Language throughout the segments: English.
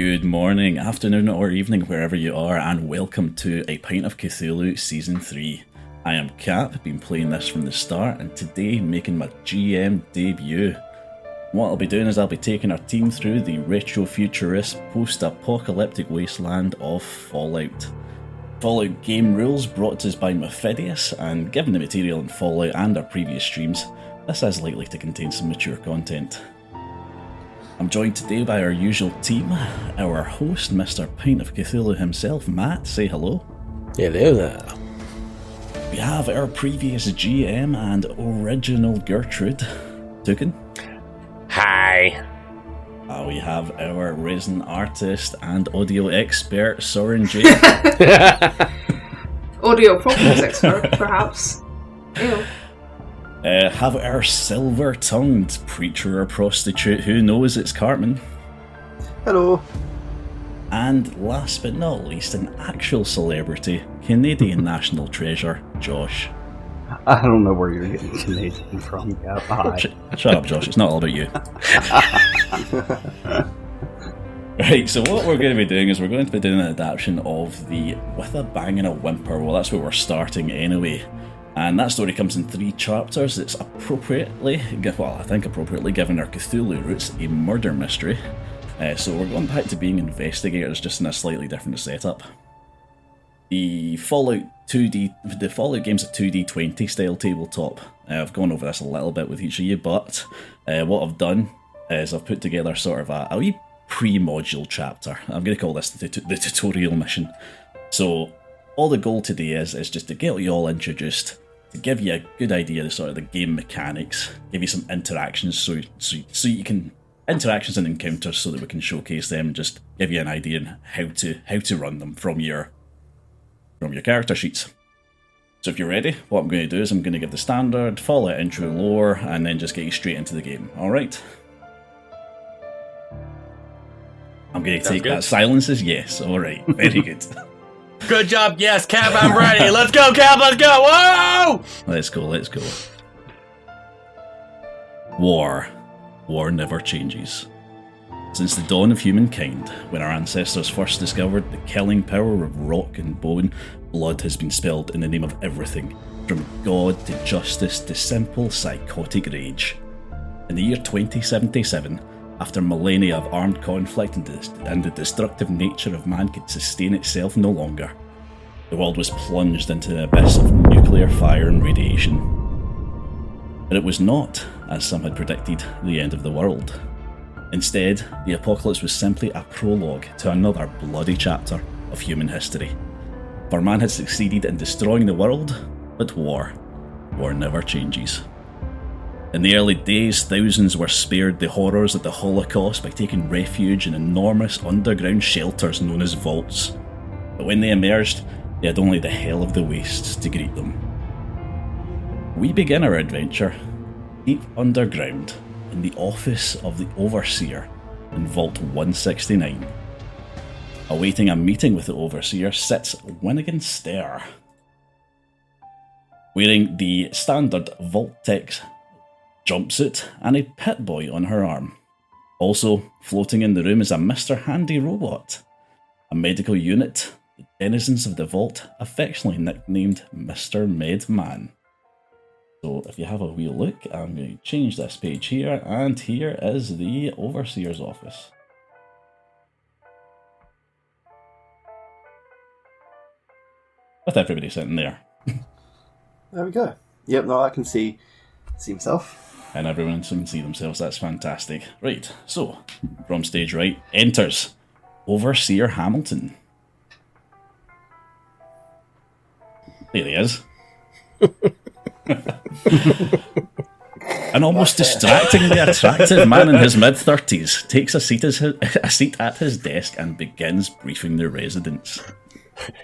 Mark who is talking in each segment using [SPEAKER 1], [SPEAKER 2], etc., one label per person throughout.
[SPEAKER 1] Good morning, afternoon, or evening, wherever you are, and welcome to A Pint of Cthulhu Season 3. I am Cap, been playing this from the start, and today making my GM debut. What I'll be doing is I'll be taking our team through the retro-futurist, post-apocalyptic wasteland of Fallout. Fallout game rules brought to us by Mephidius, and given the material in Fallout and our previous streams, this is likely to contain some mature content. I'm joined today by our usual team, our host, Mr. Pint of Cthulhu himself, Matt. Say hello.
[SPEAKER 2] Hello there.
[SPEAKER 1] We have our previous GM and original Gertrude, Tukin.
[SPEAKER 3] Hi.
[SPEAKER 1] We have our resin artist and audio expert, Soren J.
[SPEAKER 4] Audio problems expert, perhaps. Ew.
[SPEAKER 1] Have our silver-tongued preacher or prostitute, who knows it's Cartman.
[SPEAKER 5] Hello.
[SPEAKER 1] And last but not least, an actual celebrity, Canadian national treasure, Josh.
[SPEAKER 5] I don't know where you're getting Canadian from. Yeah, hi.
[SPEAKER 1] Shut up, Josh, it's not all about you. Right, so what we're going to be doing is we're going to be doing an adaptation of the With a Bang and a Whimper. Well, that's where we're starting anyway. And that story comes in 3 chapters. It's appropriately given our Cthulhu roots, a murder mystery. So we're going back to being investigators, just in a slightly different setup. The Fallout game's a 2D20 style tabletop. I've gone over this a little bit with each of you, but what I've done is I've put together sort of a wee pre-module chapter. I'm going to call this the tutorial mission. So all the goal today is just to get you all introduced, to give you a good idea of sort of the game mechanics, give you some interactions so you can interactions and encounters so that we can showcase them and just give you an idea on how to run them from your character sheets. So if you're ready, what I'm going to do is I'm going to give the standard Fallout intro lore and then just get you straight into the game. Alright? I'm going to take that silence as yes. Alright, very good.
[SPEAKER 3] Good job. Yes, Cap, I'm ready. Let's go, Cap. Let's go. Whoa!
[SPEAKER 1] Let's go. War. War never changes. Since the dawn of humankind, when our ancestors first discovered the killing power of rock and bone, blood has been spilled in the name of everything, from God to justice to simple psychotic rage. In the year 2077, after millennia of armed conflict and the destructive nature of man could sustain itself no longer, the world was plunged into an abyss of nuclear fire and radiation. But it was not, as some had predicted, the end of the world. Instead, the apocalypse was simply a prologue to another bloody chapter of human history. For man had succeeded in destroying the world, but war never changes. In the early days, thousands were spared the horrors of the Holocaust by taking refuge in enormous underground shelters known as vaults. But when they emerged, they had only the hell of the wastes to greet them. We begin our adventure deep underground in the office of the Overseer in Vault 169. Awaiting a meeting with the Overseer sits Winnigan Stair. Wearing the standard Vault-Tec jumpsuit and a pit boy on her arm. Also floating in the room is a Mr. Handy robot, a medical unit the denizens of the vault affectionately nicknamed Mr. Medman. So if you have a wee look, I'm going to change this page here, and here is the Overseer's office. With everybody sitting there.
[SPEAKER 5] There we go. Yep, no, I can see himself.
[SPEAKER 1] And everyone can see themselves, that's fantastic. Right, so, from stage right, enters Overseer Hamilton. There he is. An almost distractingly attractive man in his mid-30s takes a seat at his desk and begins briefing the residents.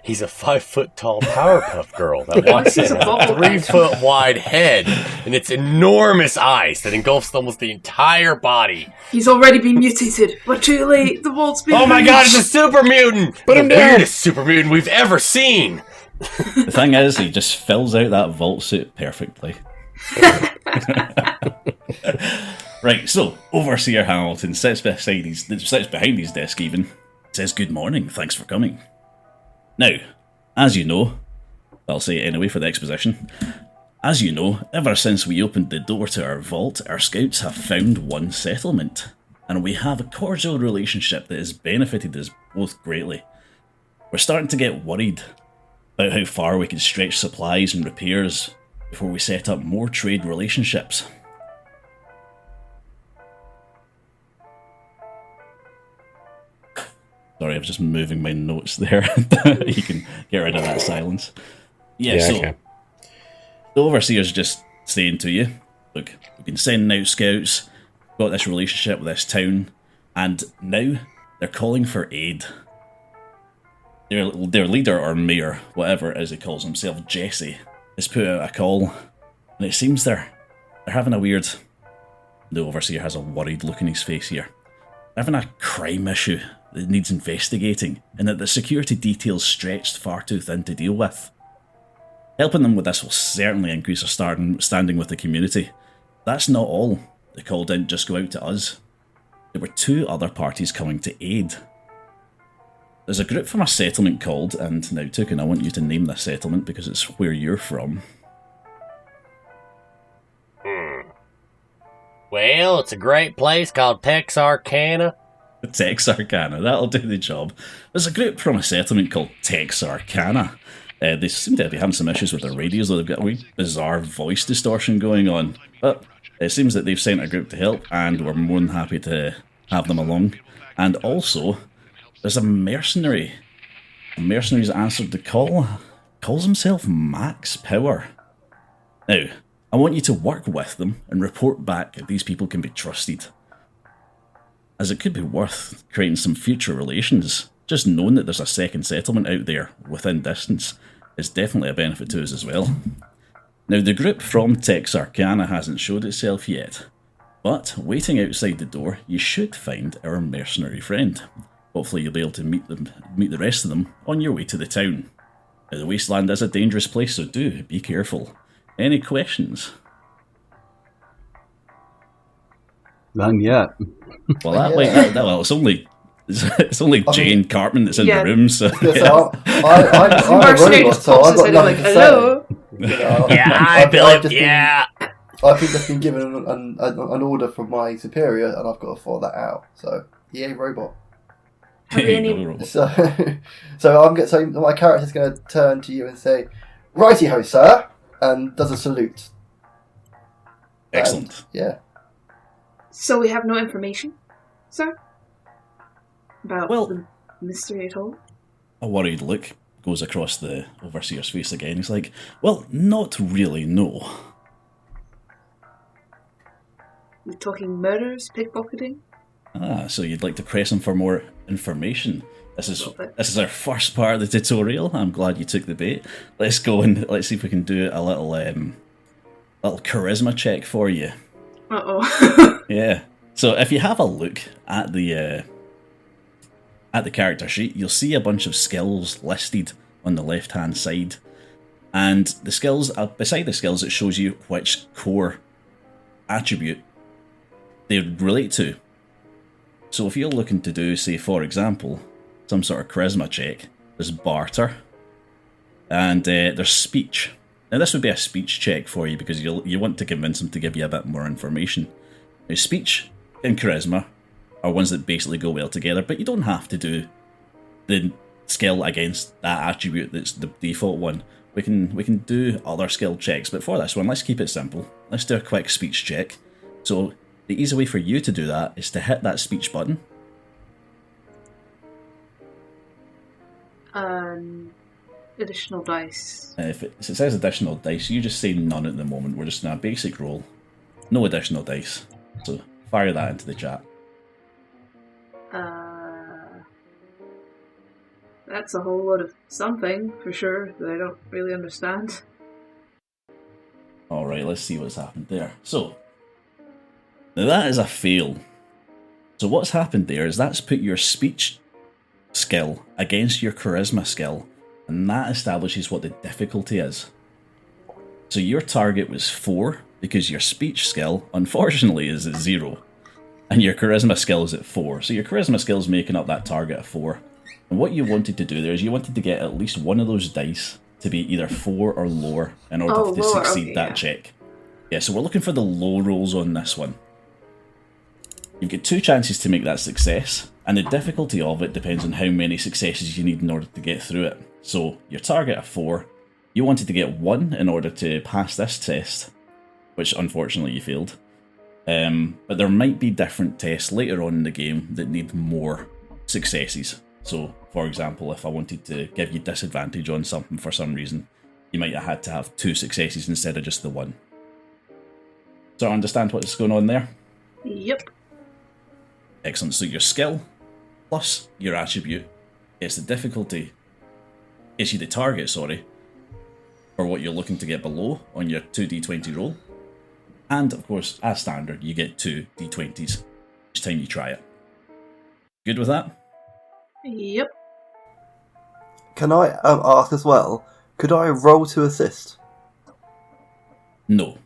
[SPEAKER 3] He's a 5-foot-tall Powerpuff Girl that walks in with a 3-foot-wide head and its enormous eyes that engulfs almost the entire body.
[SPEAKER 4] He's already been mutated. We're too late. The vault's been
[SPEAKER 3] Oh my
[SPEAKER 4] breached.
[SPEAKER 3] god, it's a super mutant!
[SPEAKER 2] Put him
[SPEAKER 3] the
[SPEAKER 2] down!
[SPEAKER 3] weirdest super mutant we've ever seen!
[SPEAKER 1] The thing is, he just fills out that vault suit perfectly. Right, so Overseer Hamilton sits behind his desk even, It says, "Good morning, thanks for coming." Now, as you know, I'll say it anyway for the exposition. As you know, ever since we opened the door to our vault, our scouts have found one settlement, and we have a cordial relationship that has benefited us both greatly. We're starting to get worried about how far we can stretch supplies and repairs before we set up more trade relationships. Sorry, I was just moving my notes there. You can get rid of that silence. Yeah, so
[SPEAKER 2] okay.
[SPEAKER 1] the Overseer's just saying to you, look, we've been sending out scouts, got this relationship with this town, and now they're calling for aid. Their leader, or mayor, whatever it is he calls himself, Jesse, has put out a call, and it seems they're having a weird... The Overseer has a worried look in his face here. They're having a crime issue that needs investigating, and that the security details stretched far too thin to deal with. Helping them with this will certainly increase our standing with the community. That's not all. The call didn't just go out to us. There were 2 other parties coming to aid. There's a group from a settlement called, and now Tukin, I want you to name this settlement because it's where you're from.
[SPEAKER 3] Well, it's a great place called Texarkana.
[SPEAKER 1] Texarkana, that'll do the job. There's a group from a settlement called Texarkana. They seem to be having some issues with their radios, though they've got a wee bizarre voice distortion going on. But it seems that they've sent a group to help, and we're more than happy to have them along. And also, there's a mercenary. A mercenary's answered the call. Calls himself Max Power. Now, I want you to work with them and report back if these people can be trusted, as it could be worth creating some future relations. Just knowing that there's a second settlement out there within distance is definitely a benefit to us as well. Now, the group from Texarkana hasn't showed itself yet, but waiting outside the door, you should find our mercenary friend. Hopefully you'll be able to meet the rest of them on your way to the town. Now, the wasteland is a dangerous place, so do be careful. Any questions?
[SPEAKER 5] None yet.
[SPEAKER 1] Well, well, it's only Jane Cartman that's in the room, so...
[SPEAKER 5] I'm a robot, so I've got nothing to say.
[SPEAKER 4] Hello?
[SPEAKER 5] You know, I've just been given an order from my superior, and I've got to follow that out. So, yay, robot. So my character's going to turn to you and say, "Righty-ho, sir," and does a salute.
[SPEAKER 1] Excellent.
[SPEAKER 5] And, yeah.
[SPEAKER 4] So we have no information, sir? About the mystery at all?
[SPEAKER 1] A worried look goes across the Overseer's face again. He's like, well, not really, no.
[SPEAKER 4] We're talking murders, pickpocketing?
[SPEAKER 1] Ah, so you'd like to press him for more information. This is our first part of the tutorial. I'm glad you took the bait. Let's go and let's see if we can do a little charisma check for you.
[SPEAKER 4] Uh-oh.
[SPEAKER 1] Yeah. So if you have a look at the character sheet, you'll see a bunch of skills listed on the left-hand side. And the skills, beside the skills, it shows you which core attribute they relate to. So if you're looking to do, say, for example, some sort of charisma check, there's barter, and there's speech. Now this would be a speech check for you because you want to convince them to give you a bit more information. Now speech and charisma are ones that basically go well together, but you don't have to do the skill against that attribute that's the default one. We can do other skill checks, but for this one, let's keep it simple. Let's do a quick speech check. So the easy way for you to do that is to hit that speech button.
[SPEAKER 4] Additional dice.
[SPEAKER 1] If it says additional dice, you just say none at the moment. We're just in a basic roll. No additional dice. So fire that into the chat.
[SPEAKER 4] That's a whole lot of something, for sure, that I don't really understand.
[SPEAKER 1] Alright, let's see what's happened there. So, now that is a fail. So what's happened there is that's put your speech skill against your charisma skill, and that establishes what the difficulty is. So your target was 4, because your speech skill, unfortunately, is at 0. and your charisma skill is at 4. So your charisma skill is making up that target of 4. And what you wanted to do there is you wanted to get at least one of those dice to be either 4 or lower in order to succeed that check. Yeah, so we're looking for the low rolls on this one. You've got 2 chances to make that success, and the difficulty of it depends on how many successes you need in order to get through it. So your target of 4, you wanted to get 1 in order to pass this test, which unfortunately you failed. But there might be different tests later on in the game that need more successes. So, for example, if I wanted to give you disadvantage on something for some reason, you might have had to have 2 successes instead of just the 1. So I understand what's going on there?
[SPEAKER 4] Yep.
[SPEAKER 1] Excellent. So your skill plus your attribute is the difficulty, is you the target, sorry, for what you're looking to get below on your 2d20 roll. And, of course, as standard, you get 2 d20s each time you try it. Good with that?
[SPEAKER 4] Yep.
[SPEAKER 5] Can I ask as well, could I roll to assist?
[SPEAKER 1] No.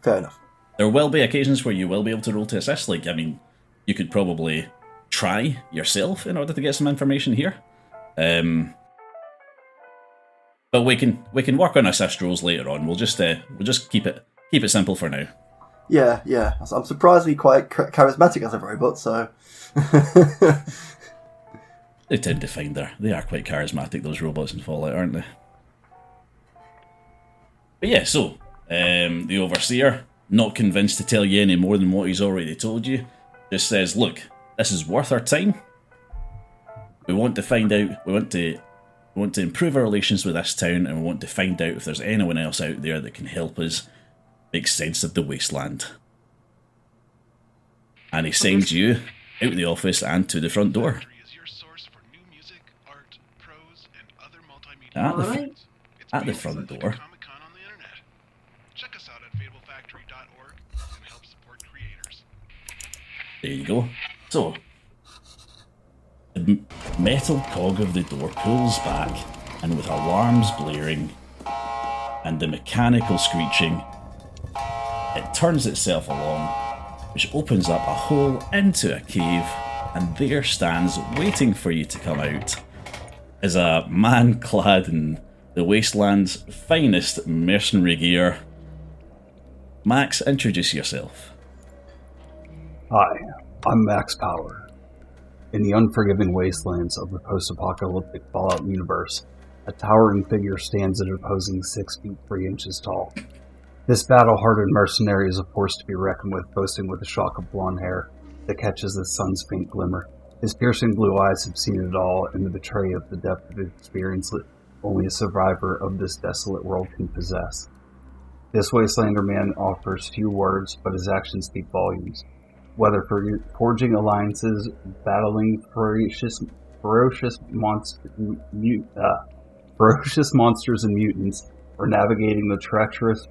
[SPEAKER 5] Fair enough.
[SPEAKER 1] There will be occasions where you will be able to roll to assist. Like, I mean, you could probably try yourself in order to get some information here. But we can work on assist rolls later on. We'll just keep it simple for now.
[SPEAKER 5] Yeah. I'm surprisingly quite charismatic as a robot, so...
[SPEAKER 1] They tend to find they are quite charismatic, those robots in Fallout, aren't they? But yeah, so, the Overseer, not convinced to tell you any more than what he's already told you, just says, look, this is worth our time. We want to find out, we want to improve our relations with this town, and we want to find out if there's anyone else out there that can help us make sense of the wasteland. And he sends you out the office and to the front door. At the front door.
[SPEAKER 2] Check us out at fablefactory.org and help support creators.
[SPEAKER 1] There you go. So, the metal cog of the door pulls back, and with alarms blaring and the mechanical screeching, it turns itself along, which opens up a hole into a cave, and there stands, waiting for you to come out, is a man clad in the wasteland's finest mercenary gear. Max, introduce yourself.
[SPEAKER 6] Hi, I'm Max Power. In the unforgiving wastelands of the post-apocalyptic Fallout universe, a towering figure stands at an opposing 6 feet 3 inches tall. This battle-hardened mercenary is a force to be reckoned with, boasting with a shock of blonde hair that catches the sun's faint glimmer. His piercing blue eyes have seen it all, and the betray of the depth of experience that only a survivor of this desolate world can possess. This Wastelander man offers few words, but his actions speak volumes. Whether forging alliances, battling ferocious monsters and mutants, or navigating the treacherous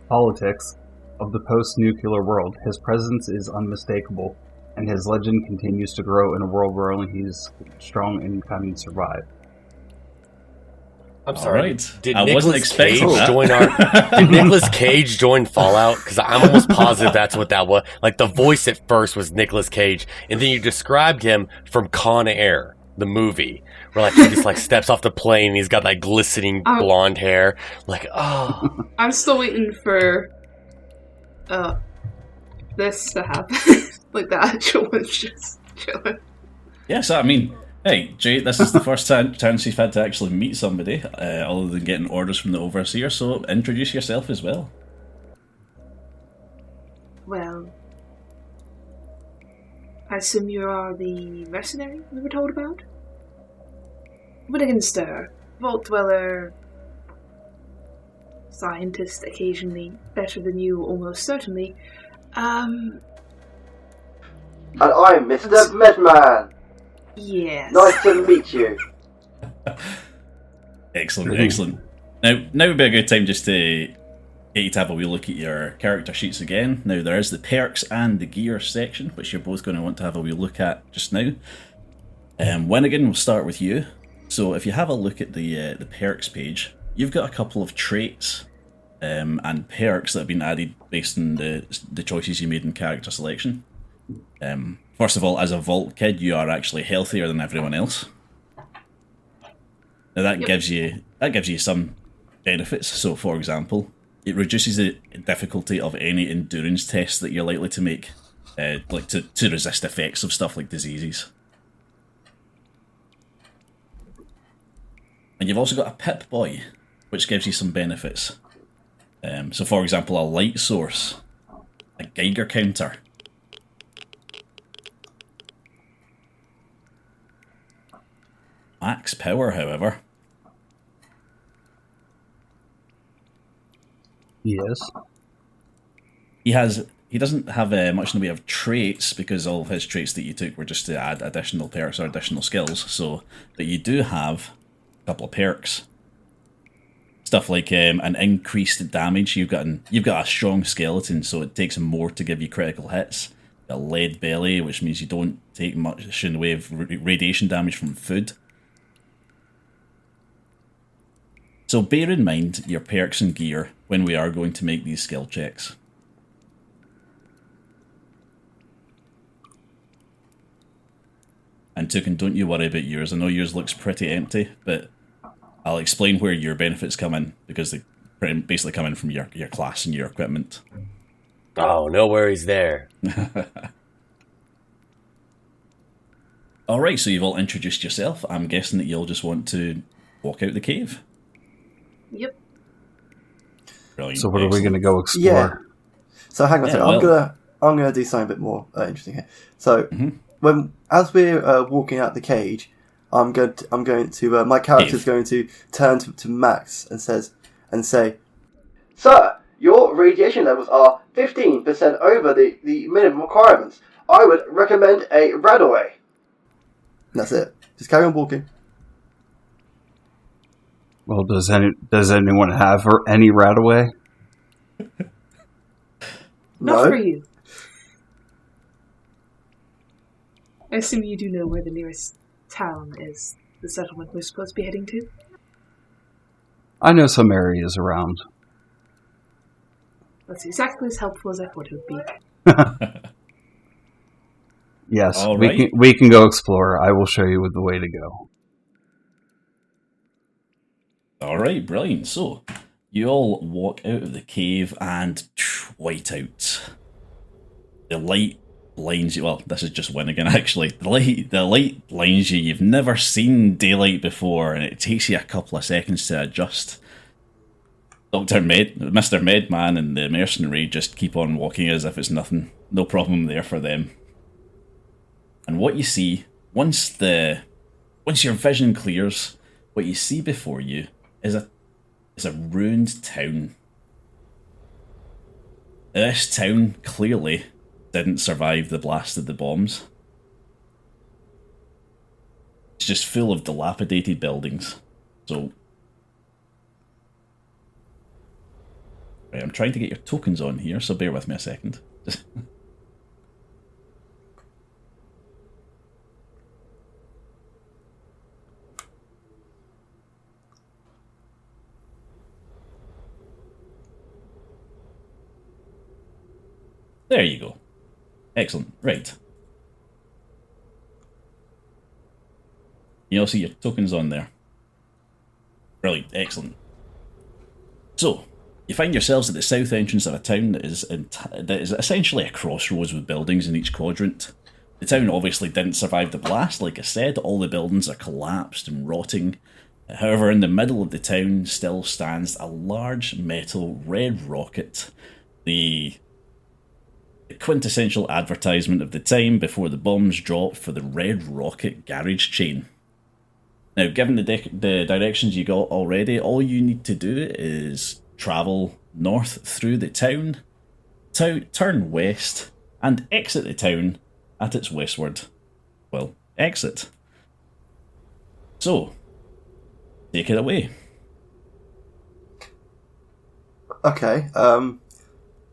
[SPEAKER 6] politics of the post-nuclear world, his presence is unmistakable, and his legend continues to grow in a world where only he is strong and can survive.
[SPEAKER 3] I'm sorry.
[SPEAKER 1] Right.
[SPEAKER 3] Did
[SPEAKER 1] I wasn't
[SPEAKER 3] Nicolas
[SPEAKER 1] expecting
[SPEAKER 3] Cage
[SPEAKER 1] that.
[SPEAKER 3] join Did Nicolas Cage join Fallout? Because I'm almost positive that's what that was. Like, the voice at first was Nicolas Cage, and then you described him from Con Air, the movie, where like he just like steps off the plane and he's got like glistening blonde hair. Like, oh.
[SPEAKER 4] I'm still waiting for this to happen. Like the actual one's just chilling.
[SPEAKER 1] Yes, I mean, hey, Jay, this is the first chance you've had to actually meet somebody, other than getting orders from the Overseer, so introduce yourself as well.
[SPEAKER 4] Well, I assume you are the mercenary we were told about? Wittgenster, Vault Dweller, scientist occasionally, better than you almost certainly.
[SPEAKER 5] And I'm Mr. Medman.
[SPEAKER 4] Yes.
[SPEAKER 5] Nice to meet you.
[SPEAKER 1] Excellent. Now would be a good time just to get you to have a wee look at your character sheets again. Now there is the perks and the gear section, which you're both going to want to have a wee look at just now. Winnigan, we'll start with you. So if you have a look at the perks page, you've got a couple of traits and perks that have been added based on the choices you made in character selection. First of all, as a Vault Kid, you are actually healthier than everyone else. Now that gives you some benefits. So, for example, it reduces the difficulty of any endurance test that you're likely to make, like to resist effects of stuff like diseases. And you've also got a Pip Boy, which gives you some benefits. So, for example, a light source, a Geiger counter. Max power, however.
[SPEAKER 6] Yes.
[SPEAKER 1] He doesn't have much in the way of traits, because all of his traits that you took were just to add additional perks or additional skills. So, but you do have a couple of perks. Stuff like an increased damage. You've got a strong skeleton, so it takes more to give you critical hits. A lead belly, which means you don't take much in the way of radiation damage from food. So bear in mind your perks and gear when we are going to make these skill checks. And Toucan, don't you worry about yours. I know yours looks pretty empty, but I'll explain where your benefits come in, because they basically come in from your class and your equipment.
[SPEAKER 3] Oh, no worries there.
[SPEAKER 1] Alright, so you've all introduced yourself. I'm guessing that you'll just want to walk out the cave.
[SPEAKER 4] Yep.
[SPEAKER 1] Brilliant.
[SPEAKER 6] So what are we going to go explore?
[SPEAKER 5] Yeah. So hang on a second.
[SPEAKER 1] well-
[SPEAKER 5] I'm gonna do something a bit more interesting here. So as we're walking out the cage, I'm going to my character's
[SPEAKER 1] Cave.
[SPEAKER 5] going to turn to Max and say, "Sir, your radiation levels are 15% over the minimum requirements. I would recommend a Radaway." That's it. Just carry on walking.
[SPEAKER 6] Well, does anyone have any Radaway?
[SPEAKER 4] Not
[SPEAKER 5] No.
[SPEAKER 4] for you. I assume you do know where the nearest town is, the settlement we're supposed to be heading to?
[SPEAKER 6] I know some areas around.
[SPEAKER 4] That's exactly as helpful as I thought it would be.
[SPEAKER 6] Yes,
[SPEAKER 1] All
[SPEAKER 6] we
[SPEAKER 1] right.
[SPEAKER 6] can go explore. I will show you the way to go.
[SPEAKER 1] Alright, brilliant. So, you all walk out of the cave and white out. The light blinds you. Well, this is just Winnigan, actually. The light blinds you. You've never seen daylight before, and it takes you a couple of seconds to adjust. Mr. Medman and the mercenary just keep on walking as if it's nothing. No problem there for them. And what you see, once your vision clears, what you see before you is a ruined town. This town clearly didn't survive the blast of the bombs. It's just full of dilapidated buildings. So, right, I'm trying to get your tokens on here, so bear with me a second. There you go. Excellent. Right. You all see your tokens on there. Brilliant. Excellent. So, you find yourselves at the south entrance of a town that is essentially a crossroads with buildings in each quadrant. The town obviously didn't survive the blast, like I said. All the buildings are collapsed and rotting. However, in the middle of the town still stands a large metal red rocket. The quintessential advertisement of the time before the bombs dropped for the Red Rocket garage chain. Now, given the directions you got already, all you need to do is travel north through the town, turn west, and exit the town at its westward, exit. So, take it away.
[SPEAKER 5] Okay.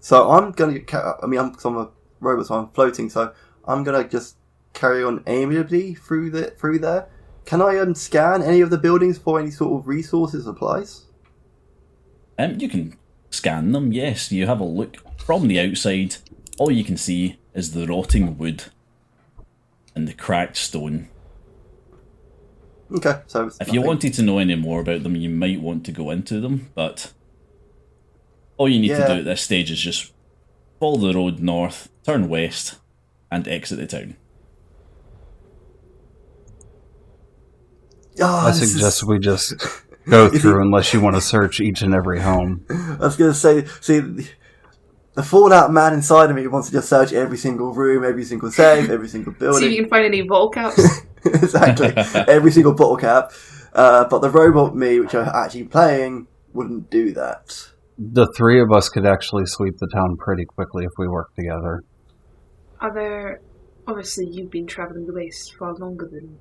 [SPEAKER 5] So I'm gonna. I'm a robot, so I'm floating. So I'm gonna just carry on amiably through there. Can I scan any of the buildings for any sort of resources, supplies?
[SPEAKER 1] You can scan them, yes. You have a look from the outside. All you can see is the rotting wood and the cracked stone.
[SPEAKER 5] Okay, so it's
[SPEAKER 1] If you
[SPEAKER 5] nothing.
[SPEAKER 1] wanted to know any more about them, you might want to go into them, but all you need to
[SPEAKER 5] Yeah.
[SPEAKER 1] do at this stage is just follow the road north, turn west, and exit the town.
[SPEAKER 5] Oh,
[SPEAKER 6] I
[SPEAKER 5] this is-
[SPEAKER 6] suggest we just go
[SPEAKER 5] Is
[SPEAKER 6] through
[SPEAKER 5] it-
[SPEAKER 6] unless you want to search each and every home.
[SPEAKER 5] I was going to say, see, the Fallout man inside of me wants to just search every single room, every single safe, every single
[SPEAKER 4] See
[SPEAKER 5] building.
[SPEAKER 4] if you can find any vault caps.
[SPEAKER 5] Exactly, every single bottle cap. But the robot me, which I'm actually playing, wouldn't do that.
[SPEAKER 6] The three of us could actually sweep the town pretty quickly if we work together.
[SPEAKER 4] Are there... Obviously, you've been travelling the waste far longer than...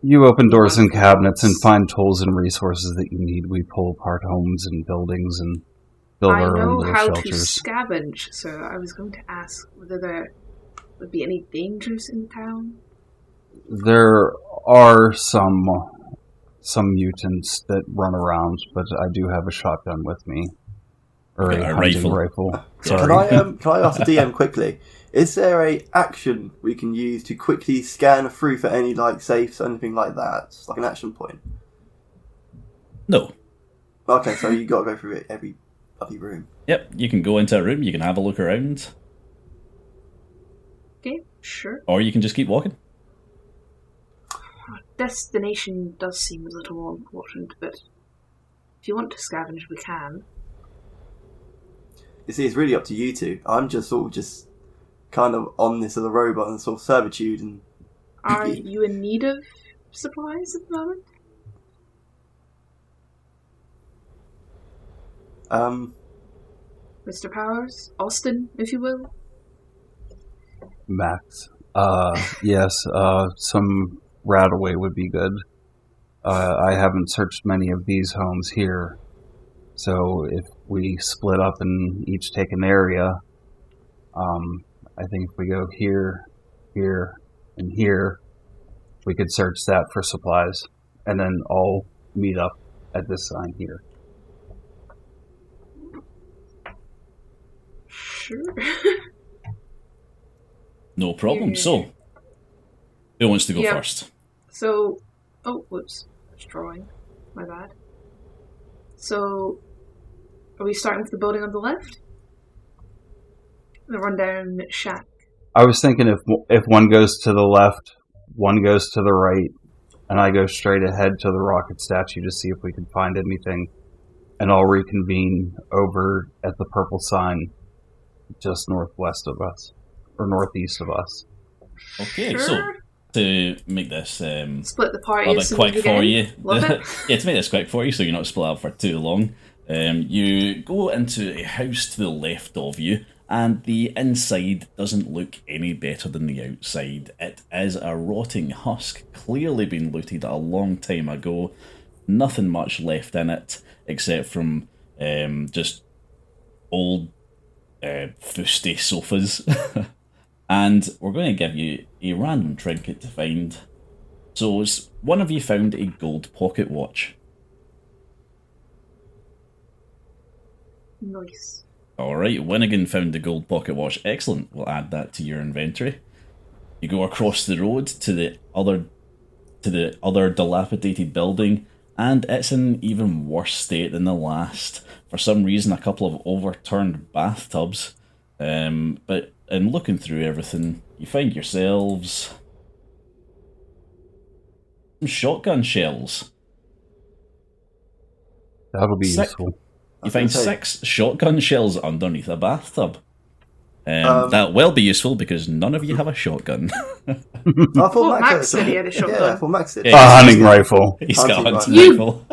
[SPEAKER 6] You open doors and cabinets and find tools and resources that you need. We pull apart homes and buildings and build
[SPEAKER 4] I
[SPEAKER 6] our own
[SPEAKER 4] know
[SPEAKER 6] little
[SPEAKER 4] how to
[SPEAKER 6] shelters.
[SPEAKER 4] scavenge, so I was going to ask whether there would be any dangers in town.
[SPEAKER 6] There are some mutants that run around, but I do have a shotgun with me. Or
[SPEAKER 1] Yeah,
[SPEAKER 6] a
[SPEAKER 1] a
[SPEAKER 6] hunting
[SPEAKER 1] rifle.
[SPEAKER 6] rifle.
[SPEAKER 5] Can
[SPEAKER 6] Sorry.
[SPEAKER 5] I ask the DM quickly? Is there a action we can use to quickly scan through for any like safes or anything like that? It's like an action point.
[SPEAKER 1] No.
[SPEAKER 5] Okay, so you got to go through it every bloody room.
[SPEAKER 1] Yep, you can go into a room, you can have a look around,
[SPEAKER 4] Okay, sure.
[SPEAKER 1] or you can just keep walking.
[SPEAKER 4] Our destination does seem a little more important, but if you want to scavenge, we can.
[SPEAKER 5] You see, it's really up to you two. I'm just sort of just kind of on this as a robot and sort of servitude and
[SPEAKER 4] Are you in need of supplies at the moment? Mr. Powers? Austin, if you will?
[SPEAKER 6] Max. Yes, some Radaway would be good. I haven't searched many of these homes here, so if we split up and each take an area, I think if we go here, here, and here, we could search that for supplies, and then all meet up at this sign here.
[SPEAKER 4] Sure.
[SPEAKER 1] No problem.
[SPEAKER 4] Yeah.
[SPEAKER 1] So, who wants to go
[SPEAKER 4] Yeah.
[SPEAKER 1] first?
[SPEAKER 4] So, oh, whoops. That's drawing. My bad. So, are we starting with the building on the left? The rundown shack.
[SPEAKER 6] I was thinking if one goes to the left, one goes to the right, and I go straight ahead to the rocket statue to see if we can find anything, and I'll reconvene over at the purple sign just northwest of us, or northeast of us.
[SPEAKER 1] Okay,
[SPEAKER 4] Sure.
[SPEAKER 1] so to make this
[SPEAKER 4] Split the party
[SPEAKER 1] a
[SPEAKER 4] as
[SPEAKER 1] bit
[SPEAKER 4] soon
[SPEAKER 1] quick
[SPEAKER 4] as we
[SPEAKER 1] for
[SPEAKER 4] get
[SPEAKER 1] you.
[SPEAKER 4] in. Love it.
[SPEAKER 1] Yeah, to make this quick for you so you're not split up for too long. You go into a house to the left of you, and the inside doesn't look any better than the outside. It is a rotting husk, clearly been looted a long time ago. Nothing much left in it, except from just old fusty sofas. And we're going to give you a random trinket to find. So one of you found a gold pocket watch.
[SPEAKER 4] Nice.
[SPEAKER 1] Alright, Winnigan found the gold pocket watch. Excellent. We'll add that to your inventory. You go across the road to the other dilapidated building, and it's in even worse state than the last. For some reason, a couple of overturned bathtubs. But in looking through everything, you find yourselves some shotgun shells.
[SPEAKER 6] That'll be
[SPEAKER 1] Sick.
[SPEAKER 6] useful.
[SPEAKER 1] You find
[SPEAKER 5] Okay.
[SPEAKER 1] 6 shotgun shells underneath a bathtub. That will be useful because none of you have a shotgun.
[SPEAKER 5] I thought
[SPEAKER 4] Well,
[SPEAKER 5] Max,
[SPEAKER 4] Max said he had a shotgun.
[SPEAKER 5] Yeah, I thought Max did.
[SPEAKER 1] Yeah.
[SPEAKER 6] A hunting rifle.
[SPEAKER 1] He's got a
[SPEAKER 5] Hunting
[SPEAKER 1] hunting
[SPEAKER 4] You
[SPEAKER 1] rifle.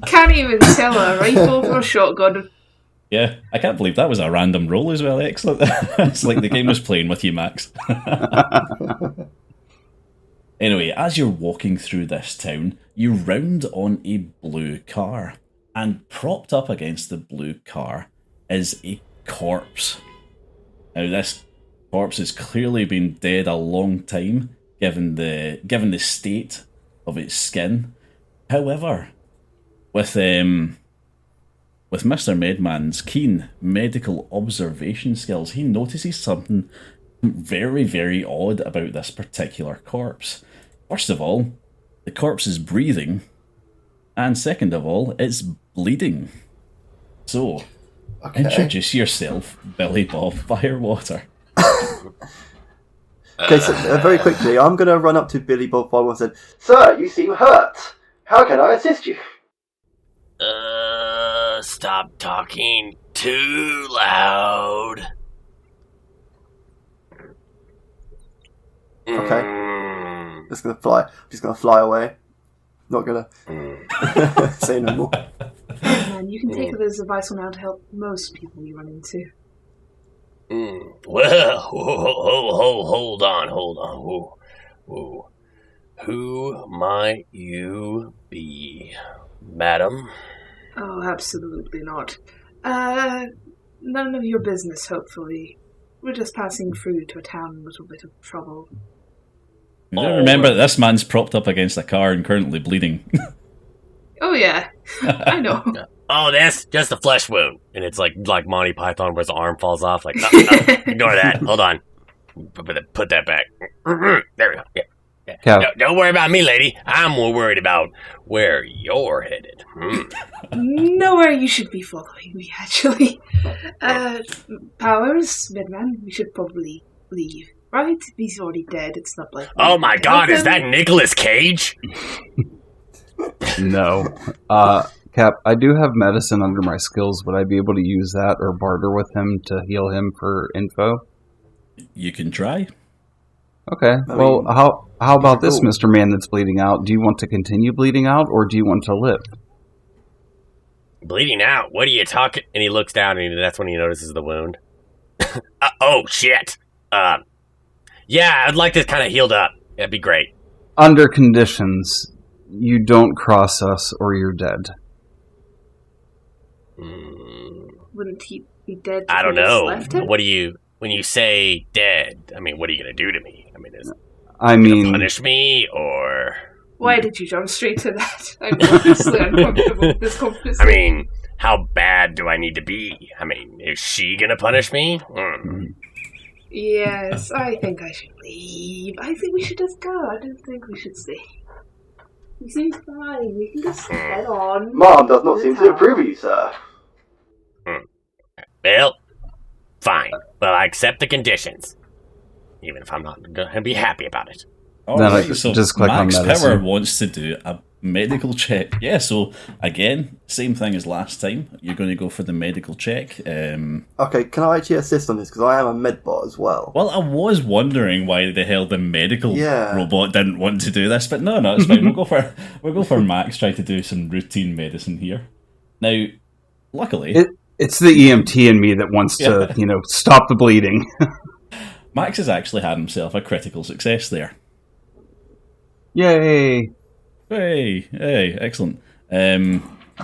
[SPEAKER 4] can't even tell a rifle from a shotgun.
[SPEAKER 1] Yeah, I can't believe that was a random roll as well. Excellent. It's like the game was playing with you, Max. Anyway, as you're walking through this town, you round on a blue car. And propped up against the blue car is a corpse. Now, this corpse has clearly been dead a long time, given the state of its skin. However, with with Mr. Medman's keen medical observation skills, he notices something very, very odd about this particular corpse. First of all, the corpse is breathing, and second of all, it's bleeding. So, introduce yourself, Billy Bob Firewater.
[SPEAKER 5] Okay, so very quickly, I'm going to run up to Billy Bob Firewater and say, "Sir, you seem hurt. How can I assist you?"
[SPEAKER 3] Stop talking too loud.
[SPEAKER 5] Okay. Just gonna fly. Just gonna fly away. Not gonna say no more.
[SPEAKER 4] And you can take this advice on how to help most people you run into.
[SPEAKER 3] Well, hold on. Whoa. Who might you be, madam?
[SPEAKER 4] Oh, absolutely not. None of your business, hopefully. We're just passing through to a town in a little bit of trouble.
[SPEAKER 1] You don't remember that this man's propped up against a car and currently bleeding.
[SPEAKER 4] Oh yeah, I know.
[SPEAKER 3] Oh, that's just a flesh wound. And it's like Monty Python where his arm falls off. Like, ignore that. Hold on. Put that back. There we go. Yeah.
[SPEAKER 6] Cap.
[SPEAKER 3] Don't worry about me, lady. I'm more worried about where you're headed.
[SPEAKER 4] Nowhere you should be following me, actually. Powers, Midman, we should probably leave, right? He's already dead. It's not like...
[SPEAKER 3] Oh my god, is that Nicolas Cage?
[SPEAKER 6] No. Cap, I do have medicine under my skills. Would I be able to use that or barter with him to heal him for info?
[SPEAKER 1] You can try.
[SPEAKER 6] Okay. Well, how about this, Mr. Man that's bleeding out? Do you want to continue bleeding out, or do you want to live?
[SPEAKER 3] Bleeding out? What are you talking? And he looks down, and that's when he notices the wound. Oh, shit. Yeah, I'd like this kind of healed up. That'd be great.
[SPEAKER 6] Under conditions, you don't cross us or you're dead.
[SPEAKER 4] Wouldn't he be dead?
[SPEAKER 3] I don't
[SPEAKER 4] before
[SPEAKER 3] know.
[SPEAKER 4] we left him?
[SPEAKER 3] What do you... When you say dead, I mean, what are you going to do to me? I mean, is
[SPEAKER 6] I
[SPEAKER 3] it
[SPEAKER 6] mean,
[SPEAKER 3] punish me, or...
[SPEAKER 4] Why did you jump straight to that? I'm honestly uncomfortable with this conversation.
[SPEAKER 3] I mean, how bad do I need to be? I mean, is she going to punish me?
[SPEAKER 4] Yes, I think I should leave. I think we should just go. I don't think we should stay. He seems fine. We can just head on.
[SPEAKER 5] Mom does not seem to approve of you, sir.
[SPEAKER 3] Well, fine. But I accept the conditions. Even if I'm not going to be happy about it.
[SPEAKER 1] Alright, so
[SPEAKER 6] just click on
[SPEAKER 1] Max
[SPEAKER 6] medicine.
[SPEAKER 1] Power wants to do a medical check. Yeah, so again, same thing as last time. You're going to go for the medical check.
[SPEAKER 5] Okay, can I actually assist on this? Because I am a medbot as well.
[SPEAKER 1] Well, I was wondering why the hell the medical
[SPEAKER 5] Yeah.
[SPEAKER 1] robot didn't want to do this, but no, it's fine. We'll go for Max try to do some routine medicine here. Now, luckily,
[SPEAKER 6] it's the EMT in me that wants to, stop the bleeding.
[SPEAKER 1] Max has actually had himself a critical success there.
[SPEAKER 6] Yay!
[SPEAKER 1] Hey, excellent.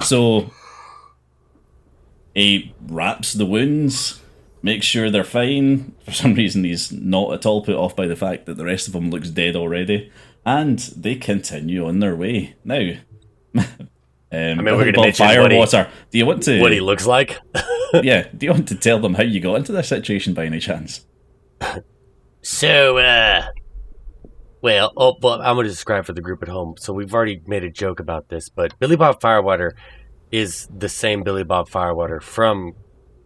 [SPEAKER 1] So he wraps the wounds, makes sure they're fine. For some reason, he's not at all put off by the fact that the rest of them looks dead already, and they continue on their way. Now,
[SPEAKER 3] we're going to
[SPEAKER 1] Bob
[SPEAKER 3] mention
[SPEAKER 1] Firewater. Do you want to?
[SPEAKER 3] what he looks like.
[SPEAKER 1] Yeah. Do you want to tell them how you got into this situation by any chance?
[SPEAKER 3] So, well, I'm going to describe for the group at home. So we've already made a joke about this, but Billy Bob Firewater is the same Billy Bob Firewater from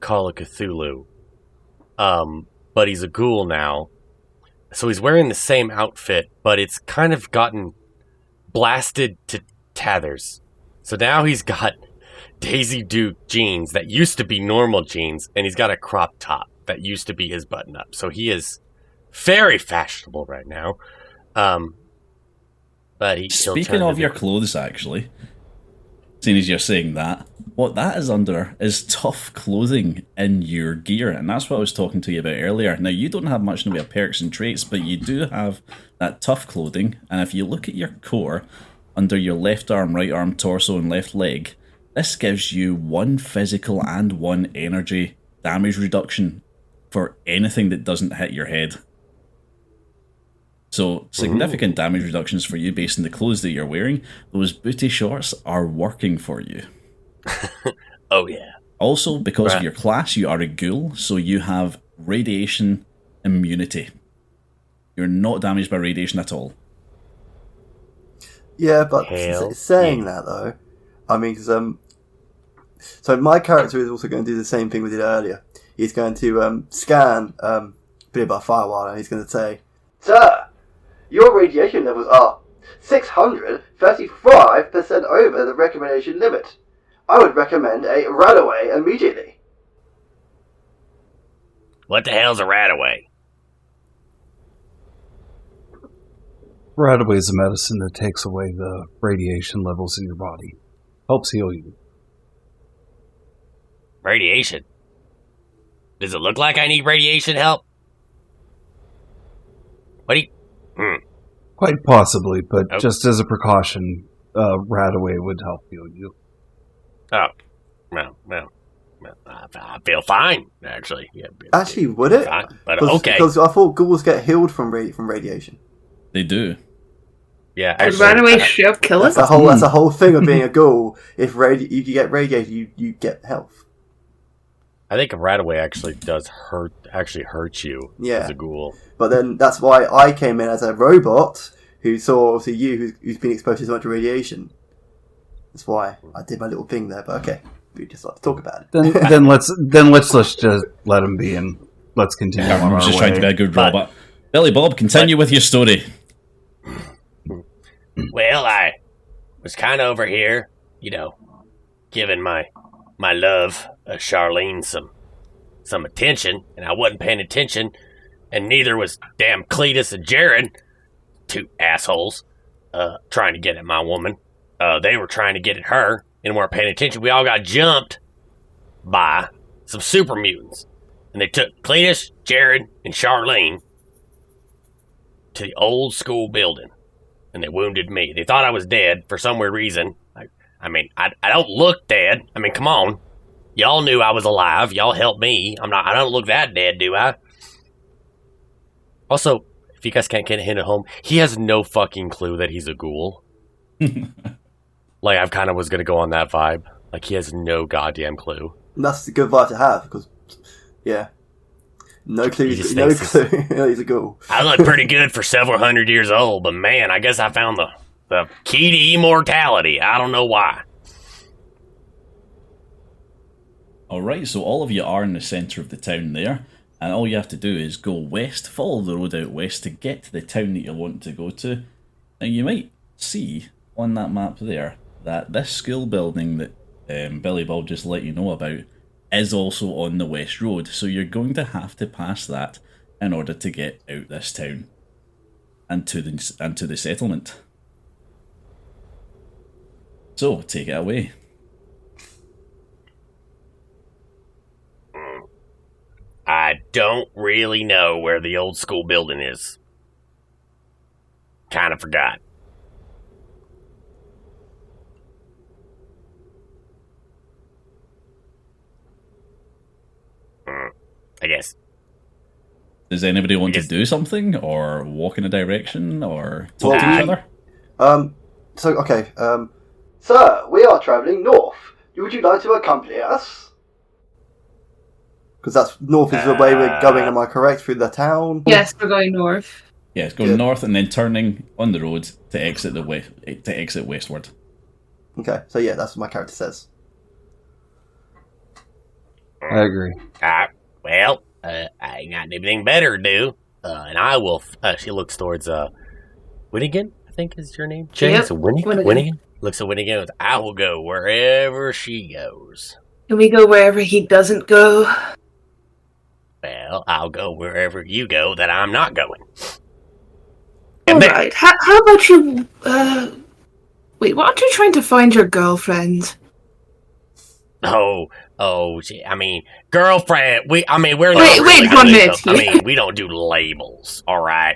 [SPEAKER 3] Call of Cthulhu. But he's a ghoul now. So he's wearing the same outfit, but it's kind of gotten blasted to tatters. So now he's got Daisy Duke jeans that used to be normal jeans, and he's got a crop top that used to be his button up. So he is very fashionable right now. But
[SPEAKER 1] Speaking of your clothes, actually, seeing as you're saying that, what that is under is tough clothing in your gear, and that's what I was talking to you about earlier. Now, you don't have much in the way of perks and traits, but you do have that tough clothing, and if you look at your core, under your left arm, right arm, torso, and left leg, this gives you 1 physical and 1 energy damage reduction for anything that doesn't hit your head. So, significant damage reductions for you based on the clothes that you're wearing. Those booty shorts are working for you.
[SPEAKER 3] Oh, yeah.
[SPEAKER 1] Also, because of
[SPEAKER 3] Right.
[SPEAKER 1] your class, you are a ghoul, so you have radiation immunity. You're not damaged by radiation at all.
[SPEAKER 5] Yeah, but
[SPEAKER 3] Hell
[SPEAKER 5] saying
[SPEAKER 3] yeah.
[SPEAKER 5] that though, I mean, 'cause, so my character is also going to do the same thing we did earlier. He's going to scan Billy Firewall, and he's going to say, "Sir, your radiation levels are 635% over the recommendation limit. I would recommend a Radaway immediately."
[SPEAKER 3] What the hell's a Radaway?
[SPEAKER 6] Radaway is a medicine that takes away the radiation levels in your body. Helps heal you.
[SPEAKER 3] Radiation? Does it look like I need radiation help? What do you...
[SPEAKER 6] Quite possibly, but
[SPEAKER 3] Oh.
[SPEAKER 6] just as a precaution, Radaway would help heal you.
[SPEAKER 3] Oh. Well, I feel fine, actually. Yeah,
[SPEAKER 5] Actually, would it?
[SPEAKER 3] fine, but
[SPEAKER 5] Because
[SPEAKER 3] okay.
[SPEAKER 5] because I thought ghouls get healed from radiation.
[SPEAKER 1] They do.
[SPEAKER 3] Yeah,
[SPEAKER 4] Could
[SPEAKER 3] actually...
[SPEAKER 4] Radaway straight up kill us?
[SPEAKER 5] That's the whole thing of being a ghoul. If you get radiated, you get health.
[SPEAKER 3] I think a Radaway actually hurt you
[SPEAKER 5] Yeah.
[SPEAKER 3] as a ghoul.
[SPEAKER 5] But then that's why I came in as a robot who saw obviously you who's been exposed to so much radiation. That's why I did my little thing there. But okay, we just like to talk about it.
[SPEAKER 6] Then let's just let him be, and let's continue on
[SPEAKER 1] I'm
[SPEAKER 6] our
[SPEAKER 1] just
[SPEAKER 6] way.
[SPEAKER 1] trying to be a good
[SPEAKER 3] But-
[SPEAKER 1] robot. Billy Bob, continue with your story.
[SPEAKER 3] Well, I was kind of over here, giving my love, Charlene, some attention, and I wasn't paying attention, and neither was damn Cletus and Jared, two assholes, trying to get at my woman. They were trying to get at her and weren't paying attention. We all got jumped by some super mutants, and they took Cletus, Jared, and Charlene to the old school building. And they wounded me. They thought I was dead for some weird reason. I don't look dead. I mean, come on. Y'all knew I was alive. Y'all helped me. I don't look that dead, do I? Also, if you guys can't get a hint at home, he has no fucking clue that he's a ghoul. Like, I kind of was going to go on that vibe. Like, he has no goddamn clue.
[SPEAKER 5] And that's a good vibe to have because, yeah, no clue.
[SPEAKER 3] He just
[SPEAKER 5] No
[SPEAKER 3] thinks
[SPEAKER 5] clue. He's a ghoul.
[SPEAKER 3] I look pretty good for several hundred years old, but man, I guess I found the key to immortality. I don't know why.
[SPEAKER 1] Alright, so all of you are in the centre of the town there, and all you have to do is go west, follow the road out west to get to the town that you want to go to. Now you might see on that map there that this school building that Billy Bob just let you know about is also on the west road, so you're going to have to pass that in order to get out this town and to the settlement. So, take it away.
[SPEAKER 3] I don't really know where the old school building is. Kind of forgot. I guess.
[SPEAKER 1] Does anybody want to
[SPEAKER 3] Yes.
[SPEAKER 1] do something, or walk in a direction, or talk
[SPEAKER 5] Well,
[SPEAKER 1] to each other?
[SPEAKER 5] Sir, we are travelling north. Would you like to accompany us? Because that's north is the way we're going. Am I correct? Through the town?
[SPEAKER 4] Yes, we're going north.
[SPEAKER 1] Yeah, it's going
[SPEAKER 5] Yeah.
[SPEAKER 1] north and then turning on the road to exit westward.
[SPEAKER 5] Okay, so yeah, that's what my character says.
[SPEAKER 6] I agree.
[SPEAKER 3] Well, I ain't got anything better to do. And I will... she looks towards, Winnigan, I think is your name? Jay?
[SPEAKER 4] Yep,
[SPEAKER 3] So Winnigan?
[SPEAKER 4] Winnigan.
[SPEAKER 3] Looks at Winnigan and goes, I will go wherever she goes.
[SPEAKER 4] Can we go wherever he doesn't go?
[SPEAKER 3] Well, I'll go wherever you go that I'm not going. And
[SPEAKER 4] Alright, how about you, wait, why aren't you trying to find your girlfriend?
[SPEAKER 3] Girlfriend. We're not
[SPEAKER 4] Wait,
[SPEAKER 3] really
[SPEAKER 4] one
[SPEAKER 3] good
[SPEAKER 4] minute.
[SPEAKER 3] at we don't do labels. All right.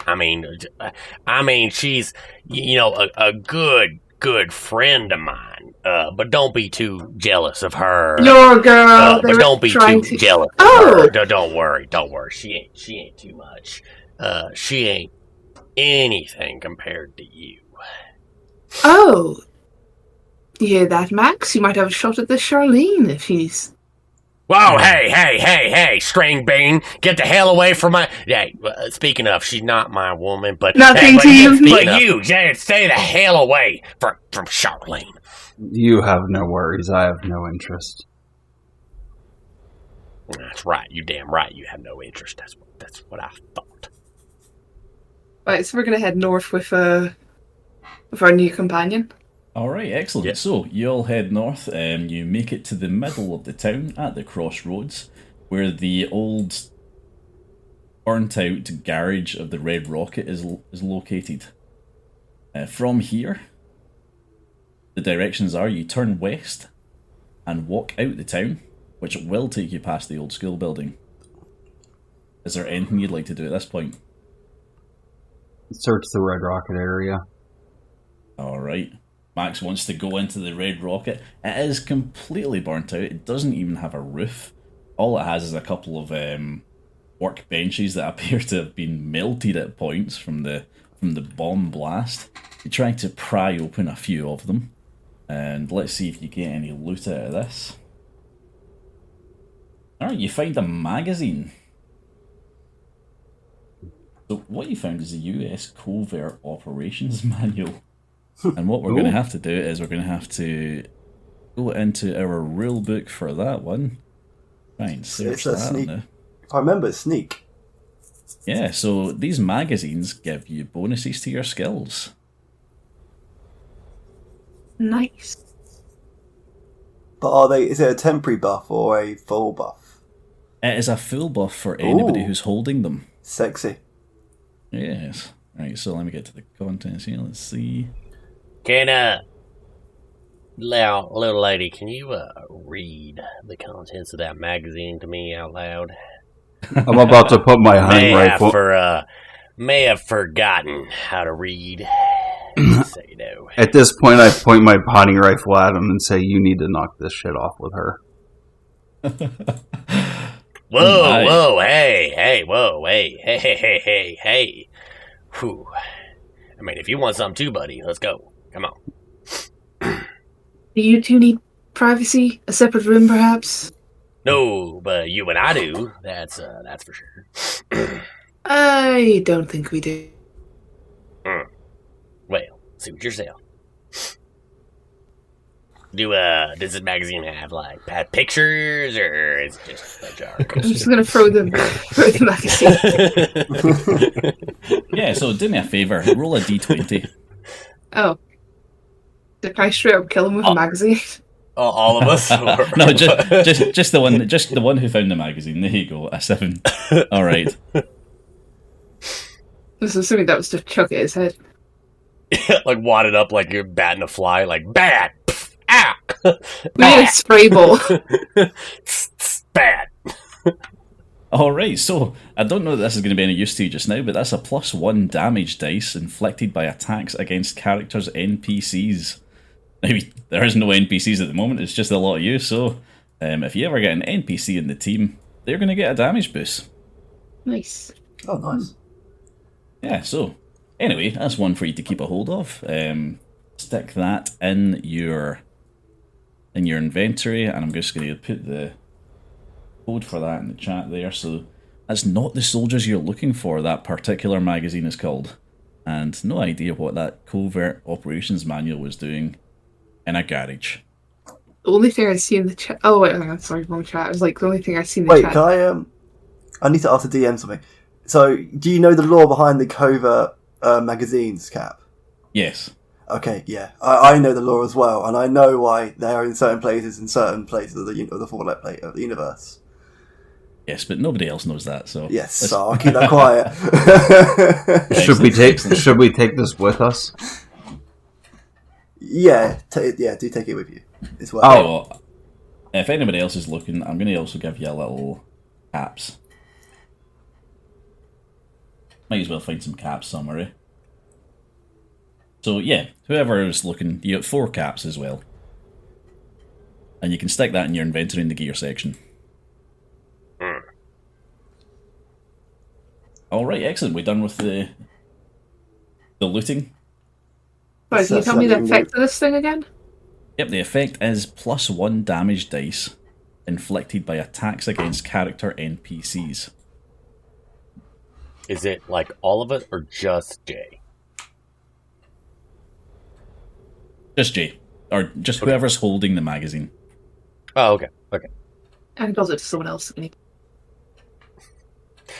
[SPEAKER 3] She's a good friend of mine. But don't be too jealous of her.
[SPEAKER 4] Your girl.
[SPEAKER 3] But don't be
[SPEAKER 4] trying
[SPEAKER 3] too
[SPEAKER 4] to...
[SPEAKER 3] jealous.
[SPEAKER 4] Oh!
[SPEAKER 3] Of her. Don't worry. She ain't too much. She ain't anything compared to you.
[SPEAKER 4] Oh. You hear that, Max? You might have a shot at this Charlene if she's...
[SPEAKER 3] Whoa, hey, string bean, get the hell away from my... Hey, speaking of, she's not my woman, but...
[SPEAKER 4] Nothing
[SPEAKER 3] hey,
[SPEAKER 4] to you.
[SPEAKER 3] But you, Jay, stay the hell away from Charlene.
[SPEAKER 6] You have no worries. I have no interest.
[SPEAKER 3] That's right, you damn right you have no interest. That's what I thought.
[SPEAKER 4] Right, so we're going to head north with our new companion.
[SPEAKER 1] Alright, excellent.
[SPEAKER 3] Yeah.
[SPEAKER 1] So, you all head north, you make it to the middle of the town at the crossroads, where the old burnt out garage of the Red Rocket is located. From here, the directions are you turn west and walk out the town, which will take you past the old school building. Is there anything you'd like to do at this point?
[SPEAKER 6] Search the Red Rocket area.
[SPEAKER 1] Alright. Max wants to go into the Red Rocket. It is completely burnt out. It doesn't even have a roof. All it has is a couple of workbenches that appear to have been melted at points from the bomb blast. You try to pry open a few of them, and let's see if you get any loot out of this. Alright, you find a magazine. So what you found is a US Covert Operations Manual. And what we're going to have to do is we're going to have to go into our rule book for that one. Right, search
[SPEAKER 5] It's a
[SPEAKER 1] that
[SPEAKER 5] sneak.
[SPEAKER 1] now.
[SPEAKER 5] If I remember, it's sneak.
[SPEAKER 1] Yeah, so these magazines give you bonuses to your skills.
[SPEAKER 4] Nice.
[SPEAKER 5] But is it a temporary buff or a full buff?
[SPEAKER 1] It is a full buff for anybody
[SPEAKER 5] Ooh.
[SPEAKER 1] who's holding them.
[SPEAKER 5] Sexy.
[SPEAKER 1] Yes. Right, so let me get to the contents here. Let's see.
[SPEAKER 3] Can, little lady, can you, read the contents of that magazine to me out loud?
[SPEAKER 6] I'm about to put my hunting rifle.
[SPEAKER 3] May have forgotten how to read. So you know.
[SPEAKER 6] At this point, I point my hunting rifle at him and say, "You need to knock this shit off with her."
[SPEAKER 3] Whoa, hey, hey. Whew. I mean, if you want something too, buddy, let's go. Come on.
[SPEAKER 4] Do you two need privacy? A separate room, perhaps?
[SPEAKER 3] No, but you and I do. That's for sure.
[SPEAKER 4] I don't think we do.
[SPEAKER 3] Well, suit yourself. Does this magazine have bad pictures, or is it just a jar?
[SPEAKER 4] I'm just going to throw the magazine.
[SPEAKER 1] Yeah, so do me a favour. Roll a d20.
[SPEAKER 4] Oh. Did I straight up kill him with a magazine?
[SPEAKER 3] All of us?
[SPEAKER 1] No, just the one who found the magazine. There you go, a 7. Alright.
[SPEAKER 4] This is assuming that was to chuck at his head.
[SPEAKER 3] Wadded up like you're batting a fly, bad! Pff, ah!
[SPEAKER 4] We need a spray ball.
[SPEAKER 3] Bad!
[SPEAKER 1] Alright, so I don't know that this is going to be any use to you just now, but that's a +1 damage dice inflicted by attacks against characters' NPCs. Now, there is no NPCs at the moment, it's just a lot of you, so if you ever get an NPC in the team, they're going to get a damage boost.
[SPEAKER 4] Nice.
[SPEAKER 5] Oh, nice.
[SPEAKER 1] Yeah, so anyway, that's one for you to keep a hold of. Stick that in your inventory, and I'm just going to put the code for that in the chat there. So that's not the soldiers you're looking for, that particular magazine is called. And no idea what that Covert Operations Manual was doing in a garage.
[SPEAKER 4] The only thing I see in the chat... Oh, wait, hang on, sorry, wrong chat. It was the only thing I see in the
[SPEAKER 5] Wait,
[SPEAKER 4] chat.
[SPEAKER 5] can I need to ask the DM something. So, do you know the lore behind the Covert magazines, Cap?
[SPEAKER 1] Yes.
[SPEAKER 5] Okay, yeah. I know the lore as well, and I know why they are in certain places of the Fallout plate of the universe.
[SPEAKER 1] Yes, but nobody else knows that, so...
[SPEAKER 5] Yes, so I'll keep that quiet.
[SPEAKER 6] Should we take this with us?
[SPEAKER 5] Yeah, do take it with you as well.
[SPEAKER 1] Tell you what, if anybody else is looking, I'm going to also give you a little caps. Might as well find some caps somewhere, eh? So yeah, whoever is looking, you get 4 caps as well. And you can stick that in your inventory in the gear section. Alright, excellent. We're done with the looting.
[SPEAKER 4] Sorry, can you tell me the effect of this thing again?
[SPEAKER 1] Yep, the effect is +1 damage dice inflicted by attacks against character NPCs.
[SPEAKER 3] Is it like all of it or just Jay?
[SPEAKER 1] Just Jay. Or just whoever's holding the magazine.
[SPEAKER 3] Oh, okay. Okay.
[SPEAKER 4] And does it to someone else.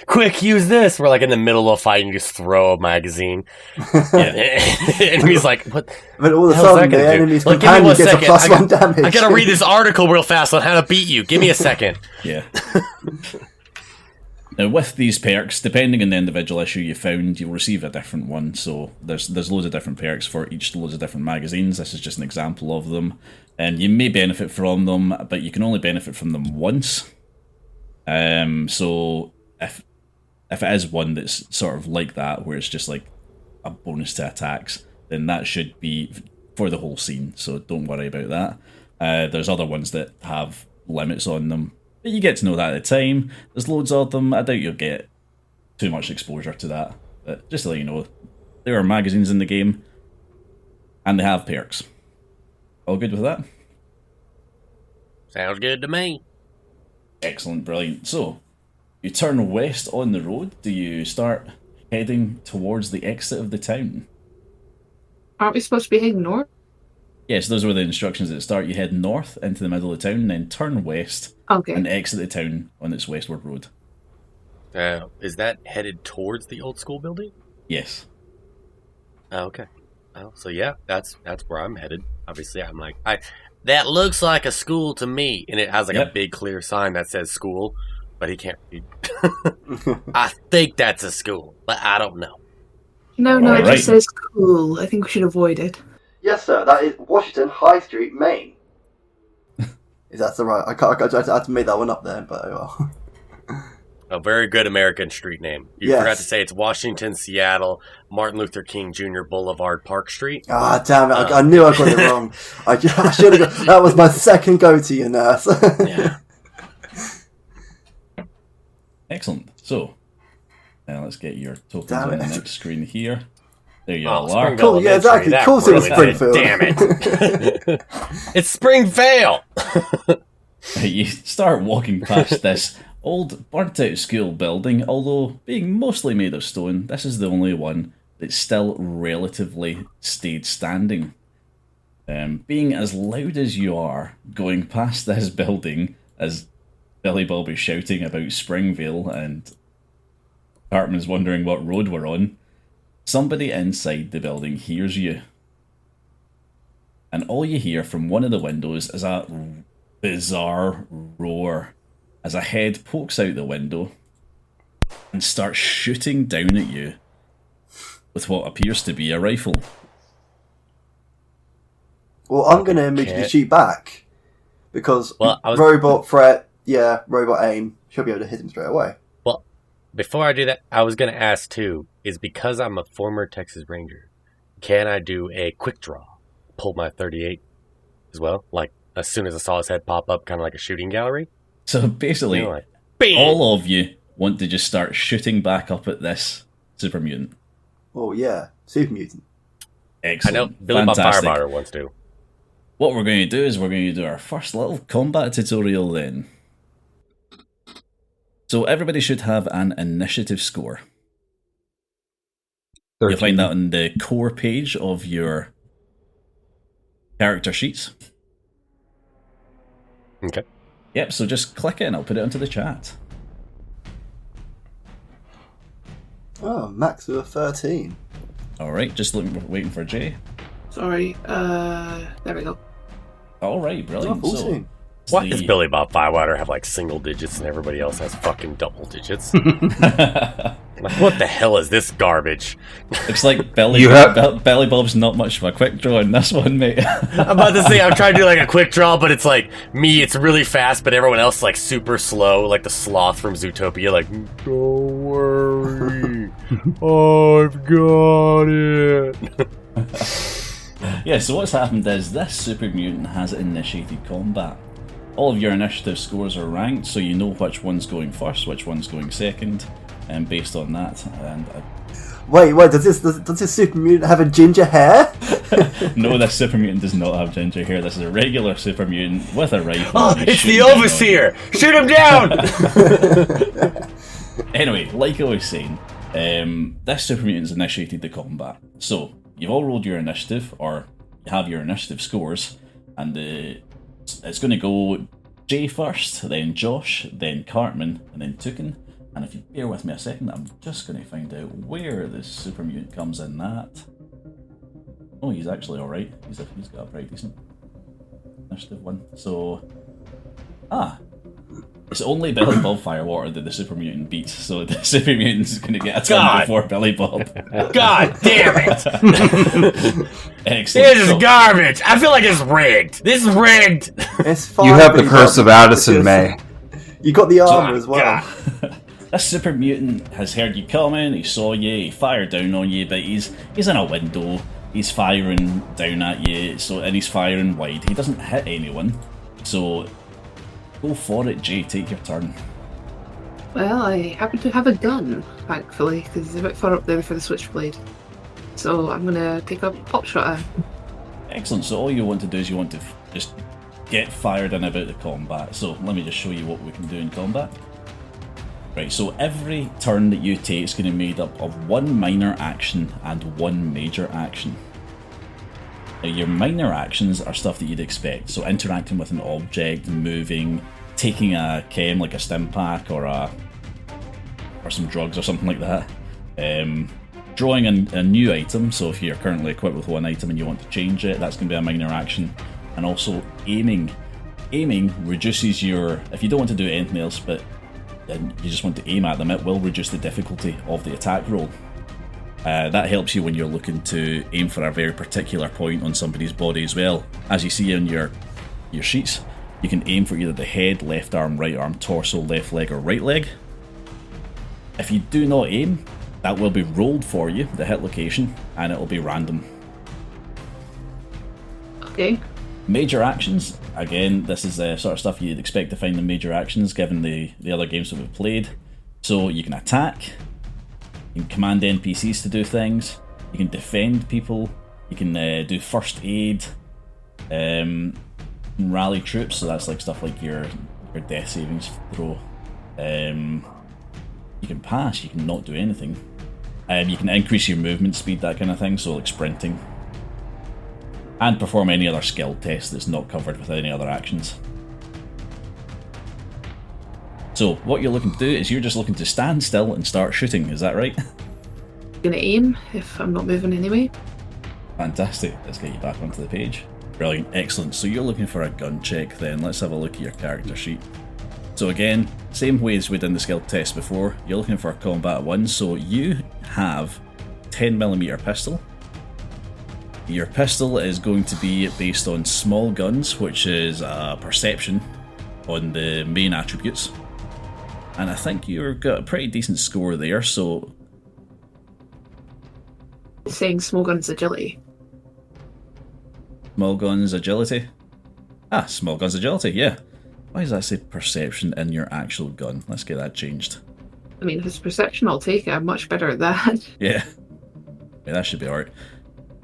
[SPEAKER 3] Quick, use this. We're like in the middle of a fight and you just throw a magazine. And enemy's like, what?
[SPEAKER 5] But all of a
[SPEAKER 3] hell's that
[SPEAKER 5] sudden, the
[SPEAKER 3] gonna do?
[SPEAKER 5] enemy's
[SPEAKER 3] Like, give me
[SPEAKER 5] companion
[SPEAKER 3] one
[SPEAKER 5] gets a
[SPEAKER 3] second.
[SPEAKER 5] +1 damage.
[SPEAKER 3] I gotta read this article real fast on how to beat you. Give me a second.
[SPEAKER 1] Yeah. Now, with these perks, depending on the individual issue you found, you'll receive a different one. So there's loads of different perks for each loads of different magazines. This is just an example of them. And you may benefit from them, but you can only benefit from them once. So if it is one that's sort of like that, where it's just like a bonus to attacks, then that should be for the whole scene. So don't worry about that. There's other ones that have limits on them. But you get to know that at the time. There's loads of them. I doubt you'll get too much exposure to that. But just to let you know, there are magazines in the game, and they have perks. All good with that?
[SPEAKER 3] Sounds good to me.
[SPEAKER 1] Excellent, brilliant. So, you turn west on the road. Do you start heading towards the exit of the town?
[SPEAKER 4] Aren't we supposed to be heading north?
[SPEAKER 1] Yes, those were the instructions at the start. You head north into the middle of the town, then turn west
[SPEAKER 4] Okay.
[SPEAKER 1] and exit the town on its westward road.
[SPEAKER 3] Is that headed towards the old school building?
[SPEAKER 1] Yes.
[SPEAKER 3] Oh, okay. Oh, so yeah, that's where I'm headed. Obviously, I'm like, that looks like a school to me, and it has like a big clear sign that says school, but he can't read. I think that's a school, but I don't know.
[SPEAKER 4] No, it
[SPEAKER 1] Alright.
[SPEAKER 4] just says cool. I think we should avoid it.
[SPEAKER 5] Yes, sir. That is Washington High Street, Maine. Is that the right? I had to make that one up there, but oh well.
[SPEAKER 3] A very good American street name. You
[SPEAKER 5] Yes.
[SPEAKER 3] forgot to say it's Washington, Seattle, Martin Luther King Jr. Boulevard, Park Street.
[SPEAKER 5] Ah, damn it! I knew I got it wrong. I should have got. That was my second go-to, you nurse.
[SPEAKER 3] Yeah.
[SPEAKER 1] Excellent. So, now let's get your tokens
[SPEAKER 5] Damn
[SPEAKER 1] on the
[SPEAKER 5] it.
[SPEAKER 1] next screen here. There you
[SPEAKER 3] Oh,
[SPEAKER 1] all are.
[SPEAKER 3] Springville
[SPEAKER 5] Cool, yeah,
[SPEAKER 3] Elementary,
[SPEAKER 5] exactly.
[SPEAKER 3] that
[SPEAKER 5] Of course it was
[SPEAKER 3] really did.
[SPEAKER 5] Springfield.
[SPEAKER 3] Damn it. It's Springvale.
[SPEAKER 1] You start walking past this old burnt-out school building, although being mostly made of stone, this is the only one that's still relatively stayed standing. Being as loud as you are going past this building as Billy Bob is shouting about Springvale and Cartman's wondering what road we're on, somebody inside the building hears you. And all you hear from one of the windows is a bizarre roar as a head pokes out the window and starts shooting down at you with what appears to be a rifle.
[SPEAKER 5] Well, I'm going to immediately
[SPEAKER 3] Okay.
[SPEAKER 5] shoot back because robot threat. Yeah, robot aim. She'll be able to hit him straight away.
[SPEAKER 3] Well, before I do that, I was going to ask too, is because I'm a former Texas Ranger, can I do a quick draw? Pull my 38 as well? Like, as soon as I saw his head pop up, kind of like a shooting gallery?
[SPEAKER 1] So basically,
[SPEAKER 3] You know, like, bam!
[SPEAKER 1] all of you want to just start shooting back up at this super mutant.
[SPEAKER 5] Oh yeah, super mutant.
[SPEAKER 3] I
[SPEAKER 1] Excellent.
[SPEAKER 3] know Billy Bob
[SPEAKER 1] Fantastic.
[SPEAKER 3] Firefighter wants to.
[SPEAKER 1] What we're going to do is we're going to do our first little combat tutorial then. So everybody should have an initiative score.
[SPEAKER 6] 13.
[SPEAKER 1] You'll find that on the core page of your character sheets.
[SPEAKER 3] Okay.
[SPEAKER 1] Yep, so just click it and I'll put it onto the chat.
[SPEAKER 5] Oh, Max with a 13.
[SPEAKER 1] Alright, just waiting for Jay.
[SPEAKER 4] Sorry. There we go.
[SPEAKER 1] Alright,
[SPEAKER 5] Oh,
[SPEAKER 1] brilliant.
[SPEAKER 5] 14.
[SPEAKER 1] So,
[SPEAKER 3] Why does Billy Bob Firefighter have like single digits and everybody else has fucking double digits? Like, what the hell is this garbage?
[SPEAKER 1] looks like Belly Bob's not much of a quick draw in this one, mate.
[SPEAKER 3] I'm about to say I'm trying to do like a quick draw, but it's like me, it's really fast, but everyone else like super slow, like the sloth from Zootopia, like, don't worry, I've got it.
[SPEAKER 1] Yeah, so what's happened is this super mutant has initiated combat. All of your initiative scores are ranked, so you know which one's going first, which one's going second, and based on that. And
[SPEAKER 5] Wait, does this super mutant have a ginger hair?
[SPEAKER 1] No, this super mutant does not have ginger hair. This is a regular super mutant with a rifle.
[SPEAKER 3] Oh,
[SPEAKER 1] and he's
[SPEAKER 3] it's the
[SPEAKER 1] shooting down on
[SPEAKER 3] overseer! Shoot him down!
[SPEAKER 1] you. Anyway, like I was saying, this super mutant's initiated the combat. So, you've all rolled your initiative, or you have your initiative scores, and it's going to go Jay first, then Josh, then Cartman, and then Tukin. And if you bear with me a second, I'm just going to find out where this super mutant comes in that. Oh, he's actually alright. He's got a pretty decent initiative one. So, it's only Billy Bob Firewater that the super mutant beats. So the super mutant's going to get a turn
[SPEAKER 3] God.
[SPEAKER 1] before Billy Bob.
[SPEAKER 3] God damn it!
[SPEAKER 1] Excellent.
[SPEAKER 3] This is
[SPEAKER 1] So-
[SPEAKER 3] garbage! I feel like it's rigged! This is rigged!
[SPEAKER 5] It's fine.
[SPEAKER 6] You have the
[SPEAKER 5] Billy
[SPEAKER 6] curse
[SPEAKER 5] Bob.
[SPEAKER 6] of Addison
[SPEAKER 5] Because
[SPEAKER 6] May.
[SPEAKER 5] You got the armor as well.
[SPEAKER 3] God.
[SPEAKER 1] This super mutant has heard you coming, he saw you, he fired down on you, but he's in a window, he's firing down at you, and he's firing wide. He doesn't hit anyone, so go for it, Jay, take your turn.
[SPEAKER 4] Well, I happen to have a gun, thankfully, because it's a bit far up there for the switchblade. So I'm gonna take a pop shot at him.
[SPEAKER 1] Excellent, so all you want to do is you want to just get fired in about the combat. So let me just show you what we can do in combat. Right, so every turn that you take is going to be made up of one minor action and one major action. Now, your minor actions are stuff that you'd expect, so interacting with an object, moving, taking a chem like a stim pack or some drugs or something like that. Drawing a new item, so if you're currently equipped with one item and you want to change it, that's going to be a minor action. And also aiming. Aiming reduces your, if you don't want to do anything else but and you just want to aim at them, it will reduce the difficulty of the attack roll. That helps you when you're looking to aim for a very particular point on somebody's body as well. As you see in your sheets, you can aim for either the head, left arm, right arm, torso, left leg, or right leg. If you do not aim, that will be rolled for you, the hit location, and it will be random.
[SPEAKER 4] Okay.
[SPEAKER 1] Major actions, again, this is the sort of stuff you'd expect to find in major actions given the other games that we've played. So you can attack, you can command NPCs to do things, you can defend people, you can do first aid, rally troops, so that's like stuff like your death savings throw. You can pass, you can not do anything. You can increase your movement speed, that kind of thing, so like sprinting. And perform any other skill test that's not covered with any other actions. So what you're looking to do is you're just looking to stand still and start shooting, is that right?
[SPEAKER 4] Gonna aim if I'm not moving anyway.
[SPEAKER 1] Fantastic, let's get you back onto the page. Brilliant, excellent. So you're looking for a gun check then. Let's have a look at your character sheet. So again, same way as we did in the skill test before, you're looking for a combat 1, so you have 10mm pistol. Your pistol is going to be based on small guns, which is perception on the main attributes. And I think you've got a pretty decent score there, so...
[SPEAKER 4] Saying small guns agility.
[SPEAKER 1] Small guns agility? Small guns agility, yeah. Why does that say perception in your actual gun? Let's get that changed.
[SPEAKER 4] I mean, if it's perception, I'll take it. I'm much better at that.
[SPEAKER 1] Yeah, that should be alright.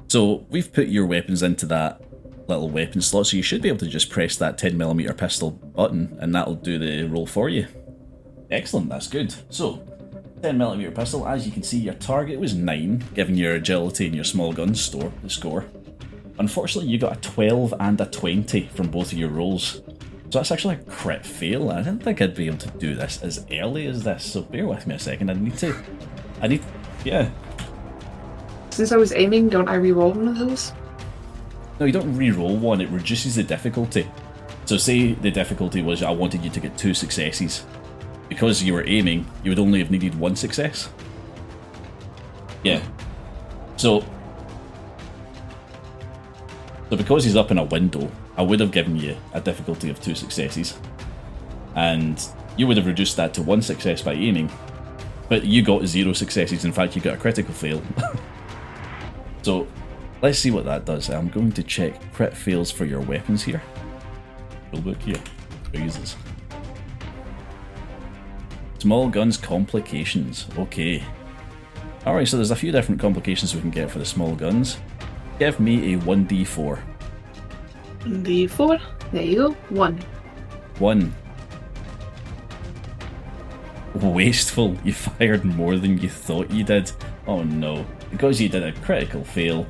[SPEAKER 1] So we've put your weapons into that little weapon slot, so you should be able to just press that 10mm pistol button and that'll do the roll for you. Excellent, that's good. So, 10mm pistol, as you can see your target was 9, given your agility and your small gun score. Unfortunately you got a 12 and a 20 from both of your rolls. So that's actually a crit fail. I didn't think I'd be able to do this as early as this, so bear with me a second. Yeah.
[SPEAKER 4] Since I was aiming, don't I re-roll one of those?
[SPEAKER 1] No, you don't re-roll one, it reduces the difficulty. So say the difficulty was I wanted you to get 2 successes. Because you were aiming, you would only have needed 1 success. Yeah. So because he's up in a window, I would have given you a difficulty of 2 successes. And you would have reduced that to 1 success by aiming. But you got 0 successes, in fact you got a critical fail. So, let's see what that does. I'm going to check crit fails for your weapons here. Rulebook here. Jesus. Small guns complications. Okay. Alright, so there's a few different complications we can get for the small guns. Give me a 1d4.
[SPEAKER 4] D4. There you go. 1.
[SPEAKER 1] 1. Wasteful. You fired more than you thought you did. Oh no. Because you did a critical fail,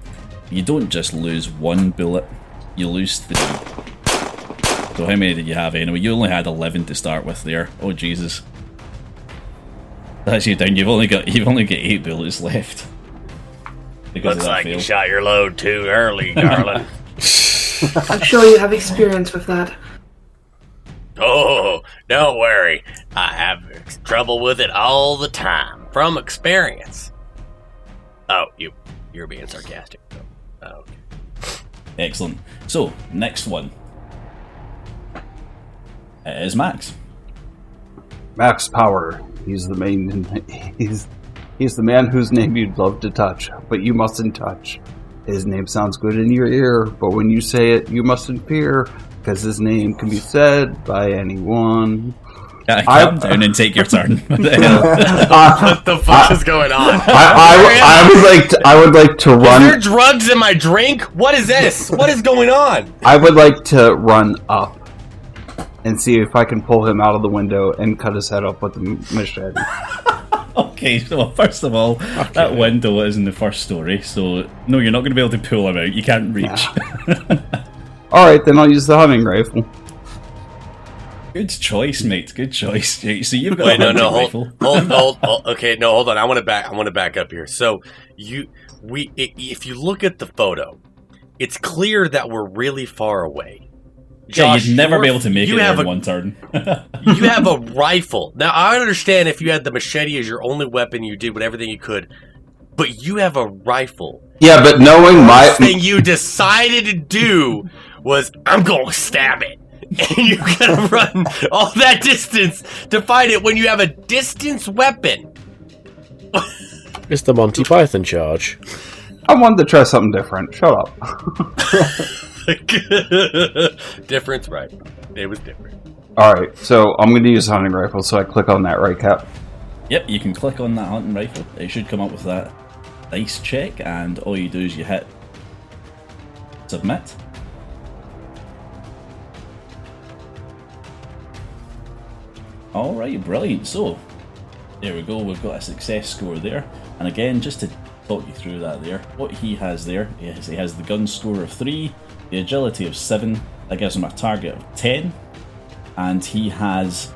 [SPEAKER 1] you don't just lose 1 bullet, you lose 3. So how many did you have anyway? You only had 11 to start with there. Oh Jesus. That's you down. You've only got 8 bullets left. Because
[SPEAKER 3] Looks like you shot your load too early, darling.
[SPEAKER 4] I'm sure you have experience with that.
[SPEAKER 3] Oh, don't worry. I have trouble with it all the time, from experience. Oh, you're being sarcastic. Oh, okay.
[SPEAKER 1] Excellent. So, next one. It is Max.
[SPEAKER 6] Max Power. He's the man whose name you'd love to touch, but you mustn't touch. His name sounds good in your ear, but when you say it, you mustn't fear, because his name can be said by anyone.
[SPEAKER 1] Calm down and take your turn. What the hell?
[SPEAKER 3] What the fuck is going on?
[SPEAKER 6] I would like to run.
[SPEAKER 3] Is there drugs in my drink? What is this? What is going on?
[SPEAKER 6] I would like to run up and see if I can pull him out of the window and cut his head off with the machete.
[SPEAKER 1] Okay, so first of all, that window is in the first story, so no, you're not going to be able to pull him out. You can't reach.
[SPEAKER 6] Alright, then I'll use the hunting rifle.
[SPEAKER 1] Good choice, mate. Good choice. So you've got
[SPEAKER 3] Wait,
[SPEAKER 1] a hunting
[SPEAKER 3] hold,
[SPEAKER 1] rifle.
[SPEAKER 3] hold. Okay, no, hold on. I want to back up here. So if you look at the photo, it's clear that we're really far away.
[SPEAKER 1] Josh,
[SPEAKER 3] Josh,
[SPEAKER 1] you'd never be able to make it
[SPEAKER 3] have
[SPEAKER 1] in one turn.
[SPEAKER 3] You have a rifle. Now, I understand if you had the machete as your only weapon, you did everything you could. But you have a rifle.
[SPEAKER 6] Yeah, but knowing
[SPEAKER 3] The thing you decided to do was, I'm going to stab it. And you're going to run all that distance to fight it when you have a distance weapon.
[SPEAKER 7] It's the Monty Python charge.
[SPEAKER 6] I wanted to try something different. Shut up.
[SPEAKER 3] Difference, right? It was different.
[SPEAKER 6] Alright, so I'm going to use hunting rifle, so I click on that, right, Cap?
[SPEAKER 1] Yep, you can click on that hunting rifle. It should come up with that dice check, and all you do is you hit submit. Alright, brilliant. So, there we go, we've got a success score there. And again, just to talk you through that there, what he has there is he has the gun score of 3, the agility of 7, that gives him a target of 10, and he has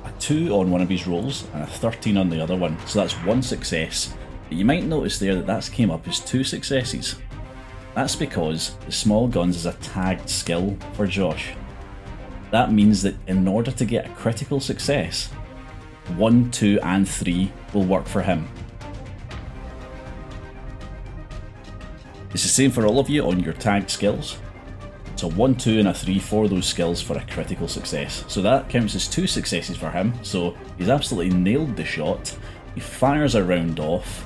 [SPEAKER 1] a 2 on one of his rolls and a 13 on the other one, so that's 1 success. But you might notice there that that's came up as 2 successes. That's because the small guns is a tagged skill for Josh. That means that in order to get a critical success, 1, 2 and 3 will work for him. It's the same for all of you on your tagged skills. So 1, 2 and a 3 for those skills for a critical success. So that counts as 2 successes for him. So he's absolutely nailed the shot. He fires a round off.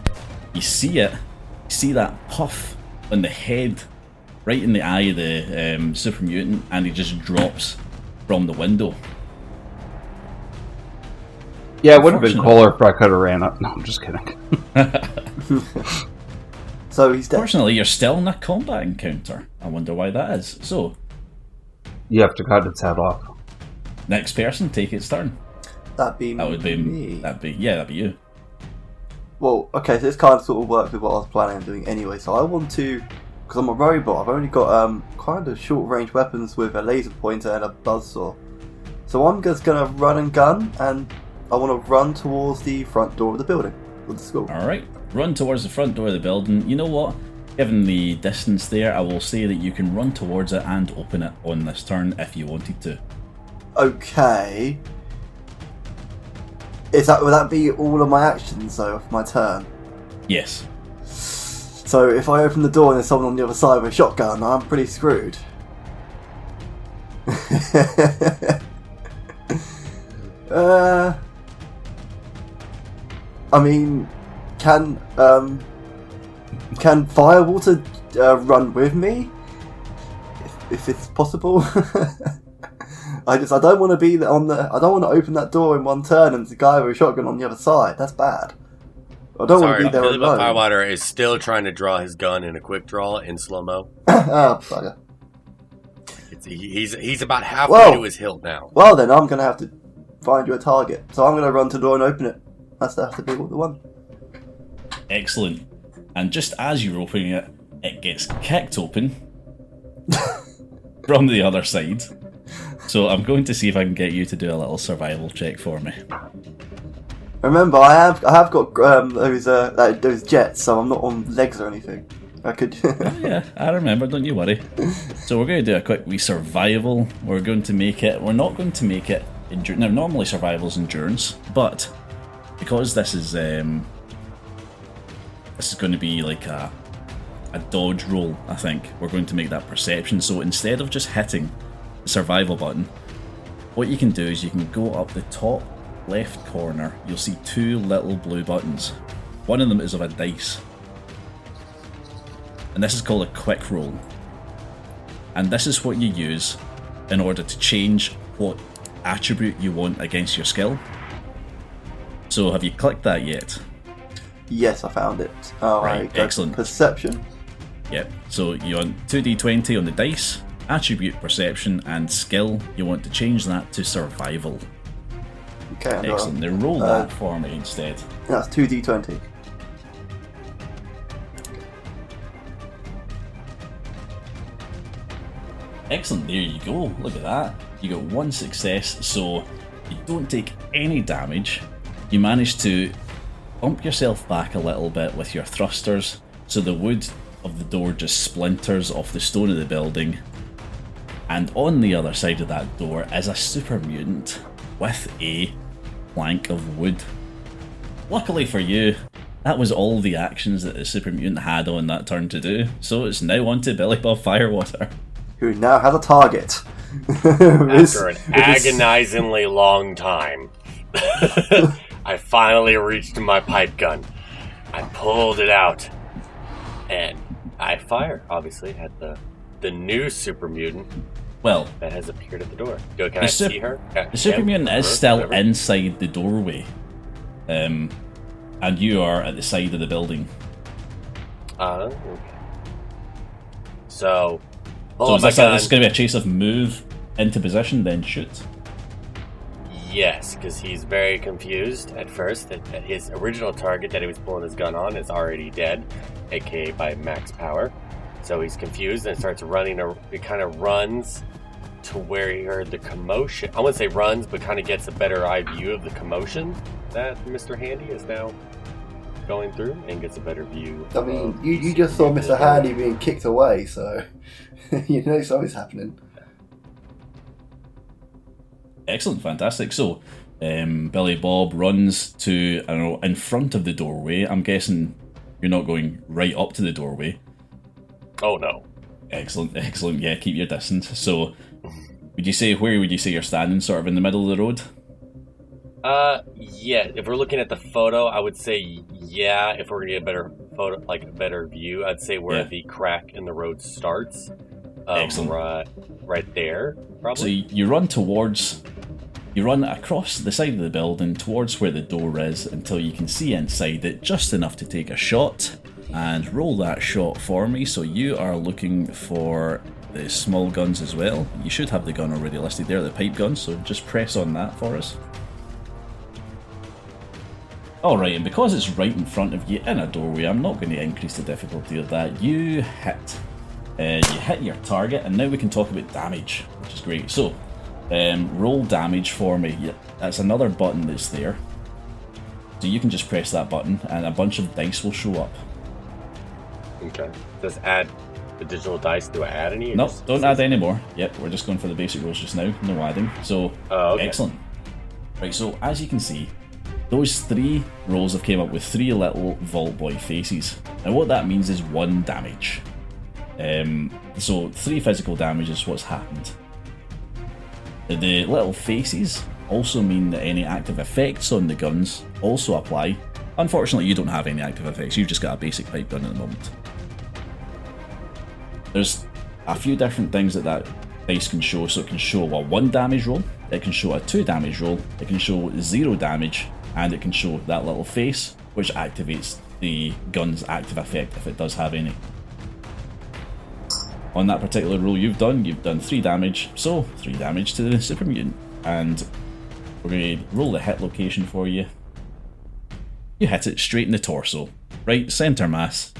[SPEAKER 1] You see it. You see that puff on the head, right in the eye of the super mutant, and he just drops from the window.
[SPEAKER 6] Yeah, it would have been cooler if I could have ran up. No, I'm just kidding.
[SPEAKER 5] So he's dead.
[SPEAKER 1] Fortunately, you're still in a combat encounter. I wonder why that is. So,
[SPEAKER 6] You have to cut its head off.
[SPEAKER 1] next person, take its turn.
[SPEAKER 5] That'd be
[SPEAKER 1] That'd be you.
[SPEAKER 5] Well, okay, so this kind of sort of works with what I was planning on doing anyway. So I want to, because I'm a robot, I've only got kind of short range weapons with a laser pointer and a buzzsaw. So I'm just gonna run and gun, and I want to run towards the front door of the building, of the school.
[SPEAKER 1] Alright, run towards the front door of the building. You know what? Given the distance there, I will say that you can run towards it and open it on this turn if you wanted to.
[SPEAKER 5] Okay. Would that be all of my actions though, of my turn?
[SPEAKER 1] Yes.
[SPEAKER 5] So if I open the door and there's someone on the other side with a shotgun, I'm pretty screwed. I mean, can Firewater run with me? If it's possible. I don't want to be I don't want to open that door in one turn and there's a guy with a shotgun on the other side. That's bad. I don't want
[SPEAKER 3] Sorry,
[SPEAKER 5] to be there
[SPEAKER 3] Billy Bob
[SPEAKER 5] alone.
[SPEAKER 3] Firewater is still trying to draw his gun in a quick draw in slow mo.
[SPEAKER 5] Oh, bugger.
[SPEAKER 3] He's about halfway
[SPEAKER 5] Whoa.
[SPEAKER 3] to his hilt now.
[SPEAKER 5] Well then, I'm going to have to find you a target. So I'm going to run to the door and open it. That's the be the one.
[SPEAKER 1] Excellent. And just as you're opening it, it gets kicked open from the other side. So I'm going to see if I can get you to do a little survival check for me.
[SPEAKER 5] Remember, I have got those jets, so I'm not on legs or anything. I could.
[SPEAKER 1] Yeah, I remember, don't you worry. So we're going to do a quick wee survival. We're going to make it, we're not going to make it endurance. Now, normally survival's endurance, but because this is going to be like a dodge roll, I think, we're going to make that perception. So instead of just hitting the survival button, what you can do is you can go up the top left corner, you'll see two little blue buttons. One of them is of a dice. And this is called a quick roll. And this is what you use in order to change what attribute you want against your skill. So have you clicked that yet?
[SPEAKER 5] Yes, I found it. Alright,
[SPEAKER 1] Right, excellent.
[SPEAKER 5] Perception.
[SPEAKER 1] Yep. So you want 2d20 on the dice, attribute, perception, and skill. You want to change that to survival.
[SPEAKER 5] Okay, I'm
[SPEAKER 1] Excellent. Now roll that for me instead.
[SPEAKER 5] That's 2d20.
[SPEAKER 1] Excellent, there you go. Look at that. You got one success, so you don't take any damage. You manage to bump yourself back a little bit with your thrusters, so the wood of the door just splinters off the stone of the building. And on the other side of that door is a super mutant with a plank of wood. Luckily for you, that was all the actions that the super mutant had on that turn to do, so it's now on to Billy Bob Firewater.
[SPEAKER 5] Who now has a target.
[SPEAKER 3] After an agonizingly long time, I finally reached my pipe gun. I pulled it out, and I fire, obviously, at the new super mutant
[SPEAKER 1] Well,
[SPEAKER 3] that has appeared at the door. Can I see her?
[SPEAKER 1] the super mutant is
[SPEAKER 3] Or
[SPEAKER 1] still
[SPEAKER 3] whatever?
[SPEAKER 1] inside the doorway, and you are at the side of the building.
[SPEAKER 3] Okay. So,
[SPEAKER 1] So
[SPEAKER 3] my
[SPEAKER 1] is
[SPEAKER 3] gun.
[SPEAKER 1] this going to be a chase of move into position, then shoot?
[SPEAKER 3] Yes, because he's very confused at first that his original target that he was pulling his gun on is already dead, aka by max power. So he's confused and starts running. He kind of runs to where he heard the commotion. I wouldn't say runs, but kind of gets a better eye view of the commotion that Mr. Handy is now going through and gets a better view.
[SPEAKER 5] I mean, you just saw Mr. Handy being kicked away, so you know something's happening.
[SPEAKER 1] Excellent, fantastic. So, Billy Bob runs to, I don't know, in front of the doorway. I'm guessing you're not going right up to the doorway.
[SPEAKER 3] Oh no.
[SPEAKER 1] Excellent, excellent. Yeah, keep your distance. So, where would you say you're standing? Sort of in the middle of the road?
[SPEAKER 3] Yeah. If we're looking at the photo, I would say yeah. If we're gonna get a better photo, like a better view, I'd say where the crack in the road starts.
[SPEAKER 1] Excellent.
[SPEAKER 3] Right there, probably.
[SPEAKER 1] So you run across the side of the building towards where the door is until you can see inside it just enough to take a shot, and roll that shot for me. So you are looking for the small guns as well. You should have the gun already listed there, the pipe gun, so just press on that for us. Alright, and because it's right in front of you in a doorway, I'm not going to increase the difficulty of that. You hit your target, and now we can talk about damage, which is great. So, roll damage for me. Yeah, that's another button that's there. So you can just press that button, and a bunch of dice will show up.
[SPEAKER 3] Okay. Does add the digital dice? Do I add any? or
[SPEAKER 1] No,
[SPEAKER 3] just-
[SPEAKER 1] don't add any more. Yep, we're just going for the basic rolls just now. No adding. So,
[SPEAKER 3] Okay.
[SPEAKER 1] excellent. Right, so as you can see, those 3 rolls have came up with 3 little Vault Boy faces. Now what that means is 1 damage. So 3 physical damage is what's happened. The little faces also mean that any active effects on the guns also apply. Unfortunately, you don't have any active effects, you've just got a basic pipe gun at the moment. There's a few different things that dice can show. So it can show a 1 damage roll, it can show a 2 damage roll, it can show 0 damage, and it can show that little face, which activates the gun's active effect if it does have any. On that particular roll you've done 3 damage, so 3 damage to the super mutant. And we're going to roll the hit location for you. You hit it straight in the torso, right center mass.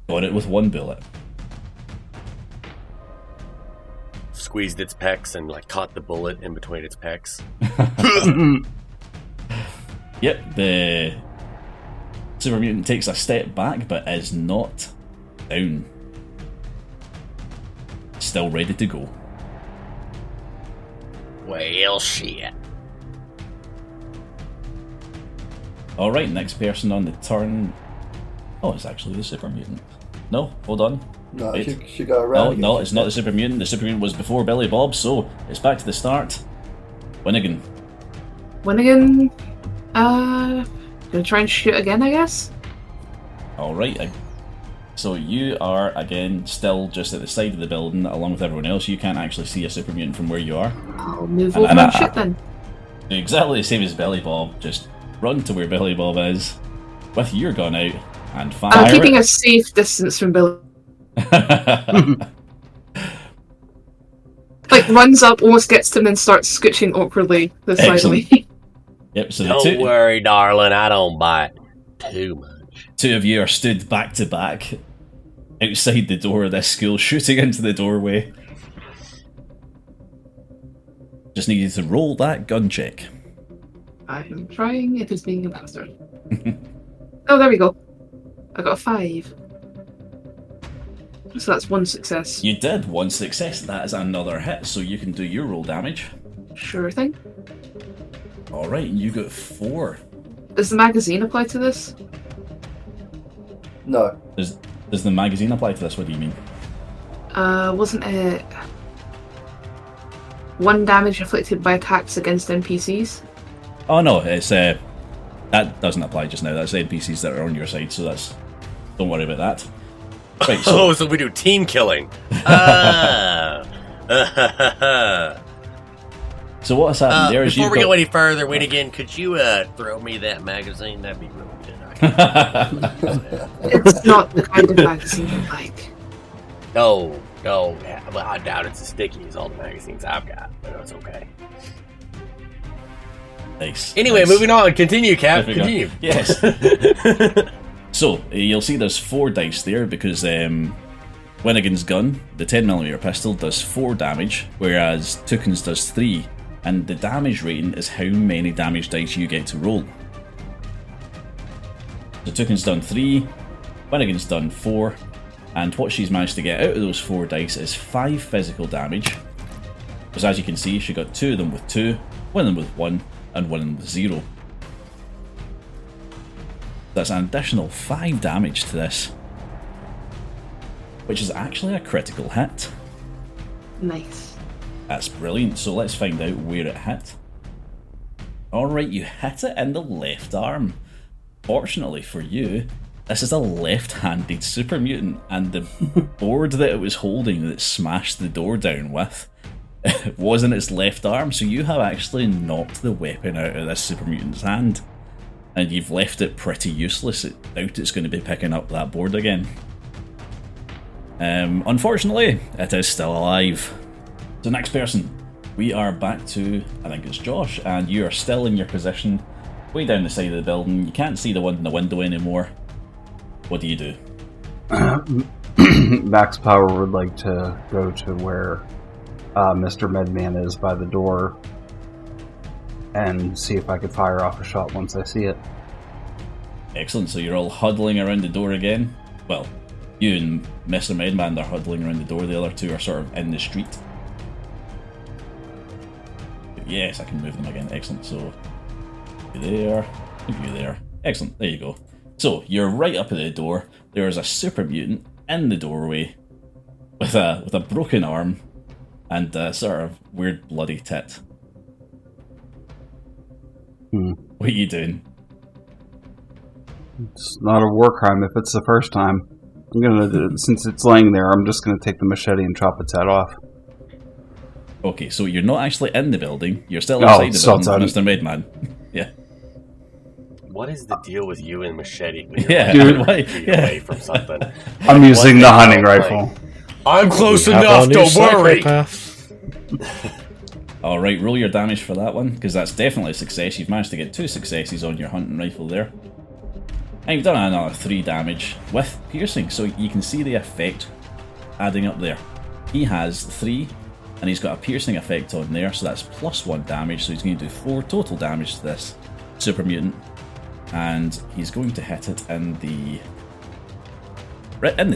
[SPEAKER 1] Got it with 1 bullet.
[SPEAKER 3] Squeezed its pecs and like caught the bullet in between its pecs.
[SPEAKER 1] Yep, the super mutant takes a step back but is not down. Still ready to go.
[SPEAKER 3] Well, shit.
[SPEAKER 1] Alright, next person on the turn. Oh, it's actually the super mutant. No, hold on.
[SPEAKER 5] No,
[SPEAKER 1] Wait.
[SPEAKER 5] she go around.
[SPEAKER 1] No, it's not the super mutant. The super mutant was before Billy Bob, so it's back to the start. Winnigan.
[SPEAKER 4] Winnigan, gonna try and shoot again, I guess?
[SPEAKER 1] Alright, so you are again still just at the side of the building along with everyone else. You can't actually see a super mutant from where you are.
[SPEAKER 4] I'll move over and shoot then.
[SPEAKER 1] Exactly the same as Billy Bob, just run to where Billy Bob is with your gun out and fire.
[SPEAKER 4] I'm keeping a safe distance from Billy. Like, runs up, almost gets to him, and starts scooching awkwardly this side of me.
[SPEAKER 1] Yep, so
[SPEAKER 3] Don't worry, darling, I don't bite too much.
[SPEAKER 1] 2 of you are stood back to back outside the door of this school, shooting into the doorway. Just need you to roll that gun check.
[SPEAKER 4] I am trying, it is being a bastard. Oh, there we go. I got a 5. So that's 1 success.
[SPEAKER 1] You did 1 success, that is another hit, so you can do your roll damage.
[SPEAKER 4] Sure thing.
[SPEAKER 1] Alright, and you got 4.
[SPEAKER 4] Does the magazine apply to this?
[SPEAKER 5] No.
[SPEAKER 1] Does the magazine apply to this? What do you mean?
[SPEAKER 4] Wasn't it 1 damage inflicted by attacks against NPCs?
[SPEAKER 1] Oh no, it's that doesn't apply just now. That's NPCs that are on your side, so don't worry about that. Right,
[SPEAKER 3] Oh, so we do team killing.
[SPEAKER 1] So what has happened there is
[SPEAKER 3] before
[SPEAKER 1] you've
[SPEAKER 3] we
[SPEAKER 1] got...
[SPEAKER 3] go any further, wait again. Could you throw me that magazine? That'd be really good.
[SPEAKER 4] It's not the kind of magazine I like.
[SPEAKER 3] No, yeah, well, I doubt it's as sticky as all the magazines I've got, but it's okay.
[SPEAKER 1] Nice.
[SPEAKER 3] Anyway,
[SPEAKER 1] nice.
[SPEAKER 3] moving on. Continue, Cap.
[SPEAKER 1] There we go.
[SPEAKER 3] Continue.
[SPEAKER 1] Yes. So, you'll see there's 4 dice there because Winnigan's gun, the 10mm pistol, does 4 damage, whereas Toucan's does 3, and the damage rating is how many damage dice you get to roll. So Toucan's done 3, Winnigan's done 4, and what she's managed to get out of those 4 dice is 5 physical damage. Because as you can see, she got 2 of them with 2, 1 of them with 1, and 1 of them with 0. That's an additional 5 damage to this, which is actually a critical hit.
[SPEAKER 4] Nice.
[SPEAKER 1] That's brilliant, so let's find out where it hit. Alright, you hit it in the left arm. Fortunately for you, this is a left-handed super mutant, and the board that it was holding that smashed the door down with was in its left arm, so you have actually knocked the weapon out of this super mutant's hand. And you've left it pretty useless. I doubt it's going to be picking up that board again. Unfortunately, it is still alive. So next person, we are back to, I think it's Josh, and you are still in your position, way down the side of the building. You can't see the one in the window anymore. What do you do?
[SPEAKER 6] Max Power would like to go to where Mr. Medman is by the door and see if I could fire off a shot once I see it.
[SPEAKER 1] Excellent, so you're all huddling around the door again. Well, you and Mr. Medman are huddling around the door, the other 2 are sort of in the street. Yes, I can move them again, excellent, so you there, you there. Excellent, there you go. So, you're right up at the door, there is a super mutant in the doorway with a broken arm and a sort of weird bloody tit. What are you doing?
[SPEAKER 6] It's not a war crime if it's the first time. I'm gonna, since it's laying there, I'm just gonna take the machete and chop its head off.
[SPEAKER 1] Okay, so you're not actually in the building, you're still inside the building, Mr. Medman. Yeah.
[SPEAKER 3] what is the deal with you and machete when you're
[SPEAKER 1] Yeah,
[SPEAKER 3] like
[SPEAKER 1] why-
[SPEAKER 3] 100 feet
[SPEAKER 1] yeah.
[SPEAKER 3] away from something?
[SPEAKER 6] I'm using
[SPEAKER 3] What
[SPEAKER 6] the
[SPEAKER 3] the
[SPEAKER 6] hunting
[SPEAKER 3] hell,
[SPEAKER 6] rifle.
[SPEAKER 3] I'm close
[SPEAKER 7] We have
[SPEAKER 3] enough,
[SPEAKER 7] our new
[SPEAKER 3] don't worry!
[SPEAKER 7] psychopath.
[SPEAKER 1] All right, roll your damage for that one, because that's definitely a success. You've managed to get 2 successes on your hunting rifle there. And you've done another 3 damage with piercing, so you can see the effect adding up there. He has 3, and he's got a piercing effect on there, so that's +1 damage, so he's going to do 4 total damage to this super mutant. And he's going to hit it in the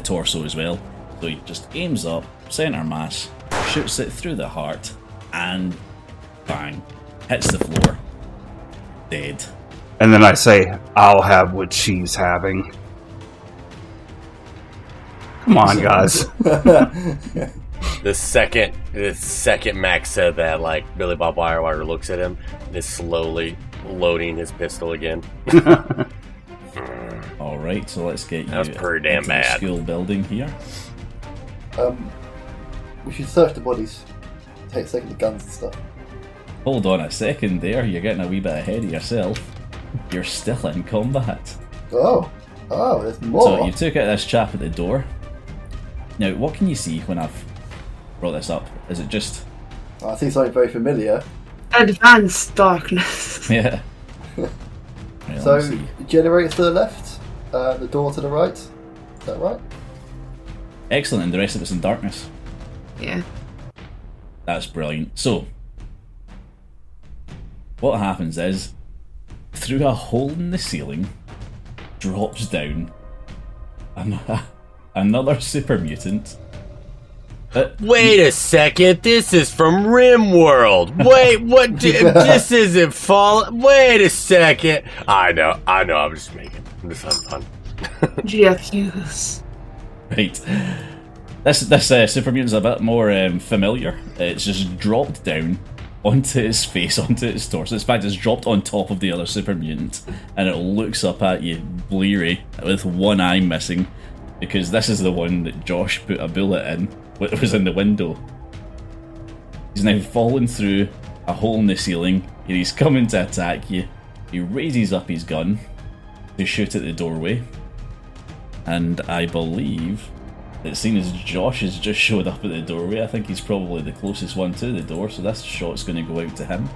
[SPEAKER 1] torso as well. So he just aims up, center mass, shoots it through the heart, and bang, hits the floor. Dead.
[SPEAKER 6] And then I say, I'll have what she's having. Come on, guys.
[SPEAKER 3] The second Max said that, like, Billy Bob Wire looks at him and is slowly loading his pistol again.
[SPEAKER 1] Alright, so let's get you
[SPEAKER 3] That was pretty damn
[SPEAKER 1] into the
[SPEAKER 3] bad.
[SPEAKER 1] school building here.
[SPEAKER 5] We should search the bodies. Take a second, the guns and stuff.
[SPEAKER 1] Hold on a second there, you're getting a wee bit ahead of yourself. You're still in combat.
[SPEAKER 5] Oh, there's more.
[SPEAKER 1] So you took out this chap at the door. Now, what can you see when I've brought this up? Is it just...
[SPEAKER 5] I see something very familiar.
[SPEAKER 4] Advanced darkness.
[SPEAKER 1] Yeah. Right,
[SPEAKER 5] So,
[SPEAKER 1] let me see.
[SPEAKER 5] generator to the left, the door to the right. Is that right?
[SPEAKER 1] Excellent, and the rest of it's in darkness.
[SPEAKER 4] Yeah.
[SPEAKER 1] That's brilliant. So, what happens is, through a hole in the ceiling, drops down another super mutant.
[SPEAKER 3] Wait a second, this is from RimWorld. Wait, what? This isn't Fall. Wait a second. I know. I'm just having fun.
[SPEAKER 4] GFUs.
[SPEAKER 1] Right. This super mutant's a bit more familiar. It's just dropped down onto his face, onto his torso. In fact, it's dropped on top of the other super mutant, and it looks up at you, bleary, with one eye missing, because this is the one that Josh put a bullet in. It was in the window. He's now fallen through a hole in the ceiling, and he's coming to attack you. He raises up his gun to shoot at the doorway, and I believe that seeing as Josh has just showed up at the doorway, I think he's probably the closest one to the door, so this shot's going to go out to him.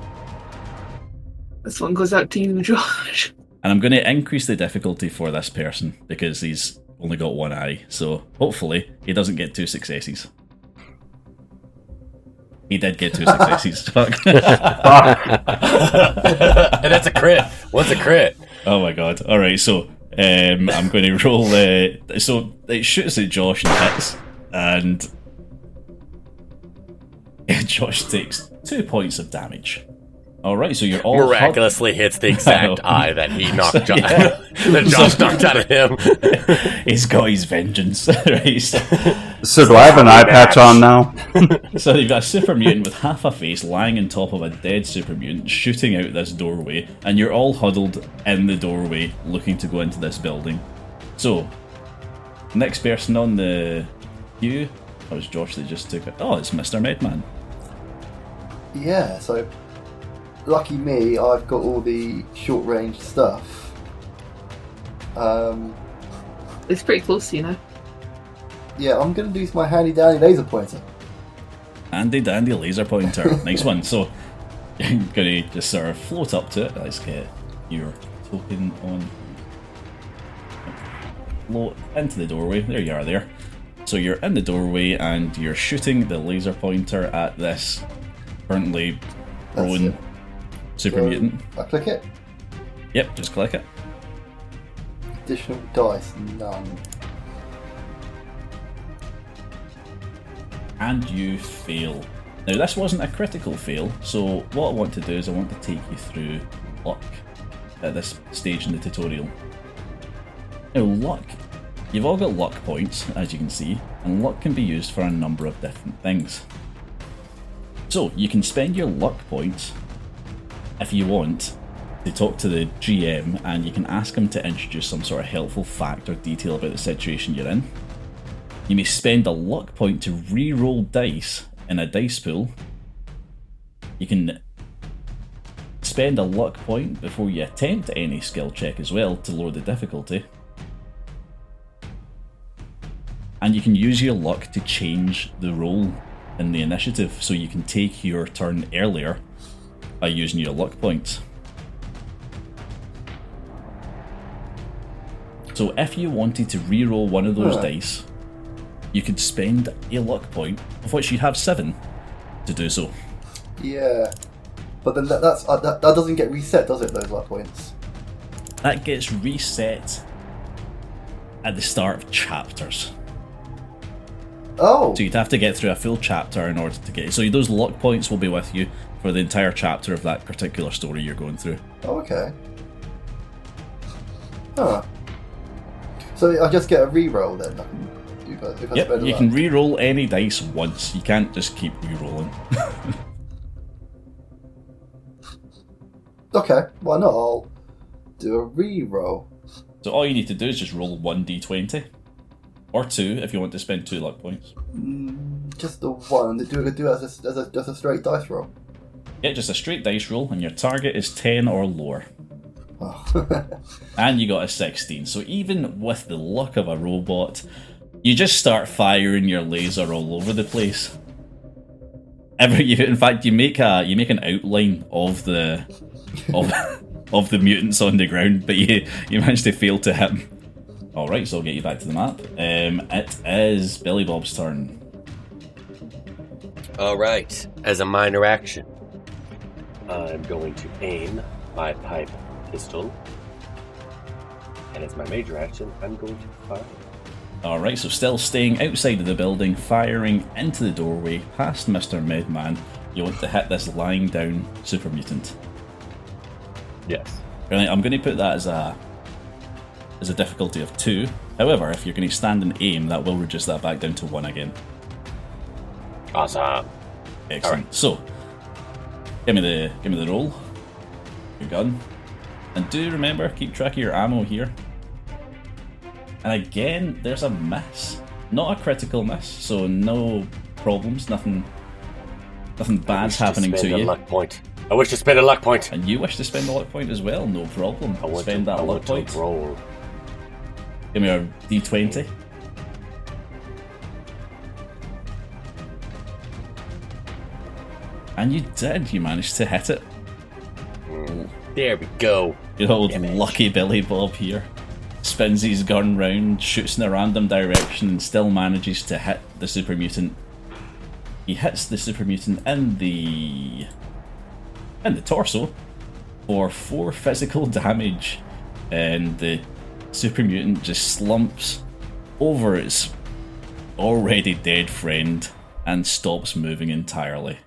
[SPEAKER 4] This one goes out to you, Josh.
[SPEAKER 1] And I'm going to increase the difficulty for this person, because he's only got one eye, so hopefully he doesn't get 2 successes. He did get 2 successes. Fuck.
[SPEAKER 3] And that's a crit. What's a crit?
[SPEAKER 1] Oh my god. Alright, so I'm going to roll... so it shoots at Josh and hits, and Josh takes 2 points of damage. Alright, so you're all...
[SPEAKER 3] Miraculously hits the exact
[SPEAKER 1] I know.
[SPEAKER 3] eye that he knocked Josh.
[SPEAKER 1] Yeah.
[SPEAKER 3] That Josh knocked out of him.
[SPEAKER 1] He's got his vengeance. Right,
[SPEAKER 6] So do I have an eye patch on now?
[SPEAKER 1] so you've got a super mutant with half a face lying on top of a dead super mutant shooting out this doorway, and you're all huddled in the doorway looking to go into this building. So, next person on the queue, that was Josh that just took it. Oh, it's Mr. Medman.
[SPEAKER 5] Yeah, so lucky me, I've got all the short range stuff.
[SPEAKER 4] It's pretty close, you know.
[SPEAKER 5] Yeah, I'm going to use my handy dandy laser pointer.
[SPEAKER 1] Handy dandy laser pointer. Nice one. So, you're going to just sort of float up to it. Let's get your token on. Float into the doorway. There you are there. So you're in the doorway and you're shooting the laser pointer at this currently prone
[SPEAKER 5] it.
[SPEAKER 1] super
[SPEAKER 5] So,
[SPEAKER 1] mutant.
[SPEAKER 5] I click it.
[SPEAKER 1] Yep, just click it.
[SPEAKER 5] Additional dice, none.
[SPEAKER 1] And you fail. Now this wasn't a critical fail, so what I want to do is I want to take you through luck at this stage in the tutorial. Now luck, you've all got luck points, as you can see, and luck can be used for a number of different things. So you can spend your luck points, if you want, to talk to the GM, and you can ask him to introduce some sort of helpful fact or detail about the situation you're in. You may spend a luck point to re-roll dice in a dice pool. You can spend a luck point before you attempt any skill check as well to lower the difficulty. And you can use your luck to change the roll in the initiative, so you can take your turn earlier by using your luck points. So if you wanted to re-roll one of those dice, you could spend a luck point, of which you have 7, to do so.
[SPEAKER 5] Yeah. But then that doesn't get reset, does it, those luck points?
[SPEAKER 1] That gets reset at the start of chapters.
[SPEAKER 5] Oh!
[SPEAKER 1] So you'd have to get through a full chapter in order to get it. So those luck points will be with you for the entire chapter of that particular story you're going through.
[SPEAKER 5] Oh, okay. Huh. So I just get a re-roll then? If I spend
[SPEAKER 1] Yep,
[SPEAKER 5] a
[SPEAKER 1] you
[SPEAKER 5] luck.
[SPEAKER 1] can re-roll any dice once. You can't just keep re-rolling.
[SPEAKER 5] Okay, why not? I'll do a re-roll.
[SPEAKER 1] So all you need to do is just roll 1d20. Or 2 if you want to spend 2 luck points.
[SPEAKER 5] Just the one. Do it as a straight dice roll.
[SPEAKER 1] Yeah, just a straight dice roll, and your target is 10 or lower.
[SPEAKER 5] Oh.
[SPEAKER 1] And you got a 16. So even with the luck of a robot, you just start firing your laser all over the place. In fact, you make an outline of the of the mutants on the ground, but you manage to fail to hit them. All right, so I'll get you back to the map. It is Billy Bob's turn.
[SPEAKER 3] All right. As a minor action, I'm going to aim my pipe pistol, and as my major action, I'm going to fire.
[SPEAKER 1] All right, so still staying outside of the building, firing into the doorway past Mr. Medman. You want to hit this lying down super mutant.
[SPEAKER 3] Yes.
[SPEAKER 1] Brilliant. I'm going to put that as a difficulty of 2. However, if you're going to stand and aim, that will reduce that back down to 1 again.
[SPEAKER 3] Awesome.
[SPEAKER 1] Excellent.
[SPEAKER 3] Right.
[SPEAKER 1] So, give me the roll. Your gun. And do remember, keep track of your ammo here. And again, there's a miss. Not a critical miss, so no problems, nothing bad's happening to you.
[SPEAKER 3] Luck point. I wish to spend a luck point.
[SPEAKER 1] And you wish to spend a luck point as well, no problem.
[SPEAKER 3] I want
[SPEAKER 1] Spend that luck point.
[SPEAKER 3] Roll.
[SPEAKER 1] Give me a d20. And you did, you managed to hit it.
[SPEAKER 3] There we go.
[SPEAKER 1] Good old
[SPEAKER 3] Damage.
[SPEAKER 1] lucky Billy Bob here. Spins his gun round, shoots in a random direction, and still manages to hit the super mutant. He hits the super mutant in the torso for 4 physical damage, and the super mutant just slumps over its already dead friend and stops moving entirely.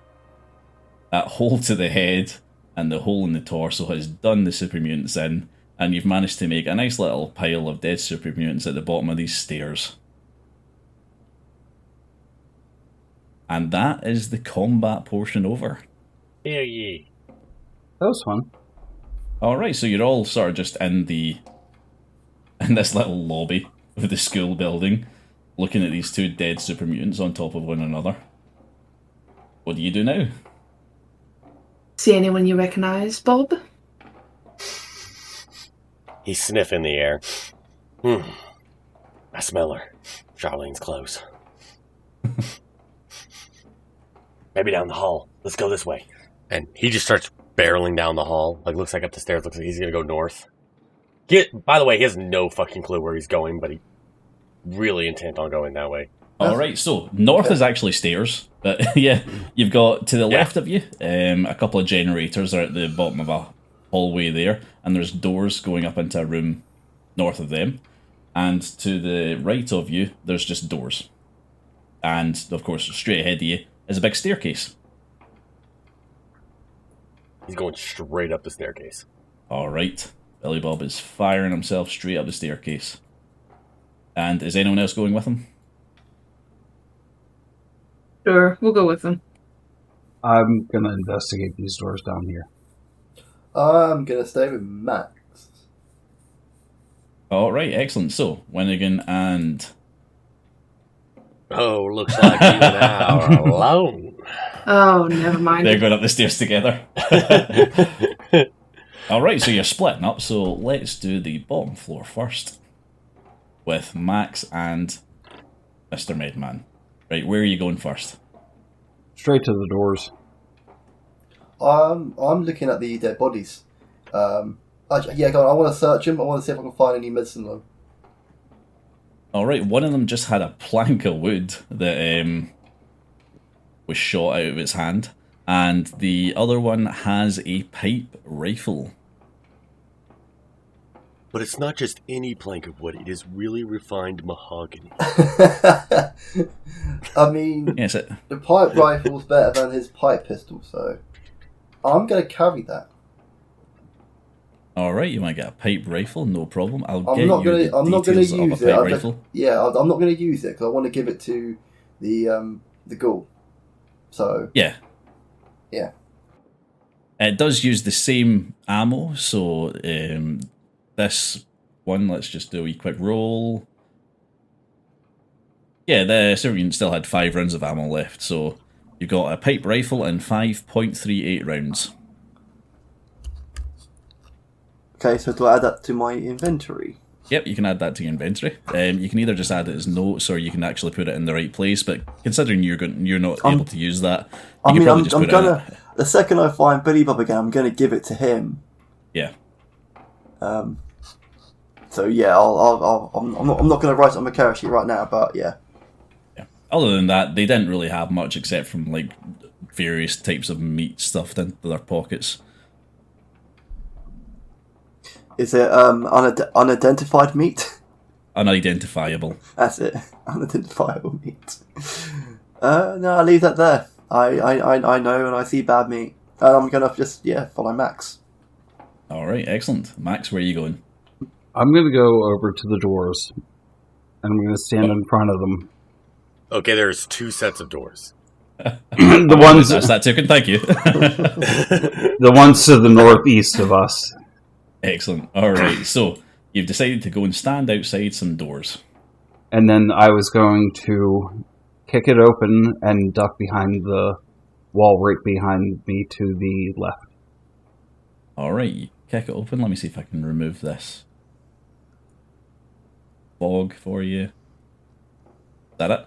[SPEAKER 1] That hole to the head and the hole in the torso has done the super mutants in, and you've managed to make a nice little pile of dead super mutants at the bottom of these stairs. And that is the combat portion over.
[SPEAKER 3] Hell yeah.
[SPEAKER 6] That was fun.
[SPEAKER 1] Alright, so you're all sort of just in this little lobby of the school building, looking at these 2 dead super mutants on top of one another. What do you do now?
[SPEAKER 4] See anyone you recognise, Bob?
[SPEAKER 3] He's sniffing the air. I smell her. Charlene's clothes. Maybe down the hall. Let's go this way. And he just starts barreling down the hall. Like, looks like up the stairs. Looks like he's gonna go north. By the way, he has no fucking clue where he's going, but he's really intent on going that way.
[SPEAKER 1] Alright, so north is actually stairs, but yeah, you've got to the left of you, a couple of generators are at the bottom of a hallway there, and there's doors going up into a room north of them, and to the right of you, there's just doors. And, of course, straight ahead of you is a big staircase.
[SPEAKER 3] He's going straight up the staircase.
[SPEAKER 1] Alright, Billy Bob is firing himself straight up the staircase. And is anyone else going with him?
[SPEAKER 4] Sure, we'll go with them.
[SPEAKER 6] I'm gonna investigate these doors down here.
[SPEAKER 5] I'm gonna stay with Max.
[SPEAKER 1] Alright, excellent. So, Winnigan and...
[SPEAKER 3] Oh, looks like you and I are alone.
[SPEAKER 4] Oh, never mind.
[SPEAKER 1] They're going up the stairs together. Alright, so you're splitting up, so let's do the bottom floor first. With Max and Mr. Medman. Right, where are you going first?
[SPEAKER 6] Straight to the doors.
[SPEAKER 5] I'm looking at the dead bodies. Yeah, go on. I want to search them. I want to see if I can find any medicine on them.
[SPEAKER 1] Alright, one of them just had a plank of wood that was shot out of its hand, and the other one has a pipe rifle.
[SPEAKER 3] But it's not just any plank of wood, it is really refined mahogany.
[SPEAKER 5] I mean,
[SPEAKER 1] Yes, it.
[SPEAKER 5] the pipe rifle's better than his pipe pistol, so I'm going to carry that.
[SPEAKER 1] Alright, you might get a pipe rifle, no problem.
[SPEAKER 5] I'm
[SPEAKER 1] get
[SPEAKER 5] not
[SPEAKER 1] you
[SPEAKER 5] going
[SPEAKER 1] the
[SPEAKER 5] to. I'm not going to
[SPEAKER 1] details of
[SPEAKER 5] use
[SPEAKER 1] a
[SPEAKER 5] it.
[SPEAKER 1] pipe
[SPEAKER 5] I'm
[SPEAKER 1] rifle.
[SPEAKER 5] I'm not going to use it because I want to give it to the ghoul. So
[SPEAKER 1] Yeah.
[SPEAKER 5] yeah.
[SPEAKER 1] It does use the same ammo, so this one, let's just do a wee quick roll. Yeah, the Serbian still had 5 rounds of ammo left, so you've got a pipe rifle and 5.38 rounds.
[SPEAKER 5] Okay, so do I add that to my inventory?
[SPEAKER 1] Yep, you can add that to your inventory. You can either just add it as notes, or you can actually put it in the right place. But considering you're not able to use that, you can probably just put it in.
[SPEAKER 5] The second I find Billy Bob again, I'm gonna give it to him.
[SPEAKER 1] Yeah.
[SPEAKER 5] So yeah, I'm not gonna write it on my character sheet right now, but yeah.
[SPEAKER 1] Yeah. Other than that, they didn't really have much except from like various types of meat stuffed into their pockets.
[SPEAKER 5] Is it unidentified meat?
[SPEAKER 1] Unidentifiable.
[SPEAKER 5] That's it. Unidentifiable meat. No, I'll leave that there. I know when I see bad meat. And I'm gonna just follow Max.
[SPEAKER 1] Alright, excellent. Max, where are you going?
[SPEAKER 6] I'm going to go over to the doors, and I'm going to stand in front of them.
[SPEAKER 3] Okay, there's 2 sets of doors.
[SPEAKER 6] The ones,
[SPEAKER 1] That's that token, thank you.
[SPEAKER 6] the ones to the northeast of us.
[SPEAKER 1] Excellent. Alright, so you've decided to go and stand outside some doors.
[SPEAKER 6] And then I was going to kick it open and duck behind the wall right behind me to the left.
[SPEAKER 1] Alright, you kick it open. Let me see if I can remove this fog for you. Is that it?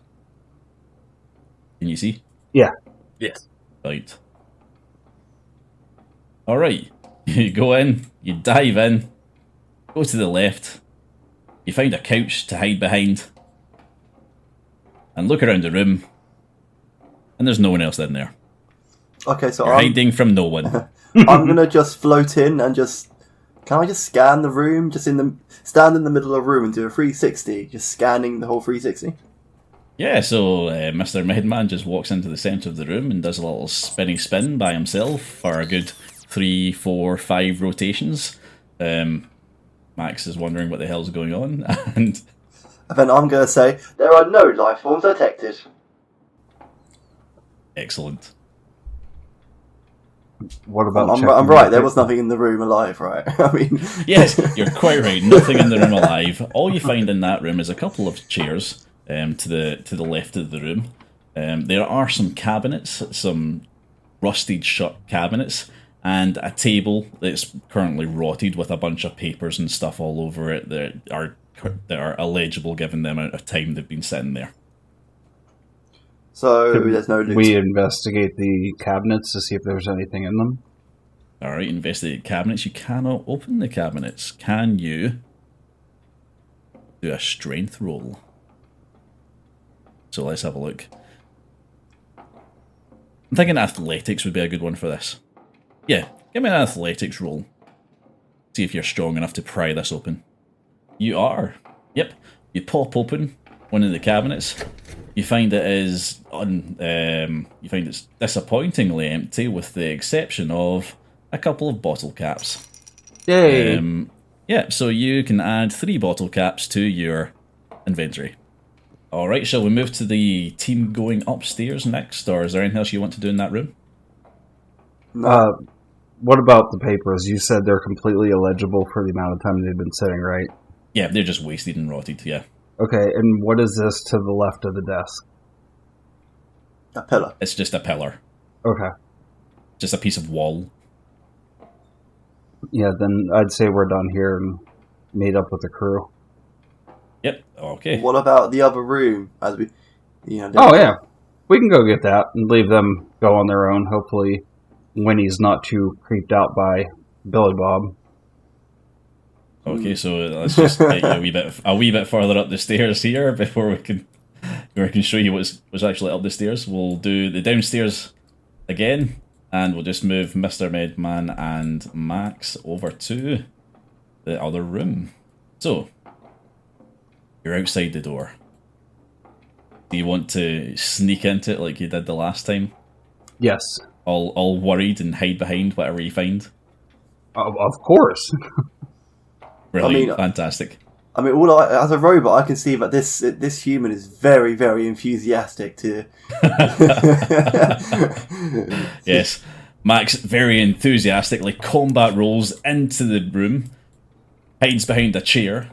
[SPEAKER 1] Can you see?
[SPEAKER 6] Yeah.
[SPEAKER 3] Yes.
[SPEAKER 1] Right. Alright. You go in, you dive in, go to the left, you find a couch to hide behind, and look around the room, and there's no one else in there.
[SPEAKER 5] Okay, so
[SPEAKER 1] You're hiding from no one.
[SPEAKER 5] I'm gonna just float in and can I just scan the room? Stand in the middle of the room and do a 360, just scanning the whole 360.
[SPEAKER 1] Yeah, so Mr. Medman just walks into the centre of the room and does a little spinny spin by himself for a good 3, 4, 5 rotations. Max is wondering what the hell's going on, and
[SPEAKER 5] then I'm gonna say there are no life forms detected.
[SPEAKER 1] excellent.
[SPEAKER 6] What about
[SPEAKER 5] I'm right, there was nothing in the room alive, right? I mean...
[SPEAKER 1] Yes, you're quite right. Nothing in the room alive. All you find in that room is a couple of chairs to the left of the room. There are some cabinets, some rusted shut cabinets, and a table that's currently rotted with a bunch of papers and stuff all over it that are illegible given the amount of time they've been sitting there.
[SPEAKER 5] So there's no loot.
[SPEAKER 6] We investigate the cabinets to see if there's anything in them.
[SPEAKER 1] Alright, investigate cabinets. You cannot open the cabinets. Can you do a strength roll? So let's have a look. I'm thinking athletics would be a good one for this. Yeah, give me an athletics roll. See if you're strong enough to pry this open. You are. Yep. You pop open one of the cabinets. You find it's disappointingly empty, with the exception of a couple of bottle caps.
[SPEAKER 6] Yay!
[SPEAKER 1] Yeah, so you can add 3 bottle caps to your inventory. Alright, shall we move to the team going upstairs next, or is there anything else you want to do in that room?
[SPEAKER 6] What about the papers? You said they're completely illegible for the amount of time they've been sitting, right?
[SPEAKER 1] Yeah, they're just wasted and rotted, yeah.
[SPEAKER 6] Okay, and what is this to the left of the desk?
[SPEAKER 5] A pillar.
[SPEAKER 1] It's just a pillar.
[SPEAKER 6] Okay.
[SPEAKER 1] Just a piece of wall.
[SPEAKER 6] Yeah, then I'd say we're done here and made up with the crew.
[SPEAKER 1] Yep. Okay.
[SPEAKER 5] What about the other room? As we,
[SPEAKER 6] Oh, yeah. We can go get that and leave them go on their own. Hopefully Winnie's not too creeped out by Billy Bob.
[SPEAKER 1] Okay, so let's just get you a wee bit further up the stairs here before we can show you what's actually up the stairs. We'll do the downstairs again, and we'll just move Mr. Medman and Max over to the other room. So you're outside the door. Do you want to sneak into it like you did the last time?
[SPEAKER 6] Yes.
[SPEAKER 1] All worried and hide behind whatever you find?
[SPEAKER 6] Of course.
[SPEAKER 1] Brilliant, fantastic.
[SPEAKER 5] I mean, as a robot, I can see that this human is very, very enthusiastic to.
[SPEAKER 1] Yes, Max very enthusiastically combat rolls into the room, hides behind a chair,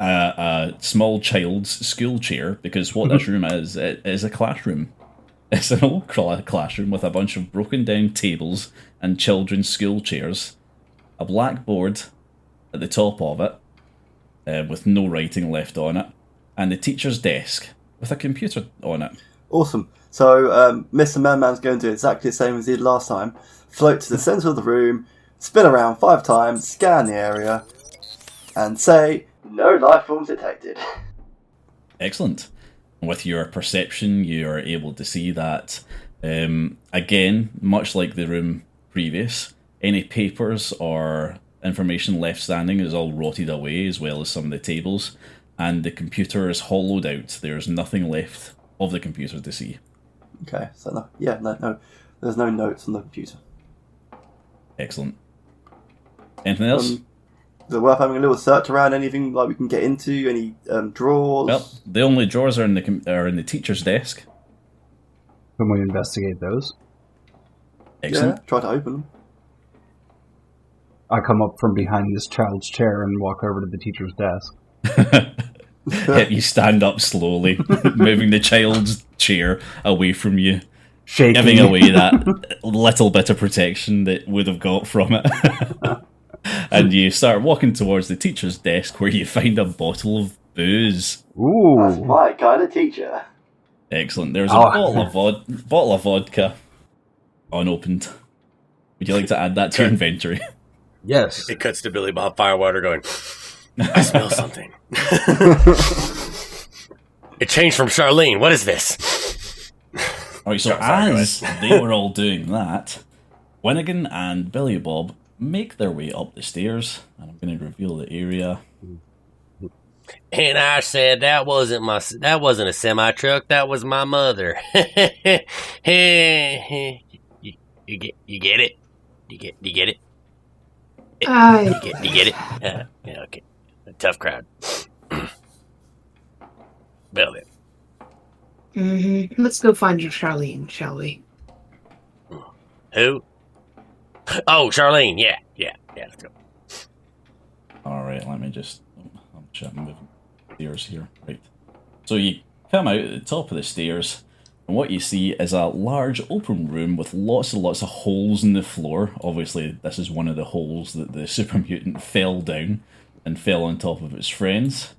[SPEAKER 1] a small child's school chair, because what this room is, it is a classroom. It's an old classroom with a bunch of broken down tables and children's school chairs, a blackboard at the top of it, with no writing left on it, and the teacher's desk with a computer on it.
[SPEAKER 5] Awesome. So Mr. Man's going to do exactly the same as he did last time. Float to the centre of the room, spin around 5 times, scan the area, and say, "No life forms detected."
[SPEAKER 1] Excellent. With your perception, you are able to see that, again, much like the room previous, any papers or information left standing is all rotted away, as well as some of the tables, and the computer is hollowed out. There's nothing left of the computer to see.
[SPEAKER 5] Okay, so no, there's no notes on the computer.
[SPEAKER 1] Excellent. Anything else?
[SPEAKER 5] Is it worth having a little search around? Anything like we can get into? Any drawers?
[SPEAKER 1] Well, the only drawers are in the teacher's desk.
[SPEAKER 6] Can we investigate those?
[SPEAKER 1] Excellent.
[SPEAKER 5] Yeah, try to open them.
[SPEAKER 6] I come up from behind this child's chair and walk over to the teacher's desk.
[SPEAKER 1] You stand up slowly, moving the child's chair away from you,
[SPEAKER 6] Shaking.
[SPEAKER 1] giving away that little bit of protection that would have got from it. And you start walking towards the teacher's desk, where you find a bottle of booze.
[SPEAKER 5] That's
[SPEAKER 6] Ooh.
[SPEAKER 5] my kind of teacher.
[SPEAKER 1] Excellent. There's a bottle of vodka, unopened. Would you like to add that to your inventory?
[SPEAKER 6] Yes.
[SPEAKER 3] It cuts to Billy Bob Firewater going, "I smell something." It changed from Charlene. What is this?
[SPEAKER 1] Alright, so
[SPEAKER 3] Sorry,
[SPEAKER 1] as they were all doing that, Winnigan and Billy Bob make their way up the stairs, and I'm going to reveal the area.
[SPEAKER 3] And I said that wasn't a semi truck. That was my mother. You get it? You get it? You get it? Yeah, okay. A tough crowd. Build it.
[SPEAKER 8] Mm-hmm. Let's go find your Charlene, shall we?
[SPEAKER 3] Who? Oh, Charlene. Yeah. Let's go.
[SPEAKER 1] Alright, let me just... I'm moving stairs here. Right. So you come out at the top of the stairs, and what you see is a large open room with lots and lots of holes in the floor. Obviously, this is one of the holes that the super mutant fell down and fell on top of its friends.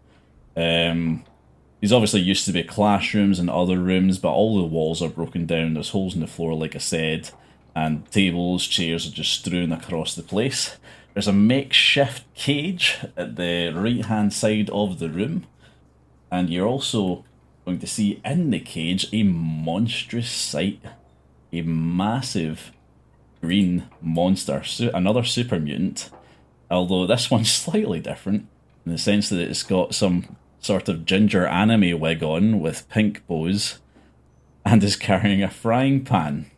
[SPEAKER 1] These obviously used to be classrooms and other rooms, but all the walls are broken down. There's holes in the floor, like I said, and tables, chairs are just strewn across the place. There's a makeshift cage at the right-hand side of the room, and you're also going to see in the cage a monstrous sight. A massive green monster, another super mutant, although this one's slightly different in the sense that it's got some sort of ginger anime wig on with pink bows and is carrying a frying pan.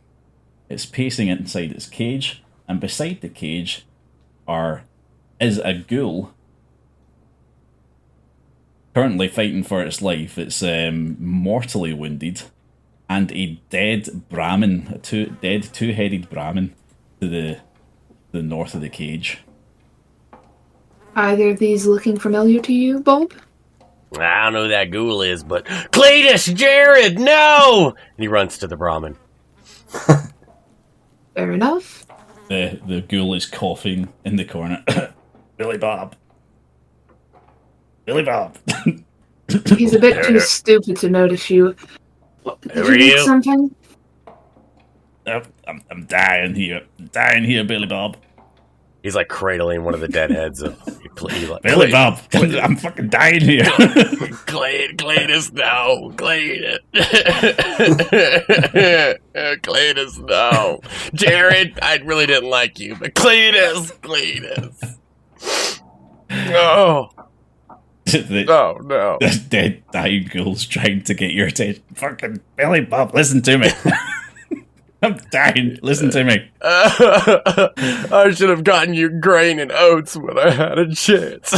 [SPEAKER 1] It's pacing inside its cage, and beside the cage is a ghoul currently fighting for its life. It's mortally wounded, and a dead Brahmin, two-headed Brahmin to the north of the cage.
[SPEAKER 8] Either of these looking familiar to you, Bob?
[SPEAKER 3] I don't know who that ghoul is, but Cletus, Jared, no! And he runs to the Brahmin.
[SPEAKER 8] Fair enough.
[SPEAKER 1] The ghoul is coughing in the corner. Billy Bob. Billy Bob.
[SPEAKER 8] He's a bit too stupid to notice you. Did you need something?
[SPEAKER 1] I'm dying here. I'm dying here, Billy Bob.
[SPEAKER 3] He's like cradling one of the dead heads of
[SPEAKER 1] Billy Bob. I'm fucking dying here.
[SPEAKER 3] Cletus, no. Cletus, no. Jared, I really didn't like you, but Cletus. No. Oh, no.
[SPEAKER 1] The dead dying ghoul's trying to get your attention. Fucking Billy Bob, listen to me. I'm dying. Listen to me.
[SPEAKER 3] I should have gotten you grain and oats when I had a chance.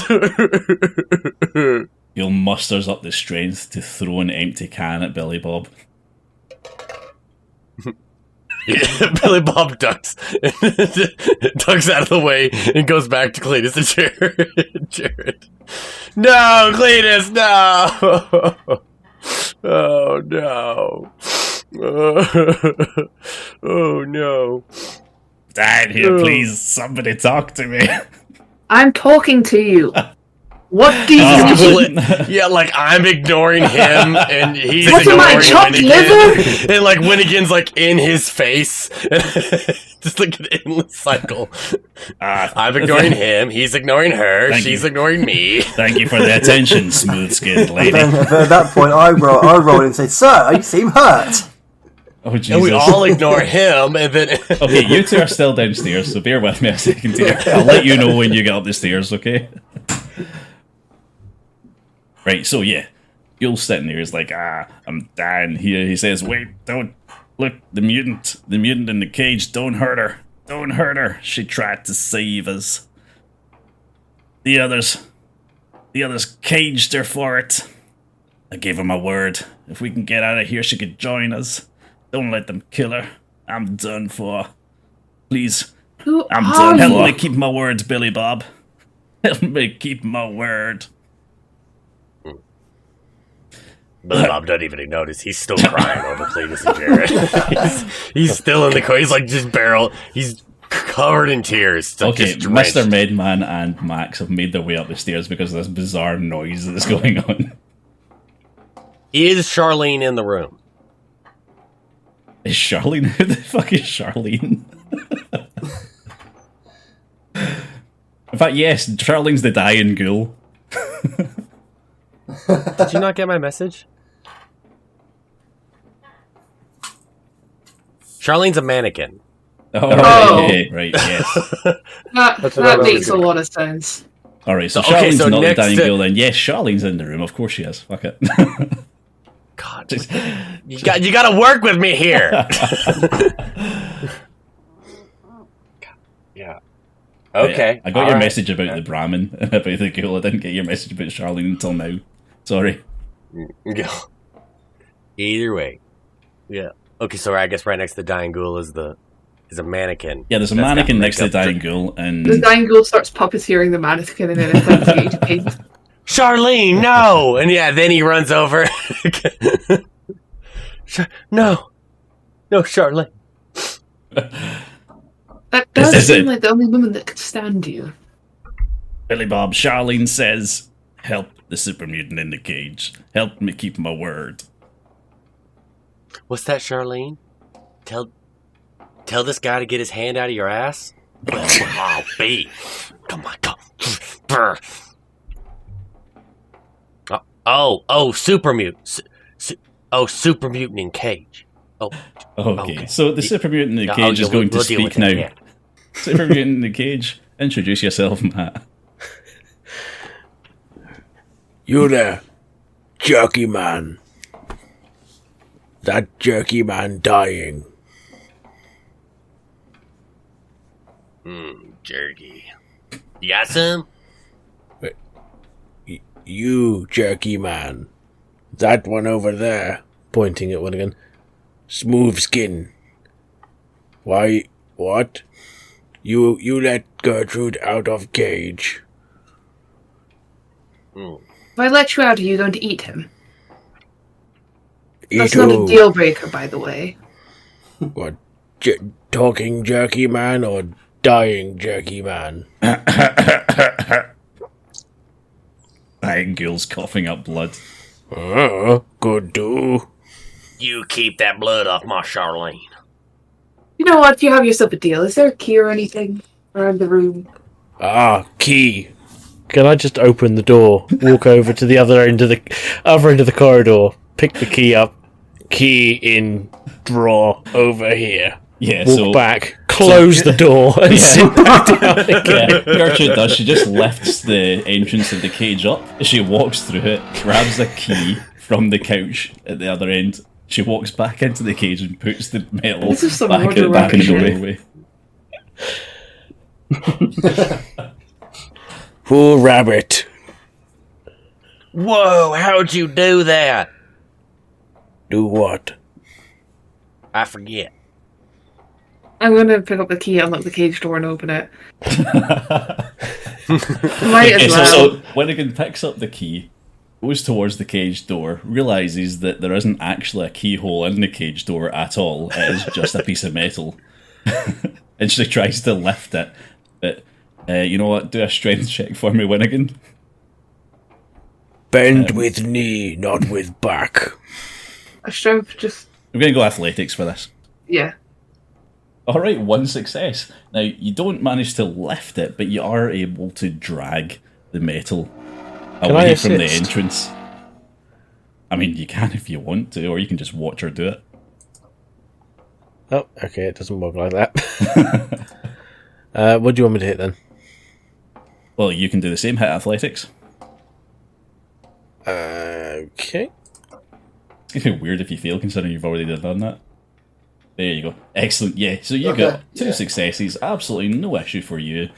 [SPEAKER 1] Ghoul musters up the strength to throw an empty can at Billy Bob.
[SPEAKER 3] Billy Bob ducks out of the way and goes back to Cletus and Jared. No, Cletus, no! Oh, no. Oh, no.
[SPEAKER 1] Dying here, please. Somebody talk to me.
[SPEAKER 8] I'm talking to you. What do you
[SPEAKER 3] do? Yeah, like I'm ignoring him, and he's
[SPEAKER 8] ignoring my chopped liver?
[SPEAKER 3] And like Winnigan's like in his face, just like an endless cycle. I'm ignoring him, he's ignoring her, she's ignoring me.
[SPEAKER 1] Thank you for the attention, smooth-skinned lady.
[SPEAKER 5] Then, at that point, I roll in and say, "Sir, you seem hurt."
[SPEAKER 1] Oh, Jesus.
[SPEAKER 3] And we all ignore him, and then
[SPEAKER 1] okay, you two are still downstairs, so bear with me a second here. I'll let you know when you get up the stairs, okay? Right, so yeah, Ghoul's sitting there, he's like, I'm dying here. He says, wait, don't, look, the mutant in the cage, don't hurt her. She tried to save us. The others caged her for it. I gave her my word. If we can get out of here, she could join us. Don't let them kill her. I'm done for. Please. I'm done. Help me keep my word, Billy Bob. Help me keep my word.
[SPEAKER 3] Billy Bob doesn't even notice. He's still crying over Cletus and Jared. he's still in the car. He's like just barrel. He's covered in tears.
[SPEAKER 1] Okay, Mr. Medman and Max have made their way up the stairs because of this bizarre noise that's going on.
[SPEAKER 3] Is Charlene in the room?
[SPEAKER 1] Is Charlene? Who the fuck is Charlene? In fact, yes, Charlene's the dying ghoul.
[SPEAKER 3] Did you not get my message? Charlene's a mannequin.
[SPEAKER 1] Right, yes.
[SPEAKER 8] That makes a lot of sense.
[SPEAKER 1] Alright, so Charlene's not the dying ghoul then. Yes, Charlene's in the room, of course she is. Fuck it.
[SPEAKER 3] God, you got to work with me here. Yeah. Okay.
[SPEAKER 1] I got your message about the Brahmin, about the ghoul. I didn't get your message about Charlene until now. Sorry.
[SPEAKER 3] Either way. Yeah. Okay, so I guess right next to the dying ghoul is a mannequin.
[SPEAKER 1] Yeah, there's a mannequin next to the dying ghoul, and
[SPEAKER 8] the dying ghoul starts puppeteering the mannequin and then attempts to get you to pay.
[SPEAKER 3] Charlene, no! And yeah, then he runs over. No, Charlene.
[SPEAKER 8] That does seem like the only woman that could stand you.
[SPEAKER 1] Billy Bob, Charlene says, help the super mutant in the cage. Help me keep my word.
[SPEAKER 3] What's that, Charlene? Tell this guy to get his hand out of your ass? Well, B. Come on, go. Oh, super mutant. Super mutant in cage. Oh.
[SPEAKER 1] Okay, so the super mutant in the cage is going to speak now. Yeah. Super mutant in the cage, introduce yourself, Matt.
[SPEAKER 7] You there, jerky man. That jerky man dying.
[SPEAKER 3] Jerky. You got some?
[SPEAKER 7] You, jerky man. That one over there, pointing at Winnigan. Smooth skin. Why, what? You let Gertrude out of cage.
[SPEAKER 8] If I let you out, are you going to eat him?
[SPEAKER 7] Eat
[SPEAKER 8] That's
[SPEAKER 7] who?
[SPEAKER 8] not a deal breaker, by the way.
[SPEAKER 7] What? talking jerky man or dying jerky man?
[SPEAKER 1] Dying Ghoul's coughing up blood.
[SPEAKER 7] Could do.
[SPEAKER 3] You keep that blood off my Charlene.
[SPEAKER 8] You know what? You have yourself a deal. Is there a key or anything around the room?
[SPEAKER 7] Key. Can I just open the door, walk over to the other end of the corridor, pick the key up, key in drawer over here, walk back, close the door, and sit back down again.
[SPEAKER 1] Yeah, Gertrude does. She just lifts the entrance of the cage up. She walks through it, grabs a key from the couch at the other end. She walks back into the cage and puts the metal
[SPEAKER 8] This is some
[SPEAKER 1] back in the doorway.
[SPEAKER 7] Poor rabbit.
[SPEAKER 3] Whoa, how'd you do that?
[SPEAKER 7] Do what?
[SPEAKER 3] I forget.
[SPEAKER 8] I'm gonna pick up the key, unlock the cage door, and open it. Might as well.
[SPEAKER 1] So Winnigan picks up the key, goes towards the cage door, realises that there isn't actually a keyhole in the cage door at all. It is just a piece of metal. And she tries to lift it. But, you know what? Do a strength check for me, Winnigan.
[SPEAKER 7] Bend with knee, not with back.
[SPEAKER 8] A strength, just...
[SPEAKER 1] We're going to go athletics for this.
[SPEAKER 8] Yeah.
[SPEAKER 1] Alright, 1 success. Now, you don't manage to lift it, but you are able to drag the metal away from the entrance. I mean, you can if you want to, or you can just watch her do it.
[SPEAKER 7] Oh, okay, it doesn't work like that. What do you want me to hit then?
[SPEAKER 1] Well, you can do the same, hit athletics.
[SPEAKER 7] Okay.
[SPEAKER 1] It's going to be weird if you fail, considering you've already done that. There you go. Excellent, yeah. So you got 2 successes, absolutely no issue for you.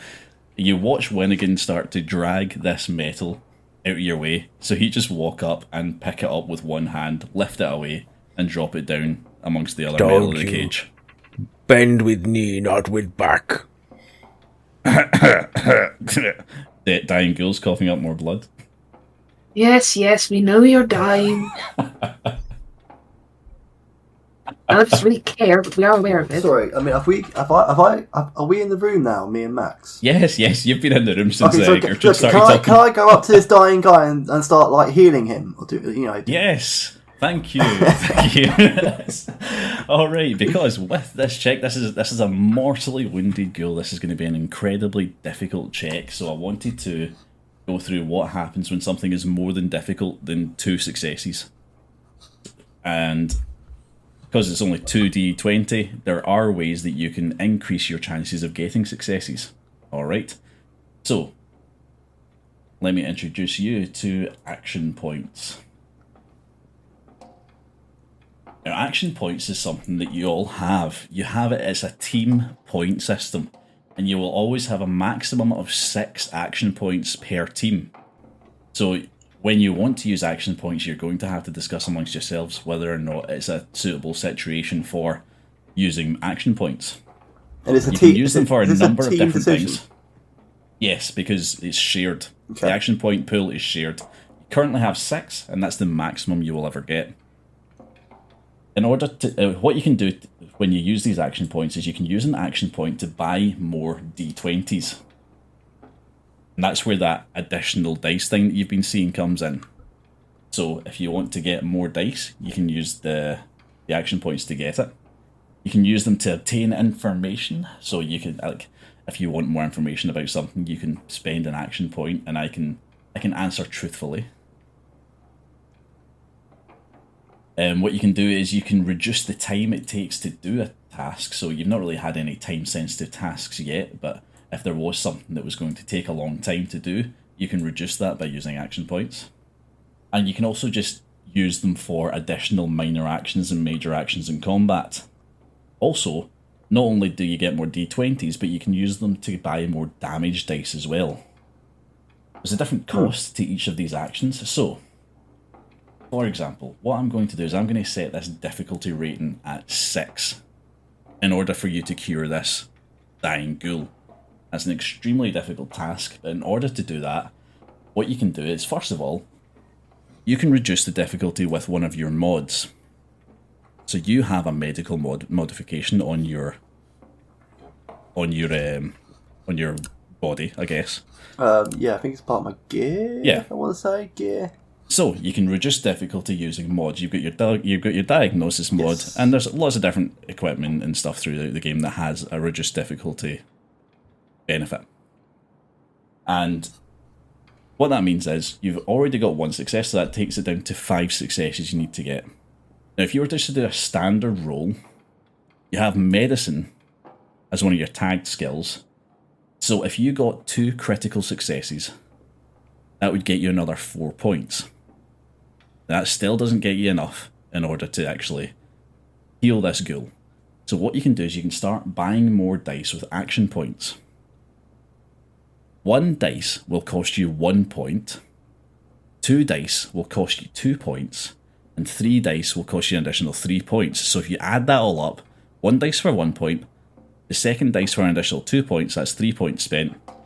[SPEAKER 1] You watch Winnigan start to drag this metal out of your way, so he just walk up and pick it up with one hand, lift it away, and drop it down amongst the other metal in the cage.
[SPEAKER 7] Bend with knee, not with back.
[SPEAKER 1] The dying Ghoul's coughing up more blood.
[SPEAKER 8] Yes, we know you're dying. I don't just really care, but we are aware of it.
[SPEAKER 5] Sorry, I mean, are we in the room now, me and Max?
[SPEAKER 1] Yes, you've been in the room since
[SPEAKER 5] Gertrude started talking. Can I go up to this dying guy and start, like, healing him? Or
[SPEAKER 1] Yes! Thank you. Thank you. Alright, because with this check, this is a mortally wounded ghoul. This is going to be an incredibly difficult check, so I wanted to go through what happens when something is more than difficult than 2 successes. And because it's only 2d20, there are ways that you can increase your chances of getting successes. Alright, so let me introduce you to action points. Now, action points is something that you all have. You have it as a team point system, and you will always have a maximum of 6 action points per team. So when you want to use action points, you're going to have to discuss amongst yourselves whether or not it's a suitable situation for using action points.
[SPEAKER 5] And it's a
[SPEAKER 1] you can use them for a number of different
[SPEAKER 5] decision?
[SPEAKER 1] things. Yes, because it's shared.
[SPEAKER 5] Okay.
[SPEAKER 1] The action point pool is shared. You currently have 6, and that's the maximum you will ever get. In order to, what you can do when you use these action points is you can use an action point to buy more d20s. And that's where that additional dice thing that you've been seeing comes in. So if you want to get more dice, you can use the action points to get it. You can use them to obtain information. So you can, like, if you want more information about something, you can spend an action point, and I can answer truthfully. What you can do is you can reduce the time it takes to do a task. So you've not really had any time-sensitive tasks yet, but if there was something that was going to take a long time to do, you can reduce that by using action points. And you can also just use them for additional minor actions and major actions in combat. Also, not only do you get more d20s, but you can use them to buy more damage dice as well. There's a different cost to each of these actions, so for example, what I'm going to do is I'm going to set this difficulty rating at 6 in order for you to cure this dying ghoul. That's an extremely difficult task, but in order to do that, what you can do is, first of all, you can reduce the difficulty with one of your mods. So you have a medical modification on your body, I guess.
[SPEAKER 5] Yeah, I think it's part of my gear.
[SPEAKER 1] Yeah.
[SPEAKER 5] I want to say gear.
[SPEAKER 1] So you can reduce difficulty using mods. You've got your diagnosis mod,
[SPEAKER 5] Yes.
[SPEAKER 1] and there's lots of different equipment and stuff throughout the game that has a reduced difficulty benefit. And what that means is you've already got 1 success, so that takes it down to 5 successes you need to get. Now, if you were just to do a standard roll, you have medicine as one of your tagged skills. So if you got 2 critical successes, that would get you another 4 points. That still doesn't get you enough in order to actually heal this ghoul. So what you can do is you can start buying more dice with action points. 1 dice will cost you 1 point, 2 dice will cost you 2 points, and 3 dice will cost you an additional 3 points. So if you add that all up, 1 dice for 1 point, the second dice for an additional 2 points, that's 3 points spent, and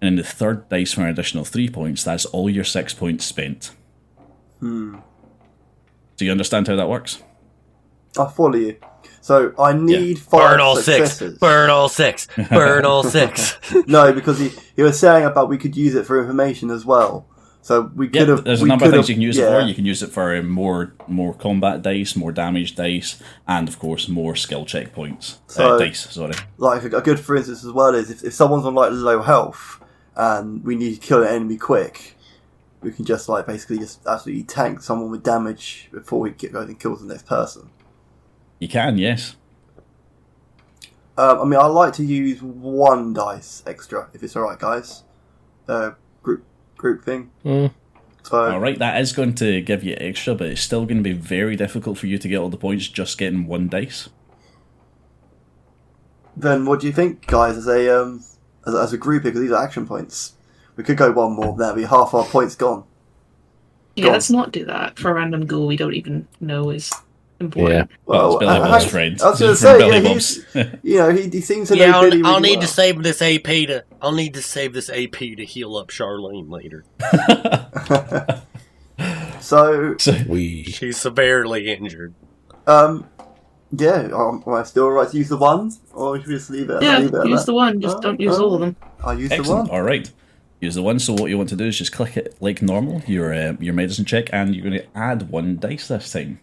[SPEAKER 1] then the third dice for an additional 3 points, that's all your 6 points spent. Do you understand how that works?
[SPEAKER 5] I follow you. So I need
[SPEAKER 3] Burn
[SPEAKER 5] 5
[SPEAKER 3] all
[SPEAKER 5] successes.
[SPEAKER 3] 6. Burn all 6. Burn all 6.
[SPEAKER 5] No, because he was saying about we could use it for information as well. So we could have.
[SPEAKER 1] There's a number of things you can use it for. You can use it for more combat dice, more damage dice, and of course more skill check points. Dice, sorry.
[SPEAKER 5] Like a good, for instance, as well is if someone's on like low health and we need to kill an enemy quick, we can just like basically just absolutely tank someone with damage before we go and kill the next person.
[SPEAKER 1] You can, yes.
[SPEAKER 5] I mean, I like to use 1 dice extra if it's all right, guys. Group thing. So
[SPEAKER 1] Alright, that is going to give you extra, but it's still going to be very difficult for you to get all the points just getting 1 dice.
[SPEAKER 5] then, what do you think, guys? As a group, because these are action points, we could go 1 more. That'd be half our points gone.
[SPEAKER 8] Yeah, let's not do that for a random ghoul we don't even know is important.
[SPEAKER 7] Yeah.
[SPEAKER 1] Well, it's Billy Bob's friend.
[SPEAKER 5] I was going to
[SPEAKER 1] From
[SPEAKER 5] say,
[SPEAKER 1] Billy
[SPEAKER 5] yeah,
[SPEAKER 1] Bob's.
[SPEAKER 5] he seems to know
[SPEAKER 3] Yeah,
[SPEAKER 5] Billy really
[SPEAKER 3] I'll need
[SPEAKER 5] well.
[SPEAKER 3] to save this AP to. I'll need to save this AP to heal up Charlene later.
[SPEAKER 5] So,
[SPEAKER 3] She's severely injured.
[SPEAKER 5] yeah, am I still right to use the 1? Or should we just leave it?
[SPEAKER 8] Yeah,
[SPEAKER 5] leave it at
[SPEAKER 8] use
[SPEAKER 5] that?
[SPEAKER 8] the 1, just don't use all of them.
[SPEAKER 5] I'll use
[SPEAKER 1] Excellent.
[SPEAKER 5] the 1.
[SPEAKER 1] Alright. Use the 1, so what you want to do is just click it like normal, your medicine check, and you're going to add 1 dice this time.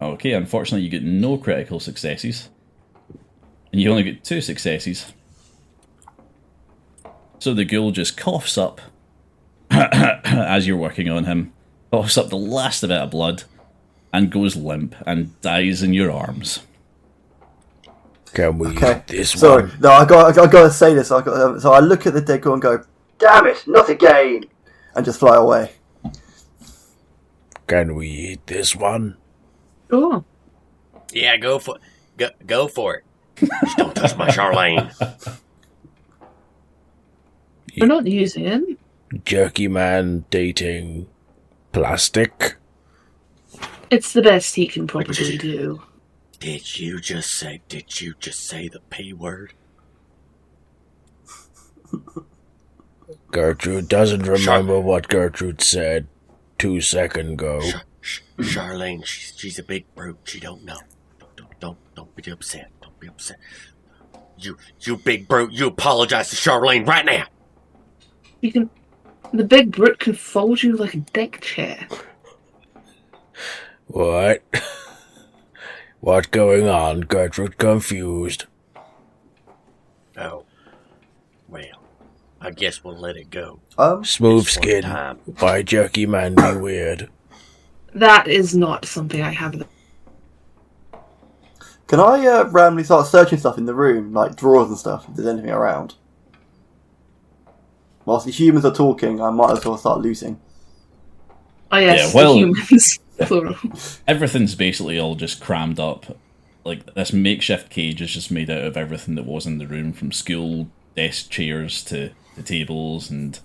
[SPEAKER 1] Okay, unfortunately you get no critical successes. And you only get 2 successes. So the ghoul just coughs up as you're working on him, coughs up the last bit of blood, and goes limp and dies in your arms.
[SPEAKER 7] Can we
[SPEAKER 5] Okay.
[SPEAKER 7] this
[SPEAKER 5] Sorry,
[SPEAKER 7] one?
[SPEAKER 5] no, I got to say this. So I look at the dead girl and go, "Damn it, not again!" and just fly away.
[SPEAKER 7] Can we eat this one?
[SPEAKER 8] Sure.
[SPEAKER 3] Yeah, go for it. Just don't touch my Charlene.
[SPEAKER 8] We're not using it.
[SPEAKER 7] Jerky man dating plastic?
[SPEAKER 8] It's the best he can probably do.
[SPEAKER 3] Did you just say the P word?
[SPEAKER 7] Gertrude doesn't remember what Gertrude said 2 seconds ago.
[SPEAKER 3] Charlene, she's a big brute. She don't know. Don't be upset. Don't be upset. You big brute. You apologize to Charlene right now.
[SPEAKER 8] The big brute can fold you like a deck chair.
[SPEAKER 7] What? What going on? Gertrude confused.
[SPEAKER 3] Oh, well, I guess we'll let it go.
[SPEAKER 7] Smooth
[SPEAKER 3] This one
[SPEAKER 7] skin.
[SPEAKER 3] time.
[SPEAKER 7] Why jerky man be weird?
[SPEAKER 8] That is not something I have.
[SPEAKER 5] Can I randomly start searching stuff in the room, like drawers and stuff, if there's anything around? Whilst the humans are talking, I might as well start looting.
[SPEAKER 8] Oh yes,
[SPEAKER 1] Yeah, well-
[SPEAKER 8] the humans. Plural.
[SPEAKER 1] Everything's basically all just crammed up. Like, this makeshift cage is just made out of everything that was in the room, from school desk chairs to the tables and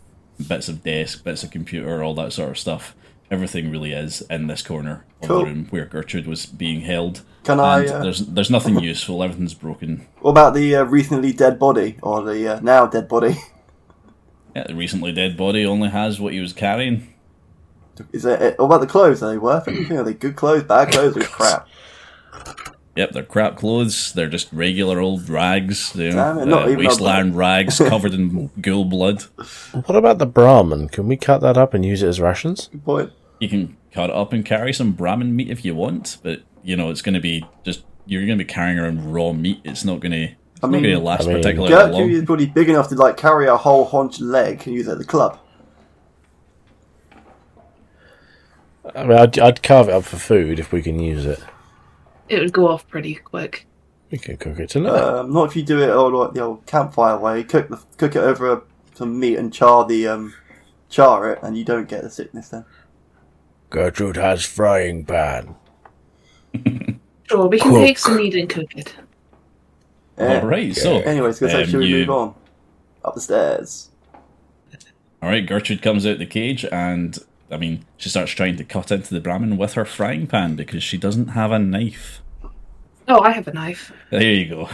[SPEAKER 1] bits of desk, bits of computer, all that sort of stuff. Everything really is in this corner of
[SPEAKER 5] Cool.
[SPEAKER 1] the room where Gertrude was being held.
[SPEAKER 5] Can
[SPEAKER 1] And
[SPEAKER 5] I?
[SPEAKER 1] there's nothing useful. Everything's broken.
[SPEAKER 5] What about the recently dead body, or the now dead body?
[SPEAKER 1] Yeah, the recently dead body only has what he was carrying.
[SPEAKER 5] What about the clothes? Are they worth anything? Are they good clothes, bad clothes, or crap?
[SPEAKER 1] Yep, they're crap clothes. They're just regular old rags.
[SPEAKER 5] Damn it, not even
[SPEAKER 1] Wasteland rags covered in ghoul blood.
[SPEAKER 7] What about the Brahmin? Can we cut that up and use it as rations?
[SPEAKER 5] Good point.
[SPEAKER 1] You can cut it up and carry some Brahmin meat if you want, but it's going to be just you're going to be carrying around raw meat. It's not going to. Not going to last particularly long.
[SPEAKER 5] Gertrude is probably big enough to carry a whole haunch leg and use it at the club.
[SPEAKER 7] I mean, I'd carve it up for food if we can use it.
[SPEAKER 8] It would go off pretty quick.
[SPEAKER 7] We can cook it tonight.
[SPEAKER 5] Not if you do it all like the old campfire way. Cook it over some meat and char it, and you don't get the sickness then.
[SPEAKER 7] Gertrude has frying pan.
[SPEAKER 8] Sure, we can take some meat and cook it.
[SPEAKER 5] Yeah.
[SPEAKER 1] Alright, so...
[SPEAKER 5] Anyways, should we move on? Up the stairs.
[SPEAKER 1] Alright, Gertrude comes out the cage and... she starts trying to cut into the Brahmin with her frying pan because she doesn't have a knife.
[SPEAKER 8] Oh, I have a knife.
[SPEAKER 1] There you go.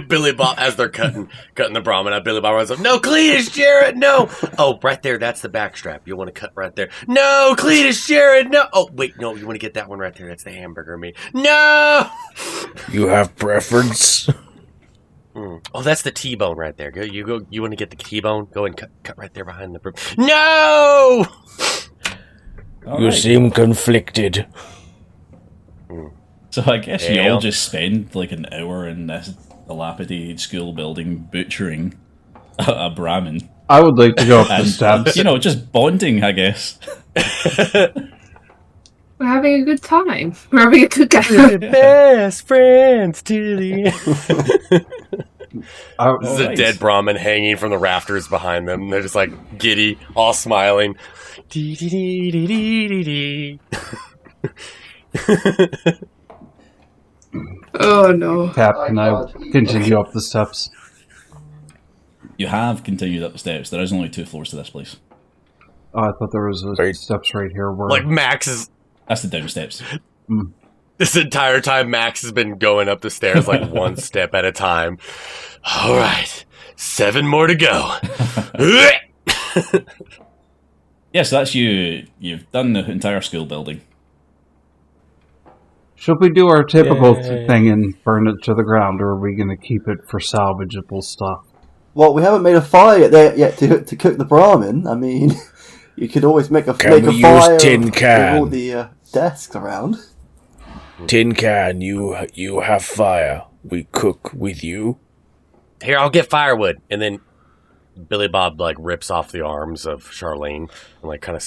[SPEAKER 3] Billy Bob, as they're cutting the Brahmin, Billy Bob runs up. No, Cletus, Jared, no! Oh, right there, that's the backstrap. You want to cut right there. No, Cletus, Jared, no! Oh, wait, no, you want to get that one right there. That's the hamburger meat. No!
[SPEAKER 7] You have preference?
[SPEAKER 3] Oh, that's the T-bone right there. You want to get the T-bone? Go and cut right there behind the... No!
[SPEAKER 7] You seem conflicted.
[SPEAKER 1] So I guess you all just spend like an hour in this dilapidated school building butchering a Brahmin.
[SPEAKER 6] I would like to go up the steps.
[SPEAKER 1] Just bonding, I guess.
[SPEAKER 8] We're having a good time. We're having a cookout.
[SPEAKER 3] Best friends to the This is a
[SPEAKER 1] Nice.
[SPEAKER 3] dead Brahmin hanging from the rafters behind them. They're just like giddy, all smiling. Dee, dee, dee, dee, dee, dee, dee.
[SPEAKER 8] Oh no.
[SPEAKER 6] Cap, can I continue up the steps?
[SPEAKER 1] You have continued up the steps. There is only 2 floors to this place.
[SPEAKER 6] Oh, I thought there was steps right here where...
[SPEAKER 3] Like Max is...
[SPEAKER 1] That's the down steps.
[SPEAKER 3] This entire time Max has been going up the stairs like one step at a time. All right, 7 more to go.
[SPEAKER 1] Yeah, so that's you. You've done the entire school building.
[SPEAKER 6] Should we do our typical thing and burn it to the ground, or are we going to keep it for salvageable stuff?
[SPEAKER 5] Well, we haven't made a fire yet to cook the Brahmin. I mean, you could always make a
[SPEAKER 7] Can we
[SPEAKER 5] fire
[SPEAKER 7] use tin
[SPEAKER 5] with
[SPEAKER 7] can?
[SPEAKER 5] all the desks around.
[SPEAKER 7] Tin can, you have fire. We cook with you.
[SPEAKER 3] Here, I'll get firewood. And then Billy Bob like rips off the arms of Charlene and like kind of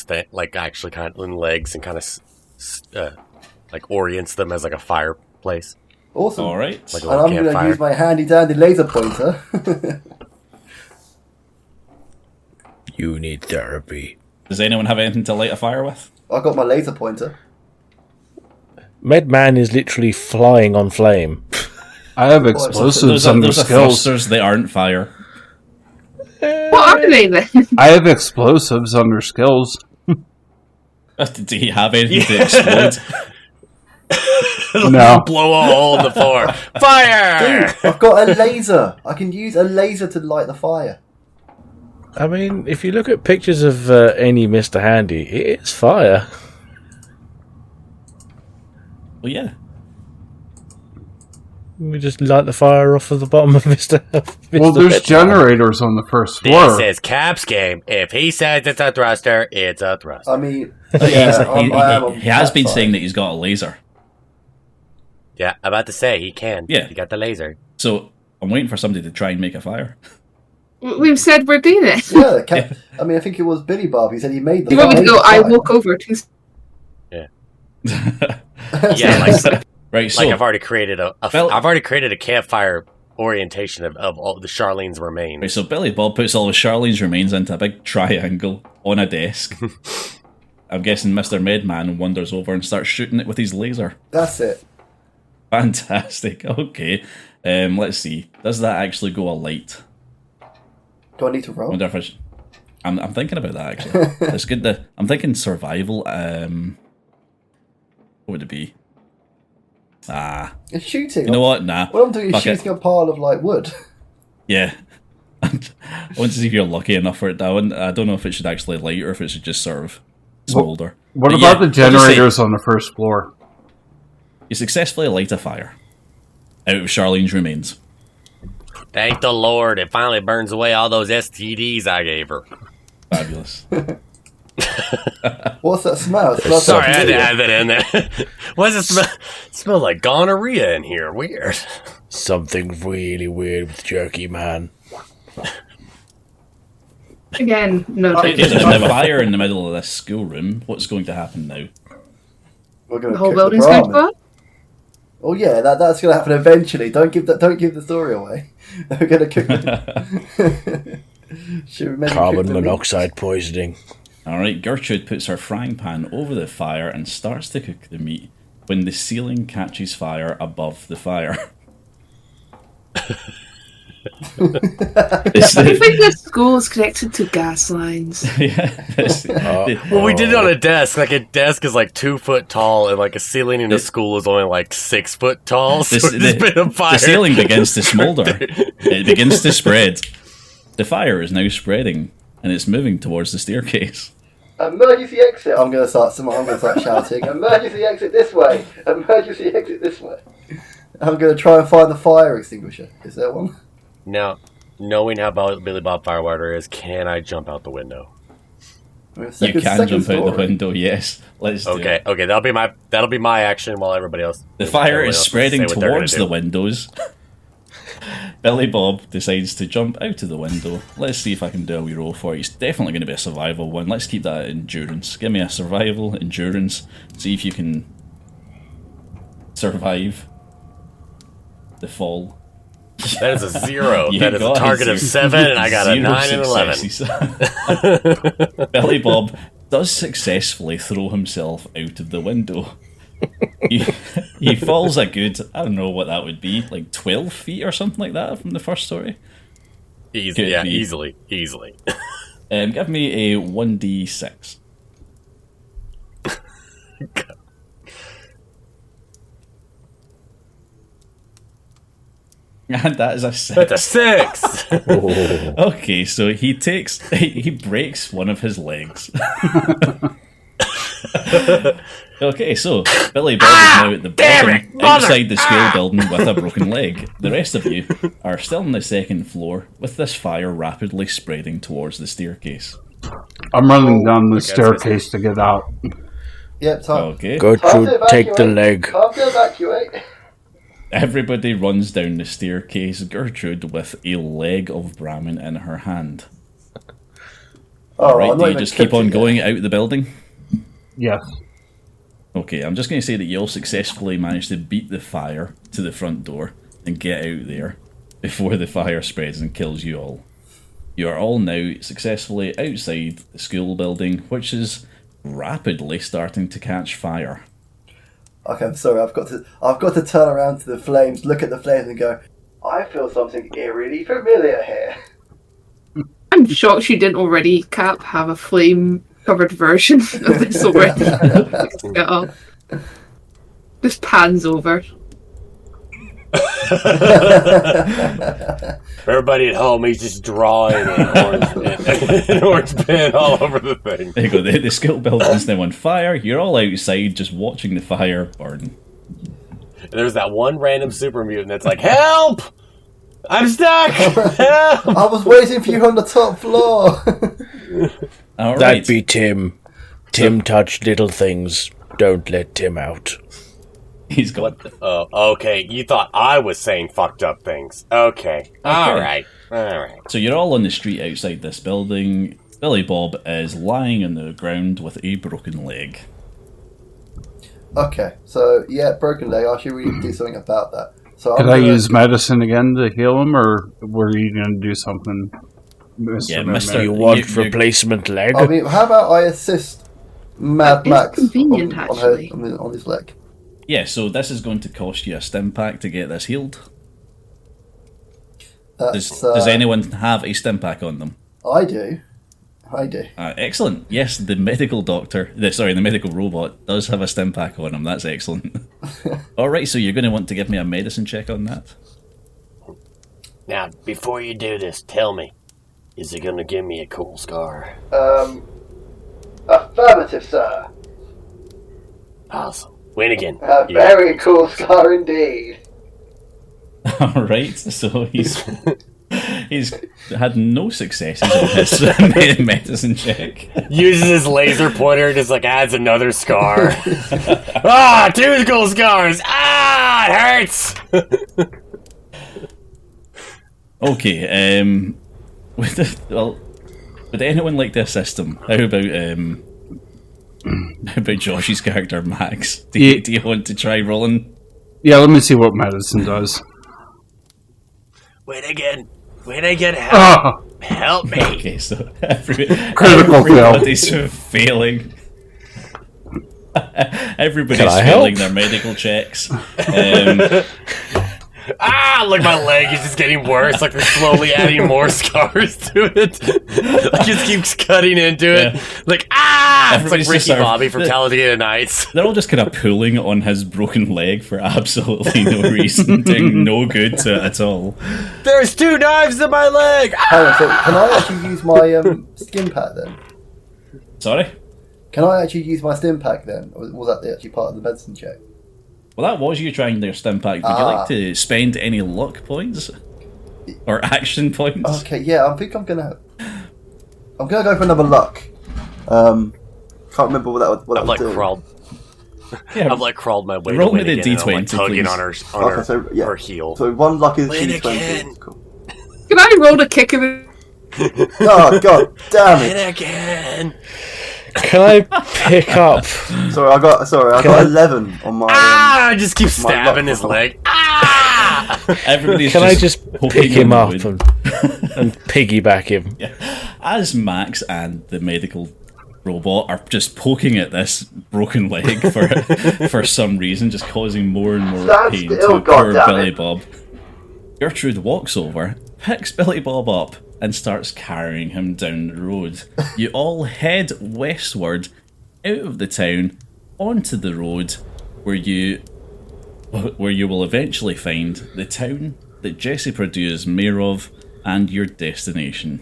[SPEAKER 3] actually kind of in legs and kind of like orients them as like a fireplace.
[SPEAKER 5] Awesome.
[SPEAKER 1] All right.
[SPEAKER 3] Like a
[SPEAKER 5] And
[SPEAKER 3] little
[SPEAKER 5] I'm going to
[SPEAKER 3] campfire.
[SPEAKER 5] use my handy dandy laser pointer.
[SPEAKER 7] You need therapy.
[SPEAKER 1] Does anyone have anything to light a fire with?
[SPEAKER 5] I got my laser pointer.
[SPEAKER 7] Medman is literally flying on flame.
[SPEAKER 6] I have explosives
[SPEAKER 1] Those
[SPEAKER 6] under
[SPEAKER 1] are
[SPEAKER 6] skills.
[SPEAKER 1] thrusters. They aren't fire.
[SPEAKER 8] What are they then?
[SPEAKER 6] I have explosives under skills.
[SPEAKER 1] Do you have anything to explode?
[SPEAKER 6] No.
[SPEAKER 3] Blow a hole in the floor. Fire!
[SPEAKER 5] Dude, I've got a laser. I can use a laser to light the fire.
[SPEAKER 7] I mean, if you look at pictures of any Mr. Handy, it's fire.
[SPEAKER 1] Well, yeah.
[SPEAKER 7] We just light the fire off of the bottom of Mr.
[SPEAKER 6] Well, there's
[SPEAKER 7] Bedtime.
[SPEAKER 6] generators on the first floor.
[SPEAKER 3] This is Cap's game. If he says it's a thruster, it's a thruster.
[SPEAKER 5] I mean,
[SPEAKER 1] He
[SPEAKER 5] he
[SPEAKER 1] has been saying that he's got a laser.
[SPEAKER 3] Yeah, I'm about to say he can.
[SPEAKER 1] Yeah.
[SPEAKER 3] He got the laser.
[SPEAKER 1] So I'm waiting for somebody to try and make a fire.
[SPEAKER 8] We've said we're doing it.
[SPEAKER 5] Yeah, I mean, I think it was Billy Bob. He said he made the
[SPEAKER 8] Do you want me to go? I
[SPEAKER 5] fire.
[SPEAKER 8] walk over to.
[SPEAKER 3] Yeah, like,
[SPEAKER 1] Right, so
[SPEAKER 3] like I've already created
[SPEAKER 1] Bill-
[SPEAKER 3] I've already created a campfire orientation of all the Charlene's remains.
[SPEAKER 1] right, so Billy Bob puts all of Charlene's remains into a big triangle on a desk. I'm guessing Mr. Medman wanders over and starts shooting it with his laser.
[SPEAKER 5] That's it.
[SPEAKER 1] Fantastic. Okay. Let's see. Does that actually go alight?
[SPEAKER 5] Do I need to
[SPEAKER 1] I
[SPEAKER 5] roll?
[SPEAKER 1] wonder if I'm thinking about that actually. It's good. I'm thinking survival. What would it be?
[SPEAKER 5] It's shooting.
[SPEAKER 1] You know what? Nah.
[SPEAKER 5] What I'm doing is
[SPEAKER 1] Fuck it.
[SPEAKER 5] shooting a pile of like wood.
[SPEAKER 1] Yeah. I'm I want to see if you're lucky enough for it down. I don't know if it should actually light or if it should just sort of smolder.
[SPEAKER 6] What
[SPEAKER 1] But
[SPEAKER 6] about
[SPEAKER 1] yeah,
[SPEAKER 6] the
[SPEAKER 1] I'll just say
[SPEAKER 6] generators on the first floor?
[SPEAKER 1] You successfully light a fire out of Charlene's remains.
[SPEAKER 3] Thank the Lord, it finally burns away all those STDs I gave her.
[SPEAKER 1] Fabulous.
[SPEAKER 5] What's that smell? It smells
[SPEAKER 3] Sorry, I
[SPEAKER 5] like
[SPEAKER 3] had to
[SPEAKER 5] amelia.
[SPEAKER 3] add that in there. What does it smell? It smells like gonorrhea in here. Weird.
[SPEAKER 7] Something really weird with Jerky Man.
[SPEAKER 8] Again, no
[SPEAKER 1] Okay,
[SPEAKER 8] time.
[SPEAKER 1] there's a fire in the middle of this schoolroom. What's going to happen now?
[SPEAKER 5] We're gonna
[SPEAKER 8] The whole
[SPEAKER 5] cook
[SPEAKER 8] building's going to
[SPEAKER 5] ramen.
[SPEAKER 8] go up?
[SPEAKER 5] Oh yeah, that's gonna happen eventually. Don't give the story away. We're gonna cook. Should we maybe cook
[SPEAKER 7] Carbon
[SPEAKER 5] the meat?
[SPEAKER 7] monoxide poisoning.
[SPEAKER 1] Alright, Gertrude puts her frying pan over the fire and starts to cook the meat when the ceiling catches fire above the fire. It's
[SPEAKER 8] I
[SPEAKER 1] the-
[SPEAKER 8] think the school is connected to gas lines.
[SPEAKER 3] Well, we did it on a desk. Like, a desk is like 2 foot tall, and like a ceiling in a school is only like 6 foot tall. So there's been a fire.
[SPEAKER 1] The ceiling begins to smolder. It begins to spread. The fire is now spreading, and it's moving towards the staircase.
[SPEAKER 5] Emergency exit! I'm gonna start shouting. Emergency exit this way! Emergency exit this way! I'm gonna try and find the fire extinguisher. Is there one?
[SPEAKER 3] Now, knowing how Billy Bob Firewater is, can I jump out the window?
[SPEAKER 1] You can jump out the window, yes. Let's do
[SPEAKER 3] Okay,
[SPEAKER 1] it.
[SPEAKER 3] okay, that'll be my action while everybody else.
[SPEAKER 1] The fire
[SPEAKER 3] everybody
[SPEAKER 1] is
[SPEAKER 3] else
[SPEAKER 1] spreading
[SPEAKER 3] say what they're gonna
[SPEAKER 1] towards
[SPEAKER 3] do.
[SPEAKER 1] the windows. Billy Bob decides to jump out of the window. Let's see if I can do a wee roll for it. It's definitely going to be a survival one. Let's keep that at endurance. Give me a survival, endurance. See if you can survive the fall.
[SPEAKER 3] That is a 0.
[SPEAKER 1] You
[SPEAKER 3] That is a
[SPEAKER 1] got
[SPEAKER 3] target of 7, and I got a
[SPEAKER 1] 0
[SPEAKER 3] 9 and 11.
[SPEAKER 1] successes. Billy Bob does successfully throw himself out of the window. He falls a good, I don't know what that would be, like 12 feet or something like that from the first story. Could be.
[SPEAKER 3] Easily.
[SPEAKER 1] Give me a 1d6. And that is a 6.
[SPEAKER 3] That's a 6.
[SPEAKER 1] Okay, so he breaks one of his legs. Okay, so Billy Bob is now at the bottom, outside the school building with a broken leg. The rest of you are still on the second floor, with this fire rapidly spreading towards the staircase.
[SPEAKER 6] I'm running down the
[SPEAKER 3] guess
[SPEAKER 6] staircase to get out.
[SPEAKER 5] Yep, time.
[SPEAKER 1] Okay,
[SPEAKER 7] Gertrude, take the leg.
[SPEAKER 5] Time to evacuate.
[SPEAKER 1] everybody runs down the staircase, Gertrude with a leg of Brahmin in her hand.
[SPEAKER 5] Alright,
[SPEAKER 1] Right, do you just keep on going out the building?
[SPEAKER 6] Yes.
[SPEAKER 1] Okay, I'm just going to say that you all successfully managed to beat the fire to the front door and get out there before the fire spreads and kills you all. You are all now successfully outside the school building, which is rapidly starting to catch fire.
[SPEAKER 5] Okay, I'm sorry. I've got to turn around to the flames, look at the flames, and go. I feel something eerily familiar here.
[SPEAKER 8] I'm shocked you didn't already, Cap, have a flame-covered version of this already. Get up. Just pans over.
[SPEAKER 3] For everybody at home, he's just drawing an orange pen all over the thing.
[SPEAKER 1] There you go, the school building's now on fire. You're all outside just watching the fire burn.
[SPEAKER 3] And there's that one random super mutant that's like, "Help! I'm stuck! Help!"
[SPEAKER 5] I was waiting for you on the top floor.
[SPEAKER 1] All right.
[SPEAKER 7] That'd be Tim. Tim touched little things. Don't let Tim out.
[SPEAKER 1] He's got
[SPEAKER 3] Okay, you thought I was saying fucked up things. Okay. Alright.
[SPEAKER 1] So you're all on the street outside this building. Billy Bob is lying on the ground with a broken leg.
[SPEAKER 5] Okay, so yeah, broken leg. I should really do something about that. So
[SPEAKER 6] Could I use medicine again to heal him, or were you going to do something, Mr.
[SPEAKER 1] Yeah,
[SPEAKER 6] Mad
[SPEAKER 1] Mr.
[SPEAKER 6] Max?
[SPEAKER 7] You want
[SPEAKER 1] you-
[SPEAKER 7] replacement leg?
[SPEAKER 5] I mean, how about I assist Mad
[SPEAKER 8] That is
[SPEAKER 5] Max
[SPEAKER 8] convenient,
[SPEAKER 5] on
[SPEAKER 8] actually.
[SPEAKER 5] on his leg?
[SPEAKER 1] Yeah, so this is going to cost you a stim pack to get this healed. Does anyone have a stim pack on them?
[SPEAKER 5] I do.
[SPEAKER 1] Excellent. Yes, the medical the medical robot does have a stim pack on him. That's excellent. Alright, so you're going to want to give me a medicine check on that.
[SPEAKER 3] Now, before you do this, tell me, Is he gonna give me a cool scar?
[SPEAKER 5] Affirmative, sir.
[SPEAKER 3] Awesome. Win again.
[SPEAKER 5] A very cool scar indeed.
[SPEAKER 1] Alright, so he's had no successes on his medicine check.
[SPEAKER 3] Uses his laser pointer and just like adds another scar. 2 cool scars! Ah, it hurts!
[SPEAKER 1] Okay, would anyone like to assist him? How about Josh's character Max? Do you want to try rolling?
[SPEAKER 6] Yeah, let me see what medicine does.
[SPEAKER 3] Win again, help!
[SPEAKER 6] Oh,
[SPEAKER 3] Help me!
[SPEAKER 1] Okay, so
[SPEAKER 6] Critical fail.
[SPEAKER 1] everybody's failing. Everybody's
[SPEAKER 7] Can I
[SPEAKER 1] failing
[SPEAKER 7] help?
[SPEAKER 1] their medical checks.
[SPEAKER 3] Look, my leg is just getting worse. Like they're slowly adding more scars to it. Like it keeps cutting into it.
[SPEAKER 1] Yeah.
[SPEAKER 3] Like
[SPEAKER 1] Everybody's
[SPEAKER 3] it's like
[SPEAKER 1] just
[SPEAKER 3] Ricky
[SPEAKER 1] sort of-
[SPEAKER 3] Bobby from Talladega Nights.
[SPEAKER 1] They're all just kind of pulling on his broken leg for absolutely no reason, doing no good to it at all.
[SPEAKER 3] There's 2 knives in my leg.
[SPEAKER 5] Hang on, so can I actually use my stim pack then?
[SPEAKER 1] Sorry?
[SPEAKER 5] Can I actually use my stim pack then? Or was that actually part of the medicine check?
[SPEAKER 1] Well, that was you trying their stim pack. Would you like to spend any luck points? Or action points?
[SPEAKER 5] Okay, yeah, I think I'm gonna go for another luck. Can't remember what that
[SPEAKER 3] I've
[SPEAKER 5] would
[SPEAKER 3] like
[SPEAKER 5] do.
[SPEAKER 3] crawled.
[SPEAKER 1] Yeah,
[SPEAKER 3] I've like crawled my way.
[SPEAKER 1] roll
[SPEAKER 3] to
[SPEAKER 1] me
[SPEAKER 3] win
[SPEAKER 1] the
[SPEAKER 3] again, and I'm, like,
[SPEAKER 1] D20,
[SPEAKER 3] tugging
[SPEAKER 1] please.
[SPEAKER 3] on her
[SPEAKER 5] Okay, so yeah,
[SPEAKER 3] her heel.
[SPEAKER 5] So 1 luck is
[SPEAKER 3] Win
[SPEAKER 5] D20.
[SPEAKER 3] again.
[SPEAKER 5] Cool.
[SPEAKER 8] Can I roll to kick him?
[SPEAKER 5] Oh god damn
[SPEAKER 3] Win
[SPEAKER 5] it!
[SPEAKER 3] again.
[SPEAKER 7] Can I pick up?
[SPEAKER 5] Sorry, I got 11 on my.
[SPEAKER 3] I just keep
[SPEAKER 5] my
[SPEAKER 3] stabbing
[SPEAKER 5] luck.
[SPEAKER 3] his leg.
[SPEAKER 1] Everybody's
[SPEAKER 7] Can I just
[SPEAKER 1] poking
[SPEAKER 7] pick him
[SPEAKER 1] on
[SPEAKER 7] up
[SPEAKER 1] the wood.
[SPEAKER 7] and piggyback him?
[SPEAKER 1] As Max and the medical robot are just poking at this broken leg for some reason, just causing more and more
[SPEAKER 5] Stand
[SPEAKER 1] pain
[SPEAKER 5] still,
[SPEAKER 1] to poor
[SPEAKER 5] goddammit.
[SPEAKER 1] Billy Bob. Gertrude walks over, picks Billy Bob up, and starts carrying him down the road. You all head westward, out of the town, onto the road, where you will eventually find the town that Jesse Perdue is mayor of, and your destination.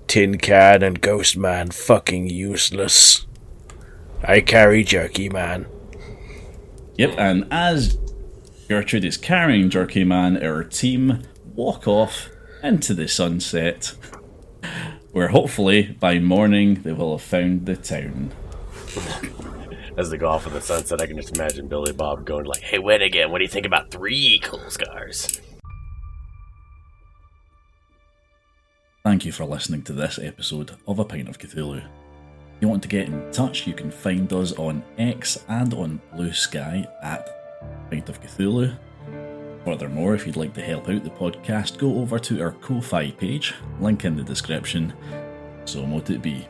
[SPEAKER 7] Tin Can and Ghost Man fucking useless. I carry Jerky Man.
[SPEAKER 1] Yep, and as Gertrude is carrying Jerky Man, our team walk off into the sunset, where hopefully by morning they will have found the town.
[SPEAKER 3] As they go off in the sunset, I can just imagine Billy Bob going like, "Hey, win again. What do you think about 3 cool scars?"
[SPEAKER 1] Thank you for listening to this episode of A Pint of Cthulhu. If you want to get in touch, you can find us on X and on Blue Sky at Pint of Cthulhu. Furthermore, if you'd like to help out the podcast, go over to our Ko-Fi page, link in the description. So mote it be.